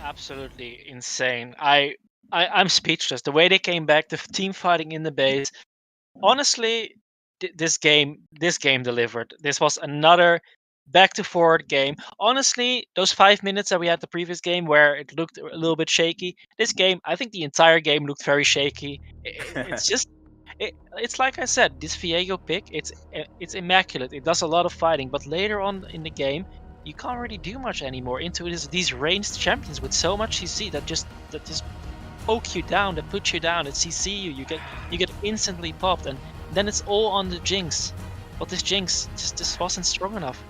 Absolutely insane. I'm speechless. The way they came back, the team fighting in the base. Honestly, this game delivered. This was another back-to-forward game. Honestly, those 5 minutes that we had the previous game where it looked a little bit shaky, this game, I think the entire game looked very shaky. It's just, it's like I said, this Viego pick, it's immaculate. It does a lot of fighting, but later on in the game, you can't really do much anymore into these ranged champions with so much CC that just poke you down, that put you down, that CC you get instantly popped, and then it's all on the Jinx. But this Jinx just wasn't strong enough.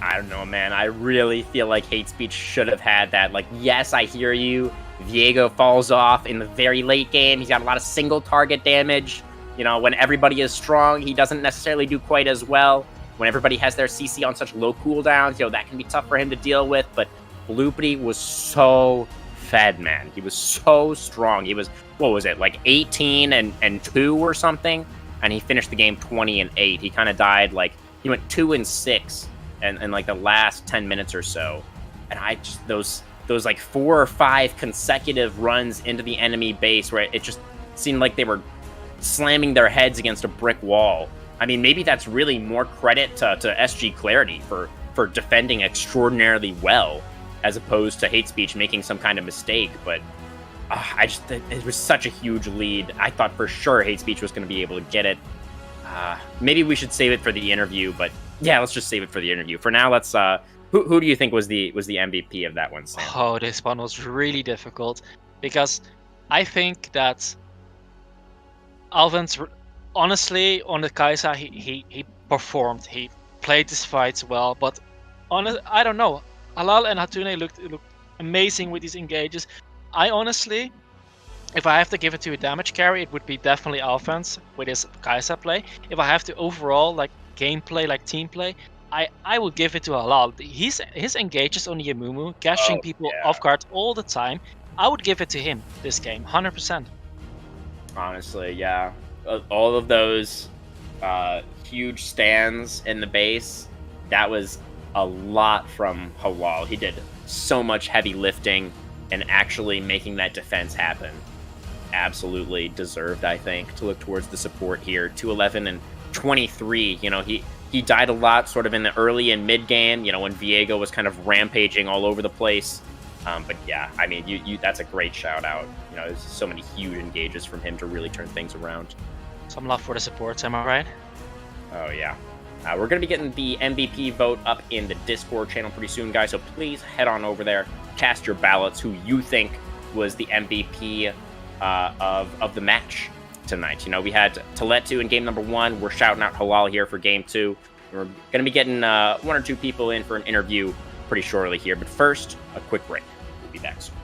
I don't know, man. I really feel like Hate Speech should have had that. Like, yes, I hear you. Viego falls off in the very late game. He's got a lot of single target damage. You know, when everybody is strong, he doesn't necessarily do quite as well. When everybody has their CC on such low cooldowns, you know, that can be tough for him to deal with. But Bloopity was so fed, man. He was so strong. He was, what was it, like 18 and 2 or something? And he finished the game 20 and 8. He kind of died, like, he went 2 and 6 in like the last 10 minutes or so. And I just, those like 4 or 5 consecutive runs into the enemy base where it just seemed like they were slamming their heads against a brick wall. I mean, maybe that's really more credit to SG Clarity for defending extraordinarily well, as opposed to Hate Speech making some kind of mistake. But it was such a huge lead. I thought for sure Hate Speech was going to be able to get it. Maybe we should save it for the interview, but yeah, let's just save it for the interview. For now, let's. Who do you think was the MVP of that one, Sam? Oh, this one was really difficult because I think that Alvin's honestly on the Kaisa he performed. He played his fights well, but I don't know. Halal and Hatune looked amazing with these engages. I honestly, if I have to give it to a damage carry, it would be definitely Alphonse with his Kaisa play. If I have to overall like gameplay, like team play, I would give it to Halal. His engages on Yamumu, catching people off guard all the time. I would give it to him this game, 100%. Honestly, yeah. All of those huge stands in the base, that was a lot from Halal. He did so much heavy lifting and actually making that defense happen. Absolutely deserved, I think, to look towards the support here. 211 and 23. You know, he died a lot sort of in the early and mid game, you know, when Viego was kind of rampaging all over the place. But yeah, I mean, you that's a great shout out. You know, there's so many huge engages from him to really turn things around. Some love for the support, am I right? Oh yeah. We're going to be getting the MVP vote up in the Discord channel pretty soon, guys. So please head on over there, cast your ballots. Who you think was the MVP of the match tonight? You know, we had Teletu in game number 1. We're shouting out Halal here for game 2. We're going to be getting 1 or 2 people in for an interview pretty shortly here. But first, a quick break. We'll be back soon.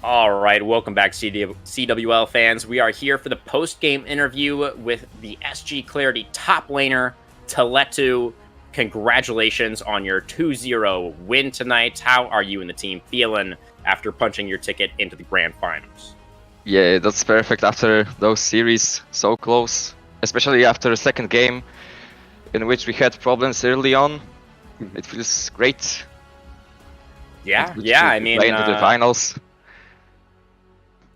All right, welcome back, CWL fans. We are here for the post-game interview with the SG Clarity top laner, Teletu. Congratulations on your 2-0 win tonight. How are you and the team feeling after punching your ticket into the grand finals? Yeah, that's perfect after those series so close, especially after the second game in which we had problems early on. It feels great. Yeah, I mean, play into the finals.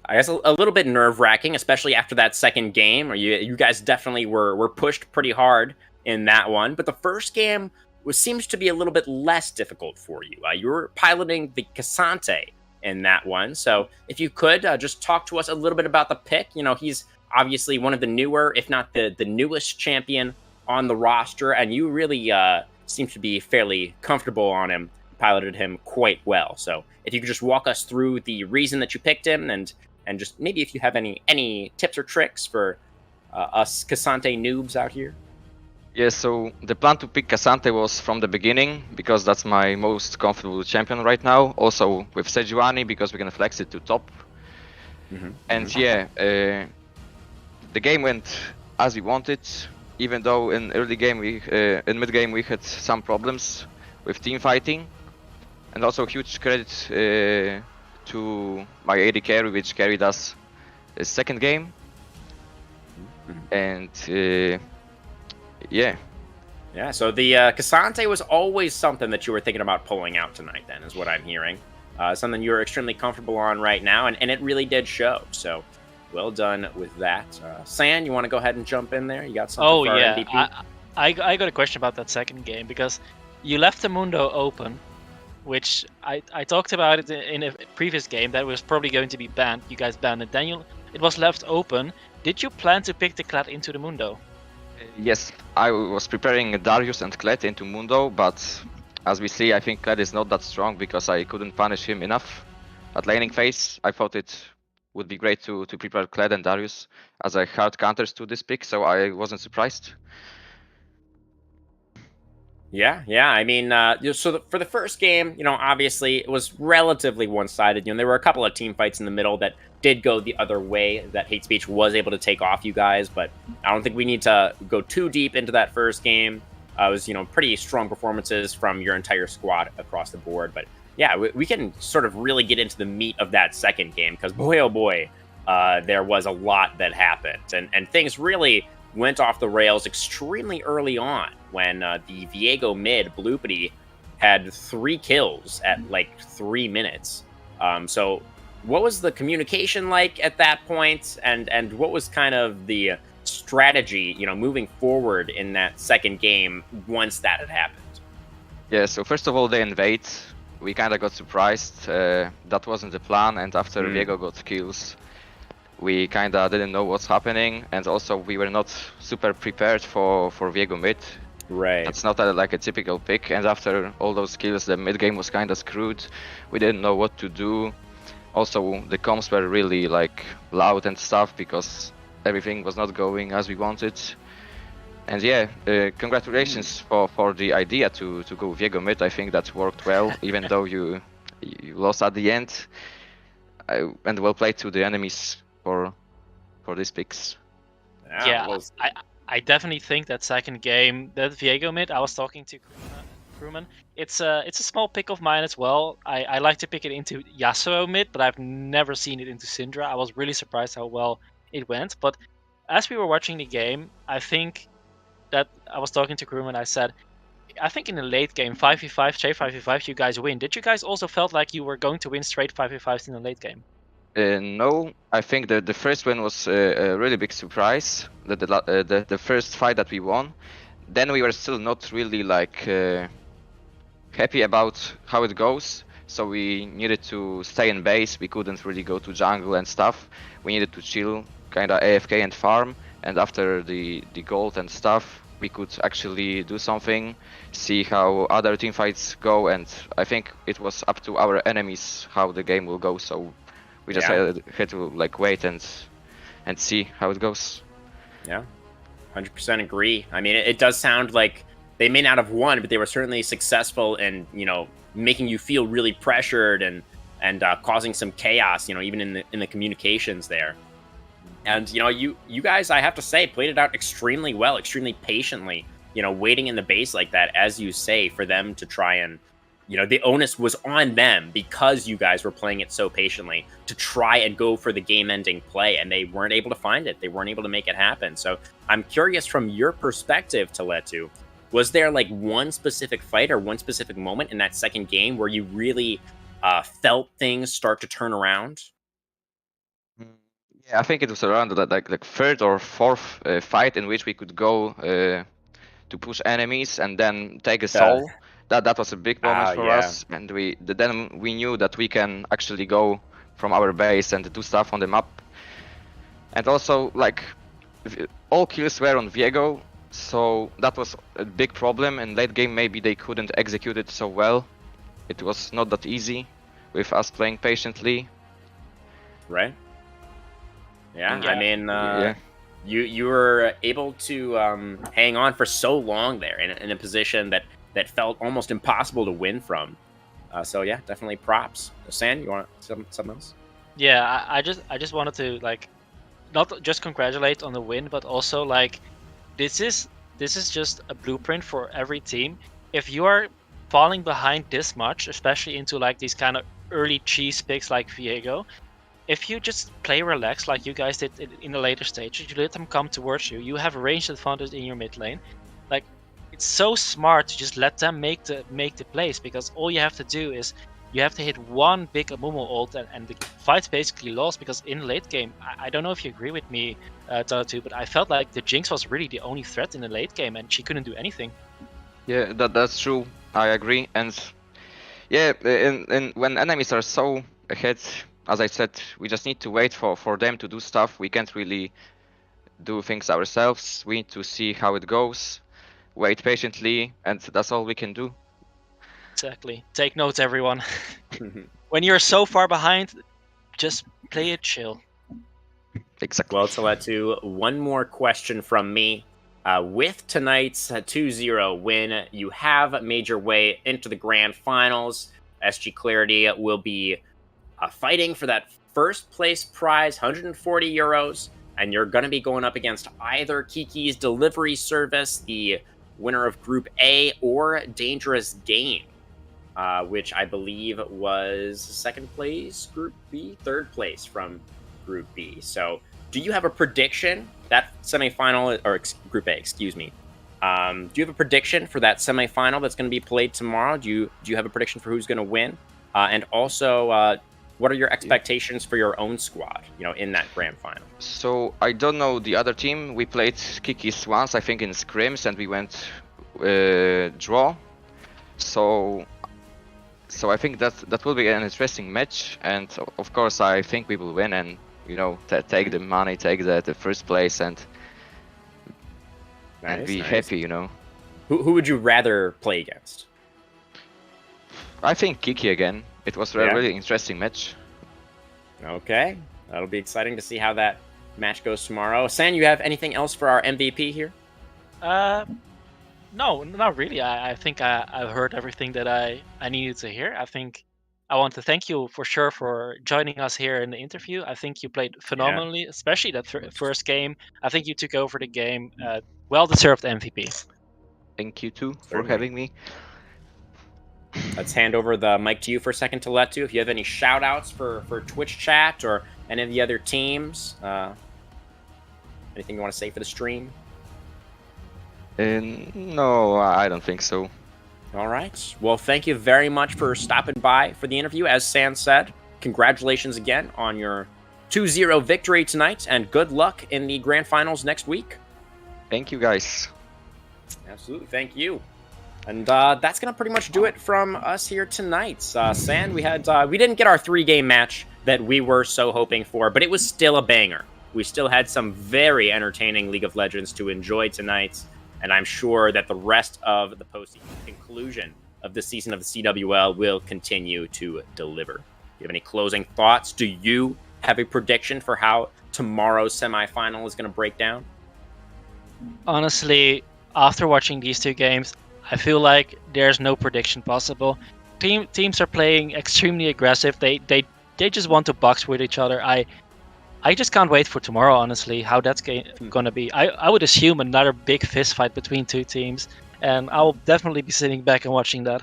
I guess a little bit nerve-wracking, especially after that second game. Or you guys definitely were pushed pretty hard in that one. But the first game seems to be a little bit less difficult for you. You were piloting the Cassante in that one. So if you could just talk to us a little bit about the pick. You know, he's obviously one of the newer, if not the newest champion on the roster. And you really seem to be fairly comfortable on him, piloted him quite well. So if you could just walk us through the reason that you picked him and just maybe if you have any tips or tricks for us Cassante noobs out here. Yeah, so the plan to pick Cassante was from the beginning because that's my most comfortable champion right now. Also with Sejuani because we can flex it to top. And yeah, the game went as we wanted. Even though in mid game we had some problems with team fighting, and also huge credit to my AD carry, which carried us the second game. And yeah. So the Cassante was always something that you were thinking about pulling out tonight. Then is what I'm hearing. Something you're extremely comfortable on right now, and it really did show. So. Well done with that. San, you want to go ahead and jump in there? You got something for our MVP? I got a question about that second game because you left the Mundo open, which I talked about it in a previous game that was probably going to be banned. You guys banned it. Then it was left open. Did you plan to pick the Kled into the Mundo? Yes, I was preparing Darius and Kled into Mundo, but as we see, I think Kled is not that strong because I couldn't punish him enough. At laning phase, I thought it would be great to prepare Kled and Darius as a hard counters to this pick, so I wasn't surprised. Yeah. I mean, so for the first game, obviously it was relatively one-sided. There were a couple of team fights in the middle that did go the other way. That Hate Speech was able to take off you guys, but I don't think we need to go too deep into that first game. It was, pretty strong performances from your entire squad across the board, but. Yeah, we can sort of really get into the meat of that second game because boy, oh boy, there was a lot that happened. And things really went off the rails extremely early on when the Viego mid, Bloopity, had 3 kills at like 3 minutes. So what was the communication like at that point? And what was kind of the strategy, moving forward in that second game once that had happened? Yeah, so first of all, they invade. We kind of got surprised. That wasn't the plan, and after Viego got kills, we kind of didn't know what's happening, and also we were not super prepared for Viego mid. Right. That's not like a typical pick, and after all those kills, the mid game was kind of screwed. We didn't know what to do. Also, the comms were really like loud and stuff because everything was not going as we wanted. And yeah, congratulations for the idea to go Viego mid. I think that worked well, even though you lost at the end. And well played to the enemies for these picks. Yeah, I definitely think that second game, that Viego mid, I was talking to Crewman. It's a small pick of mine as well. I like to pick it into Yasuo mid, but I've never seen it into Syndra. I was really surprised how well it went. But as we were watching the game, I think that I was talking to Crewman, I said, I think in the late game, 5v5, straight 5v5, you guys win. Did you guys also felt like you were going to win straight 5v5s in the late game? No, I think the first one was a really big surprise. The first fight that we won. Then we were still not really like happy about how it goes. So we needed to stay in base. We couldn't really go to jungle and stuff. We needed to chill, kinda AFK and farm. And after the gold and stuff, we could actually do something, see how other team fights go, and I think it was up to our enemies how the game will go. So we just had to like wait and see how it goes. Yeah, 100% agree. I mean, it does sound like they may not have won, but they were certainly successful in making you feel really pressured and and causing some chaos, even in the communications there. And you guys, I have to say, played it out extremely well, extremely patiently. Waiting in the base like that, as you say, for them to try and, the onus was on them because you guys were playing it so patiently to try and go for the game-ending play, and they weren't able to find it. They weren't able to make it happen. So I'm curious from your perspective, Teletu, was there like one specific fight or one specific moment in that second game where you really felt things start to turn around? Yeah, I think it was around like third or fourth fight in which we could go to push enemies and then take a soul. That was a big moment for us, and then we knew that we can actually go from our base and do stuff on the map. And also, like, all kills were on Viego, so that was a big problem. In late game, maybe they couldn't execute it so well. It was not that easy with us playing patiently. Right. Yeah. I mean, you were able to hang on for so long there in a position that felt almost impossible to win from. So yeah, definitely props. San, you want something else? Yeah, I just wanted to like not just congratulate on the win, but also like this is just a blueprint for every team. If you are falling behind this much, especially into like these kind of early cheese picks like Viego, if you just play relaxed like you guys did in the later stages, you let them come towards you, you have a range advantage in your mid lane. Like, it's so smart to just let them make the plays, because all you have to do is you have to hit one big Amumu ult and the fight's basically lost, because in late game, I don't know if you agree with me, Tatu, but I felt like the Jinx was really the only threat in the late game and she couldn't do anything. Yeah, that's true. I agree. And yeah, when enemies are so ahead, as I said, we just need to wait for them to do stuff. We can't really do things ourselves. We need to see how it goes, wait patiently, and that's all we can do. Exactly. Take notes, everyone. When you're so far behind, just play it chill. Exactly. Well, Teletu, one more question from me. With tonight's 2-0 win, you have made your way into the grand finals. SG Clarity will be fighting for that first place prize, 140 euros, and you're going to be going up against either Kiki's Delivery Service, the winner of Group A, or Dangerous Game, which I believe was second place, Group B, third place from Group B. So do you have a prediction, that semifinal, or Group A, excuse me, do you have a prediction for that semifinal that's going to be played tomorrow? Do you have a prediction for who's going to win? And also, what are your expectations for your own squad, in that grand final? So I don't know the other team. We played Kiki's once, I think, in scrims, and we went draw. So I think that will be an interesting match, and of course I think we will win and take the money, take the first place, and be happy. Who would you rather play against? I think Kiki again. It was a really interesting match. Okay, that'll be exciting to see how that match goes tomorrow. San, you have anything else for our MVP here? No, not really. I think I've heard everything that I needed to hear. I think I want to thank you for sure for joining us here in the interview. I think you played phenomenally, especially that first game. I think you took over the game. Well-deserved MVP. Thank you too for having me. Let's hand over the mic to you for a second, Teletu. If you have any shout-outs for Twitch chat or any of the other teams, anything you want to say for the stream? No, I don't think so. All right. Well, thank you very much for stopping by for the interview. As San said, congratulations again on your 2-0 victory tonight, and good luck in the grand finals next week. Thank you, guys. Absolutely. Thank you. And that's going to pretty much do it from us here tonight. San, we didn't get our 3-game match that we were so hoping for, but it was still a banger. We still had some very entertaining League of Legends to enjoy tonight, and I'm sure that the rest of the post-season conclusion of the season of the CWL will continue to deliver. Do you have any closing thoughts? Do you have a prediction for how tomorrow's semifinal is going to break down? Honestly, after watching these two games, I feel like there's no prediction possible. teams are playing extremely aggressive. They just want to box with each other. I just can't wait for tomorrow, honestly, how that's gonna be. I would assume another big fist fight between two teams, and I'll definitely be sitting back and watching that.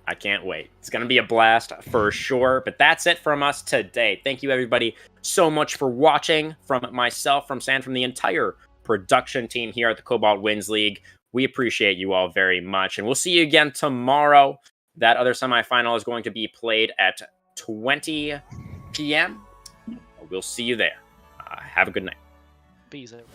I can't wait. It's going to be a blast for sure. But that's it from us today. Thank you, everybody, so much for watching. From myself, from Sam, from the entire production team here at the Cobalt Wins League. We appreciate you all very much. And we'll see you again tomorrow. That other semifinal is going to be played at 20 p.m. We'll see you there. Have a good night. Peace out.